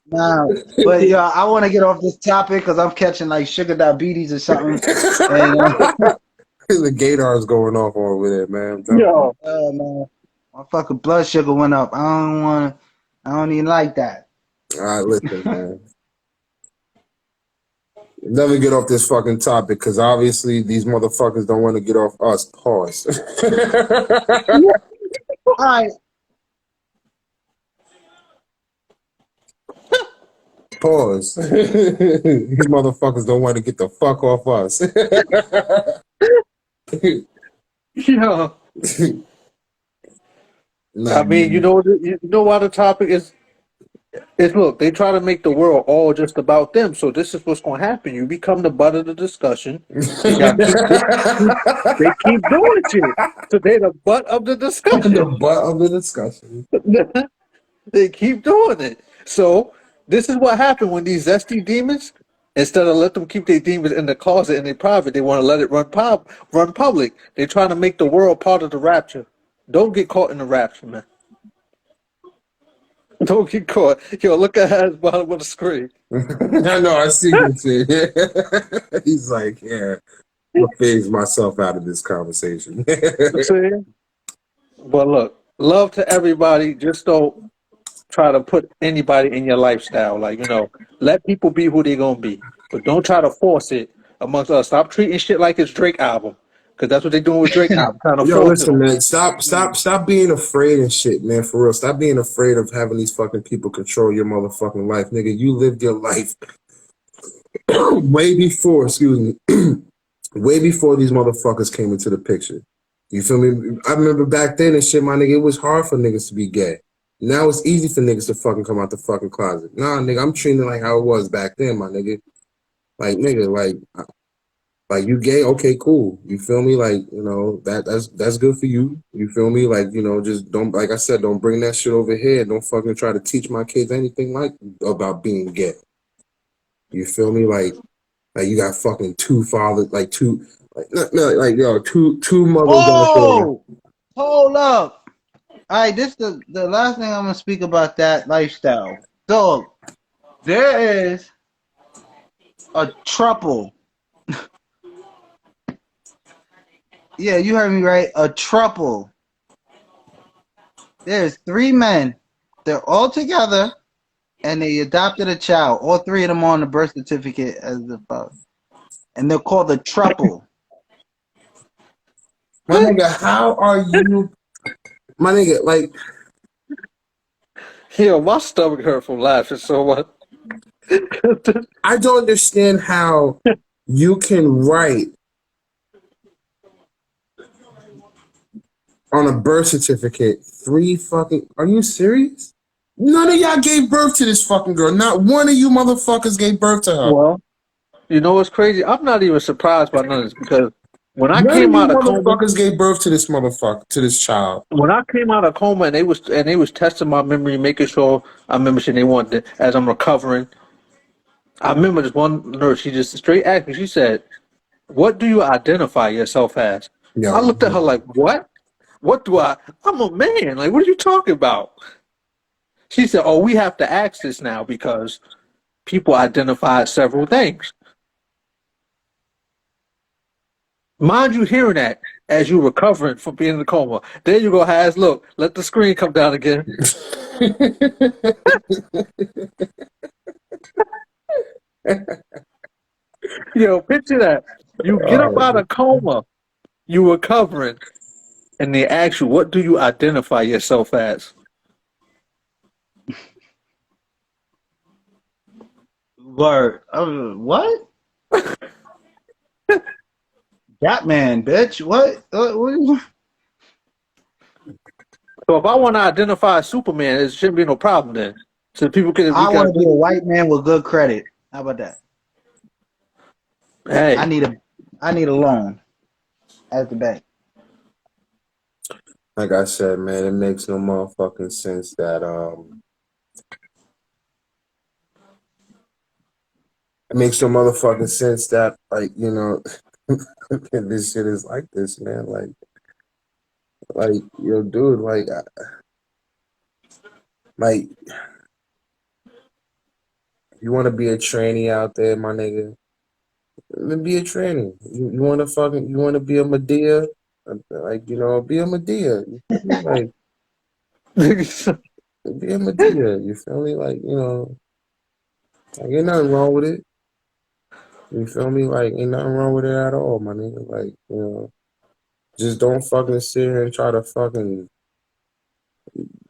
Speaker 4: Nah. But yeah, I want to get off this topic because I'm catching like sugar diabetes or something. And
Speaker 1: The gator's going off over there, man.
Speaker 2: Yo,
Speaker 4: man, my fucking blood sugar went up. I don't even like that.
Speaker 1: All right, listen, man. Never get off this fucking topic because obviously these motherfuckers don't want to get off us. Pause.
Speaker 4: All right.
Speaker 1: Pause. These motherfuckers don't want to get the fuck off us.
Speaker 2: yeah.
Speaker 1: Nah,
Speaker 2: I mean, you know why the topic is look, they try to make the world all just about them. So this is what's going to happen. You become the butt of the discussion. They keep doing shit. So they're the butt of the discussion.
Speaker 1: the butt of the discussion.
Speaker 2: They keep doing it. So this is what happened when these zesty demons, instead of let them keep their demons in the closet and they private, they want to let it run public. They're trying to make the world part of the rapture. Don't get caught in the rapture, man. Don't get caught. Yo, look at his bottom of the screen.
Speaker 1: I know, I see him say. He's like, yeah, I'm going to phase myself out of this conversation.
Speaker 2: But look, love to everybody. Just don't try to put anybody in your lifestyle. Like, let people be who they're going to be. But don't try to force it amongst us. Stop treating shit like it's Drake album. Because that's what they're doing with Drake album. Trying to
Speaker 1: Yo,
Speaker 2: force
Speaker 1: listen,
Speaker 2: it.
Speaker 1: man. Stop being afraid and shit, man. For real. Stop being afraid of having these fucking people control your motherfucking life, nigga. You lived your life way before, excuse me, way before these motherfuckers came into the picture. You feel me? I remember back then and shit, my nigga, it was hard for niggas to be gay. Now it's easy for niggas to fucking come out the fucking closet. Nah, nigga, I'm treating it like how it was back then, my nigga. Like, nigga, like you gay, okay, cool. You feel me? Like, that's good for you. You feel me? Like, just don't, like I said, don't bring that shit over here. Don't fucking try to teach my kids anything about being gay. You feel me? Like you got fucking two fathers, like two, like yo, two mothers.
Speaker 4: Oh, hold up. All right, this the last thing I'm gonna speak about that lifestyle. So there is a trouble. Yeah, you heard me right. A trouble. There's 3 men. They're all together, and they adopted a child. All 3 of them on the birth certificate as the father, and they're called a trouble.
Speaker 1: My nigga, how are you? My nigga, like,
Speaker 2: Yo, my stomach hurt from laughing so much.
Speaker 1: I don't understand how you can write on a birth certificate 3 fucking. Are you serious? None of y'all gave birth to this fucking girl. Not one of you motherfuckers gave birth to her.
Speaker 2: Well, you know what's crazy? I'm not even surprised by none of this, because when I
Speaker 1: None
Speaker 2: came
Speaker 1: of
Speaker 2: out
Speaker 1: you
Speaker 2: of coma,
Speaker 1: motherfuckers gave birth to this motherfucker, to this child.
Speaker 2: when I came out of coma and they was testing my memory, making sure I remember shit they wanted as I'm recovering. I remember this one nurse, she just straight asked me, she said, "What do you identify yourself as?"
Speaker 1: Yo,
Speaker 2: I looked at her like, "What? What do I'm a man. Like, what are you talking about?" She said, "Oh, we have to ask this now because people identify as several things." Mind you hearing that as you recovering from being in a coma. There you go, Has. Look, let the screen come down again. Yo, picture that. You get up out of coma, you recovering, and they ask you, what do you identify yourself as?
Speaker 4: Word. What? Batman, bitch. What? What?
Speaker 2: So if I want to identify as Superman, it shouldn't be no problem then. So people can we
Speaker 4: I
Speaker 2: can.
Speaker 4: want to be a white man with good credit. How about that?
Speaker 2: Hey,
Speaker 4: I need a loan at the bank.
Speaker 1: Like I said, man, it makes no motherfucking sense that it makes no motherfucking sense that like, you know, this shit is like this, man. Like yo, dude, like you want to be a trainee out there, my nigga. Then be a trainee. You want to you want to be a Medea, like you know, be a Medea. You feel me? Like be a Medea. You feel me? Like you know, like ain't nothing wrong with it. You feel me? Like ain't nothing wrong with it at all, my nigga. Like you know, just don't fucking sit here and try to fucking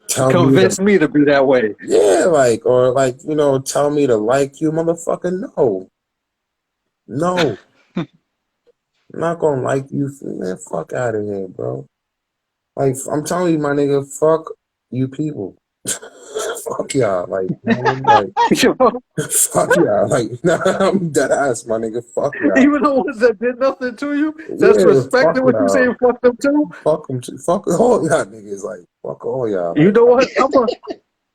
Speaker 1: tell me to
Speaker 2: convince me to be that way.
Speaker 1: yeah, like or like you know, tell me to like you, motherfucker. No, I'm not gonna like you. Man, fuck out of here, bro. Like I'm telling you, my nigga, fuck you people. Fuck y'all, like, you know what I mean? Like, fuck y'all, like, nah, I'm dead ass, my nigga. Fuck y'all.
Speaker 2: Even the ones that did nothing to you, just
Speaker 1: Yeah, fuck
Speaker 2: respecting what you say
Speaker 1: y'all.
Speaker 2: and fuck them too.
Speaker 1: Fuck them. Fuck all y'all niggas. Like, fuck all y'all.
Speaker 2: You
Speaker 1: Like,
Speaker 2: know what?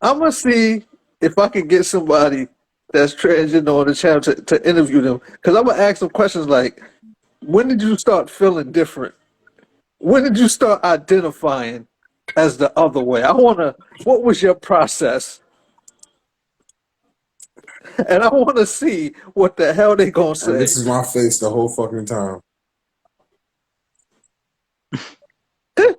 Speaker 2: I'm gonna see if I can get somebody that's transgender on the channel to interview them. Because I'm gonna ask them questions like, when did you start feeling different? When did you start identifying as the other way? What was your process? And I wanna see what the hell they gonna
Speaker 1: and
Speaker 2: say.
Speaker 1: this is my face the whole fucking time.
Speaker 4: And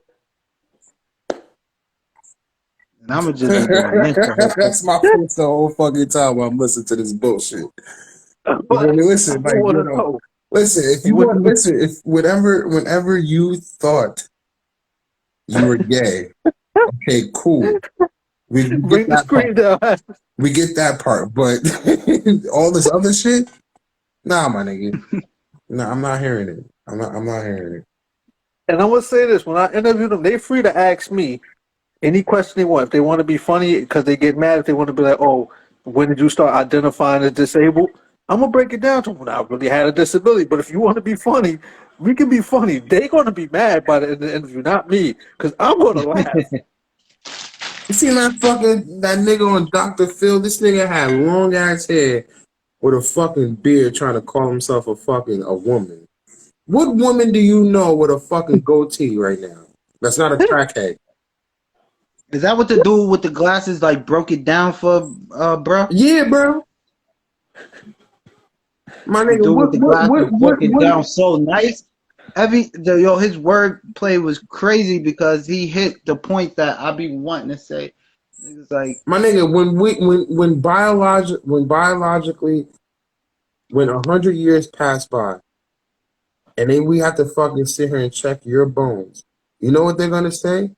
Speaker 4: I'm gonna just be doing this the whole
Speaker 1: That's my face the whole fucking time while I'm listening to this bullshit. You
Speaker 2: But
Speaker 1: know,
Speaker 2: I
Speaker 1: listen, like, you
Speaker 2: wanna
Speaker 1: know,
Speaker 2: know.
Speaker 1: listen, if you
Speaker 2: When
Speaker 1: want, listen, if whenever you thought you were gay, okay, cool. We get
Speaker 2: bring the
Speaker 1: that part.
Speaker 2: screen down.
Speaker 1: We get that part, but all this other shit, nah, my nigga. Nah, I'm not hearing it. I'm not hearing it.
Speaker 2: And I'm gonna say this: when I interview them, they're free to ask me any question they want. If they want to be funny because they get mad, if they want to be like, "Oh, when did you start identifying as disabled?" I'm gonna break it down to them. When I really had a disability, but if you want to be funny, we can be funny. They're gonna be mad by the end of the interview, not me, because I'm gonna laugh.
Speaker 1: You seen that nigga on Dr. Phil? This nigga had long ass hair with a fucking beard trying to call himself a woman. What woman do you know with a fucking goatee right now? That's not a crackhead.
Speaker 4: Is that what the dude with the glasses like broke it down for, bro?
Speaker 1: Yeah, bro. My
Speaker 4: The
Speaker 1: nigga,
Speaker 4: dude with the glasses broke it
Speaker 1: what
Speaker 4: down so nice. His word play was crazy because he hit the point that I be wanting to say. It's like,
Speaker 1: my nigga, when biologically when 100 years pass by and then we have to fucking sit here and check your bones, you know what they're gonna say?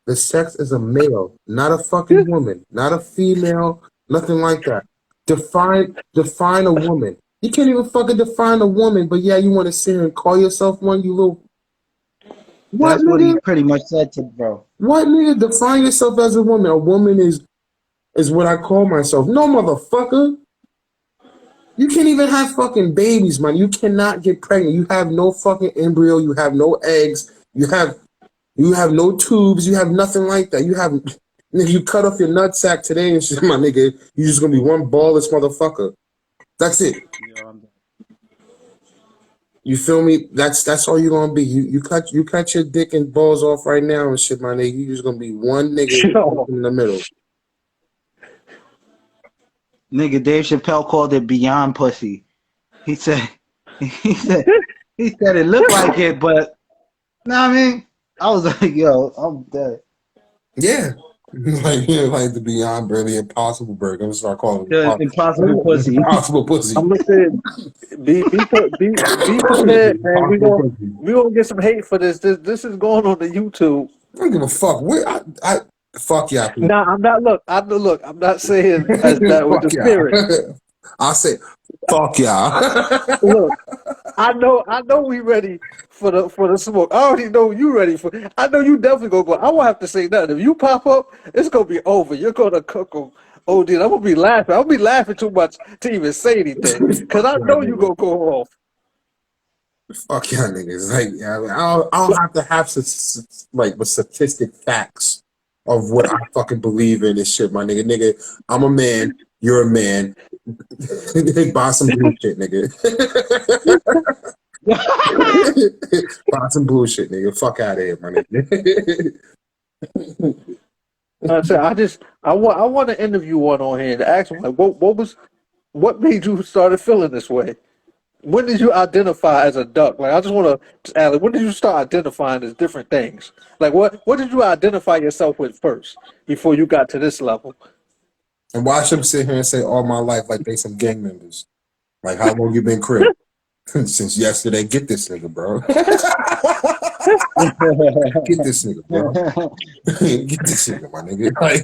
Speaker 1: The sex is a male, not a fucking woman, not a female, nothing like that. Define a woman. You can't even fucking define a woman, but yeah, you want to sit here and call yourself one, you little what
Speaker 4: that's what he
Speaker 1: nigga?
Speaker 4: pretty much said to bro.
Speaker 1: What nigga? Define yourself as a woman. A woman is what I call myself. No motherfucker. You can't even have fucking babies, man. You cannot get pregnant. You have no fucking embryo. You have no eggs. You have no tubes. You have nothing like that. Nigga, you cut off your nutsack today and shit, my nigga. You just gonna be one ballless motherfucker. That's it. You feel me? That's all you're gonna be. You cut your dick and balls off right now and shit, my nigga. You just gonna be one nigga
Speaker 2: Yo,
Speaker 1: in the middle.
Speaker 4: Nigga, Dave Chappelle called it beyond pussy. He said, he said, he said it looked like it, but know what I mean? I was like, yo, I'm dead.
Speaker 1: Yeah. Like the Beyond Barely Impossible Burger. I'm gonna start calling it
Speaker 4: The impossible pussy.
Speaker 1: Impossible Pussy.
Speaker 2: I'm gonna say, be prepared, man.
Speaker 1: Impossible Pussy.
Speaker 2: We gonna get some hate for this. This is going on the YouTube.
Speaker 1: I don't give a fuck. Fuck y'all people.
Speaker 2: Nah, I'm not. Look. I'm not saying as that with the
Speaker 1: Fuck
Speaker 2: spirit.
Speaker 1: y'all. I'll say, fuck y'all.
Speaker 2: Look, I know we ready for the smoke. I already know you ready for. I know you definitely gonna go. I won't have to say nothing. If you pop up, it's gonna be over. You're gonna cook them. Oh, dude, I'm gonna be laughing. I'm gonna be laughing too much to even say anything because
Speaker 1: Fuck
Speaker 2: I
Speaker 1: y'all
Speaker 2: know you
Speaker 1: niggas.
Speaker 2: gonna go off.
Speaker 1: Fuck y'all niggas. Like, yeah, I don't have to have like the statistic facts of what I fucking believe in this shit, my nigga. Nigga, I'm a man. You're a man. Buy some bullshit, nigga. Buy some bullshit, nigga. Fuck out of here, my nigga.
Speaker 2: I said, I want to interview one on here and ask him like, what made you started feeling this way? When did you identify as a duck? Like, I just want to, Alec, when did you start identifying as different things? Like, what did you identify yourself with first before you got to this level?
Speaker 1: And watch them sit here and say all my life like they some gang members. Like, how long you been crib? Since yesterday. Get this nigga, bro. Get this nigga, bro. Get this nigga, my nigga. Like,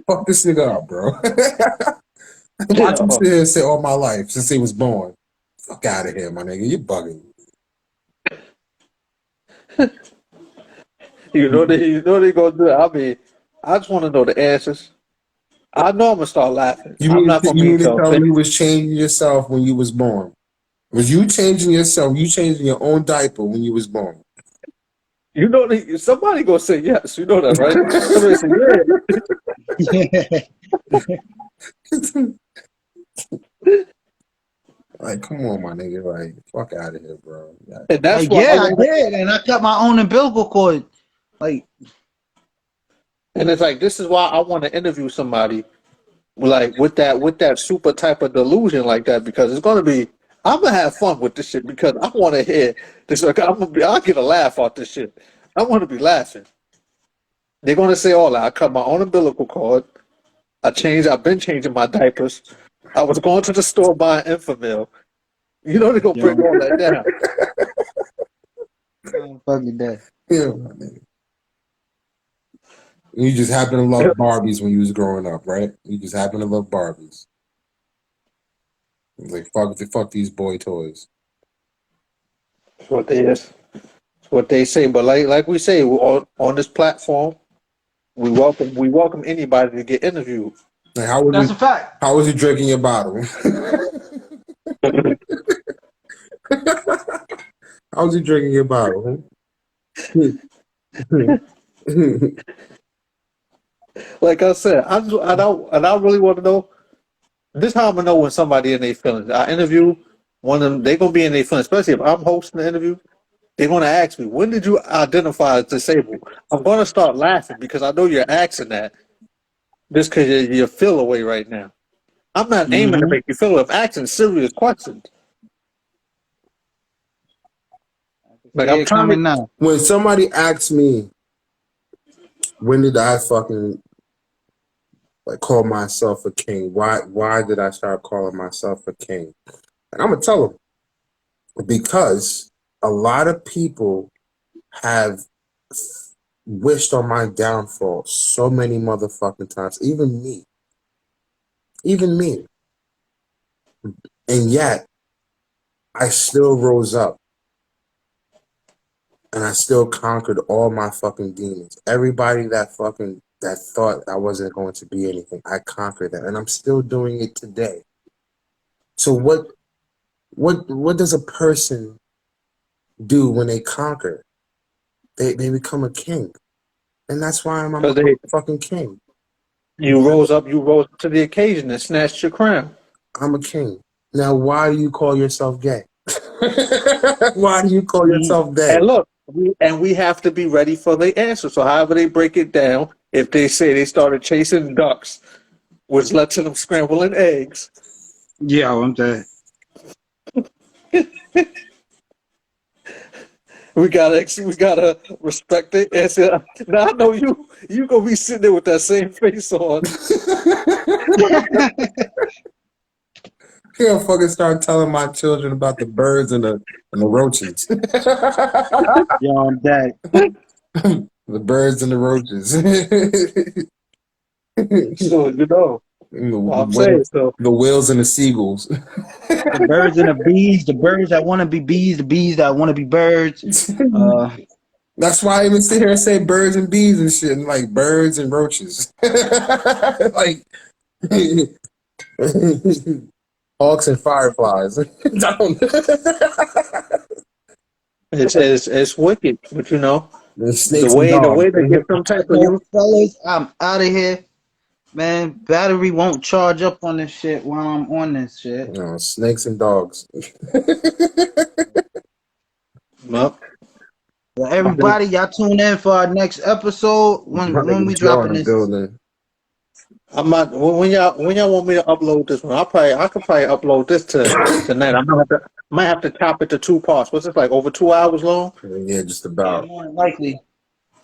Speaker 1: fuck this nigga up, bro. Watch him sit here and say all my life since he was born. Fuck out of here, my nigga. You bugging.
Speaker 2: You know they gonna do it. I mean, I just want to know the answers. I know I'm gonna start laughing. I'm not gonna
Speaker 1: You
Speaker 2: be
Speaker 1: mean to
Speaker 2: so.
Speaker 1: tell me you was changing yourself when you was born? Was you changing yourself? You changing your own diaper when you was born?
Speaker 2: You know, somebody gonna say yes. You know that, right? Somebody say yeah.
Speaker 1: Like, come on, my nigga. Like, fuck out of here, bro. Yeah.
Speaker 2: And that's
Speaker 4: Like,
Speaker 2: why
Speaker 4: yeah, I did, and I cut my own umbilical cord. Like,
Speaker 2: and it's like this is why I want to interview somebody like with that super type of delusion like that because it's gonna be. I'm gonna have fun with this shit because I want to hear this. Like, I'll get a laugh off this shit. I want to be laughing. They're gonna say all that. I cut my own umbilical cord. I've been changing my diapers. I was going to the store buying Infamil. You know they're gonna break all that down.
Speaker 4: I'm fucking dead.
Speaker 1: Yeah, my nigga. You just happen to love Barbies when you was growing up, right? You just happen to love Barbies. Like, fuck these boy toys.
Speaker 2: That's what they is. That's what they say. But like we say on this platform, we welcome anybody to get interviewed.
Speaker 1: Like,
Speaker 4: That's a fact.
Speaker 1: how was you drinking your bottle? How was you drinking your bottle?
Speaker 2: Like I said, I really want to know. This is how I'm gonna know when somebody in their feelings. I interview one of them. They gonna be in their feelings, especially if I'm hosting the interview. They're gonna ask me, when did you identify as disabled? I'm gonna start laughing because I know you're asking that just because you feel away right now. I'm not aiming to make you feel away. I'm asking serious questions. Like I'm trying to.
Speaker 4: now.
Speaker 1: When somebody asks me, when did I fucking like call myself a king? Why did I start calling myself a king? And I'm gonna tell them because a lot of people have wished on my downfall so many motherfucking times, even me, and yet I still rose up and I still conquered all my fucking demons. Everybody that thought I wasn't going to be anything, I conquered that, and I'm still doing it today. So what does a person do when they conquer? They become a king, and that's why I'm a fucking king.
Speaker 2: You rose up to the occasion and snatched your crown.
Speaker 1: I'm a king. Now, why do you call yourself gay? Why do you call yourself gay?
Speaker 2: And look, we have to be ready for the answer. So however they break it down, if they say they started chasing ducks, which led to them scrambling eggs.
Speaker 4: Yeah, I'm dead.
Speaker 2: We gotta respect it. And say, now I know you gonna be sitting there with that same face on.
Speaker 1: He'll fucking start telling my children about the birds and the roaches.
Speaker 4: Yo, I'm dead.
Speaker 1: The birds and the roaches.
Speaker 2: So you know. Well, I'm saying so.
Speaker 1: The whales and the seagulls.
Speaker 4: The birds and the bees, the birds that want to be bees, the bees that want to be birds.
Speaker 1: That's why I even sit here and say birds and bees and shit, and like birds and roaches. Like hawks and fireflies. I don't
Speaker 2: It's wicked, but you know
Speaker 1: snakes and
Speaker 2: the
Speaker 1: dogs.
Speaker 2: way they get some type of
Speaker 4: Well,
Speaker 2: you.
Speaker 4: fellas, I'm out of here. Man, battery won't charge up on this shit while I'm on this shit.
Speaker 1: No, snakes and dogs.
Speaker 2: Well,
Speaker 4: Well, everybody, y'all tune in for our next episode
Speaker 1: My
Speaker 4: when we
Speaker 1: nigga Joe in
Speaker 4: dropping
Speaker 1: the
Speaker 4: this.
Speaker 1: building.
Speaker 2: I might when y'all want me to upload this one, I could probably upload this tonight. Might have to chop it to 2 parts. What's this like over 2 hours long?
Speaker 1: Yeah, just
Speaker 4: Yeah,
Speaker 1: about.
Speaker 4: more than likely.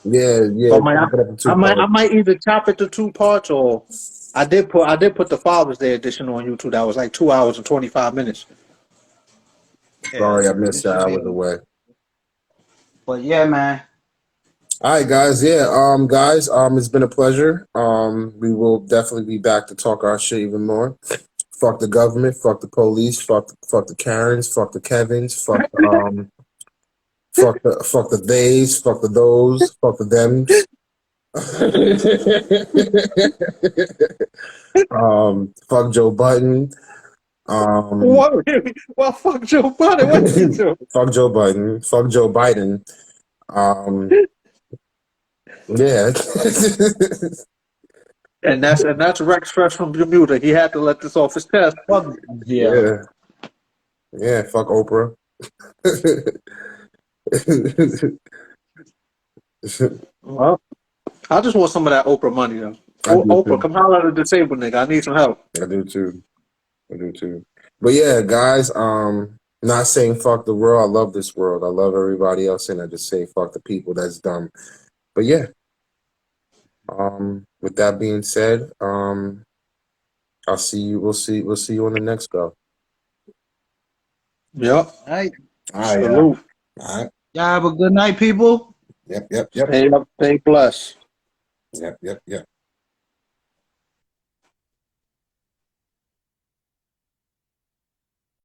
Speaker 1: Yeah,
Speaker 2: So
Speaker 1: chop it up in 2
Speaker 2: I
Speaker 1: parts.
Speaker 2: might either chop it to 2 parts or I did put the Father's Day edition on YouTube. That was like 2 hours and 25 minutes.
Speaker 1: Sorry, I
Speaker 4: Yeah,
Speaker 1: missed
Speaker 4: it
Speaker 1: that.
Speaker 4: should
Speaker 1: I
Speaker 4: be.
Speaker 1: was away.
Speaker 4: But yeah, man.
Speaker 1: All right, guys. Yeah, guys, it's been a pleasure. We will definitely be back to talk our shit even more. Fuck the government. Fuck the police. Fuck the Karens. Fuck the Kevins. Fuck the theys. Fuck the those. Fuck the thems. Fuck Joe Button.
Speaker 2: What? Well, fuck Joe Biden. What did he do?
Speaker 1: Fuck Joe Biden. Fuck Joe Biden. Yeah.
Speaker 2: And that's Rexx fresh from Bermuda. He had to let this off his chest.
Speaker 4: Fuck yeah.
Speaker 1: Yeah. Fuck Oprah.
Speaker 2: Well, I just want some of that Oprah money though.
Speaker 1: I do
Speaker 2: Oprah,
Speaker 1: too.
Speaker 2: come holler at the disabled nigga. I need some help.
Speaker 1: I do too. But yeah, guys, not saying fuck the world. I love this world. I love everybody else, and I just say fuck the people. That's dumb. But yeah. With that being said, I'll see you. We'll see you on the next go.
Speaker 2: Yep.
Speaker 4: All right.
Speaker 1: All right.
Speaker 2: Salute.
Speaker 1: All right.
Speaker 4: Y'all have a good night, people.
Speaker 1: Yep.
Speaker 2: Stay up, stay blessed.
Speaker 1: Yep.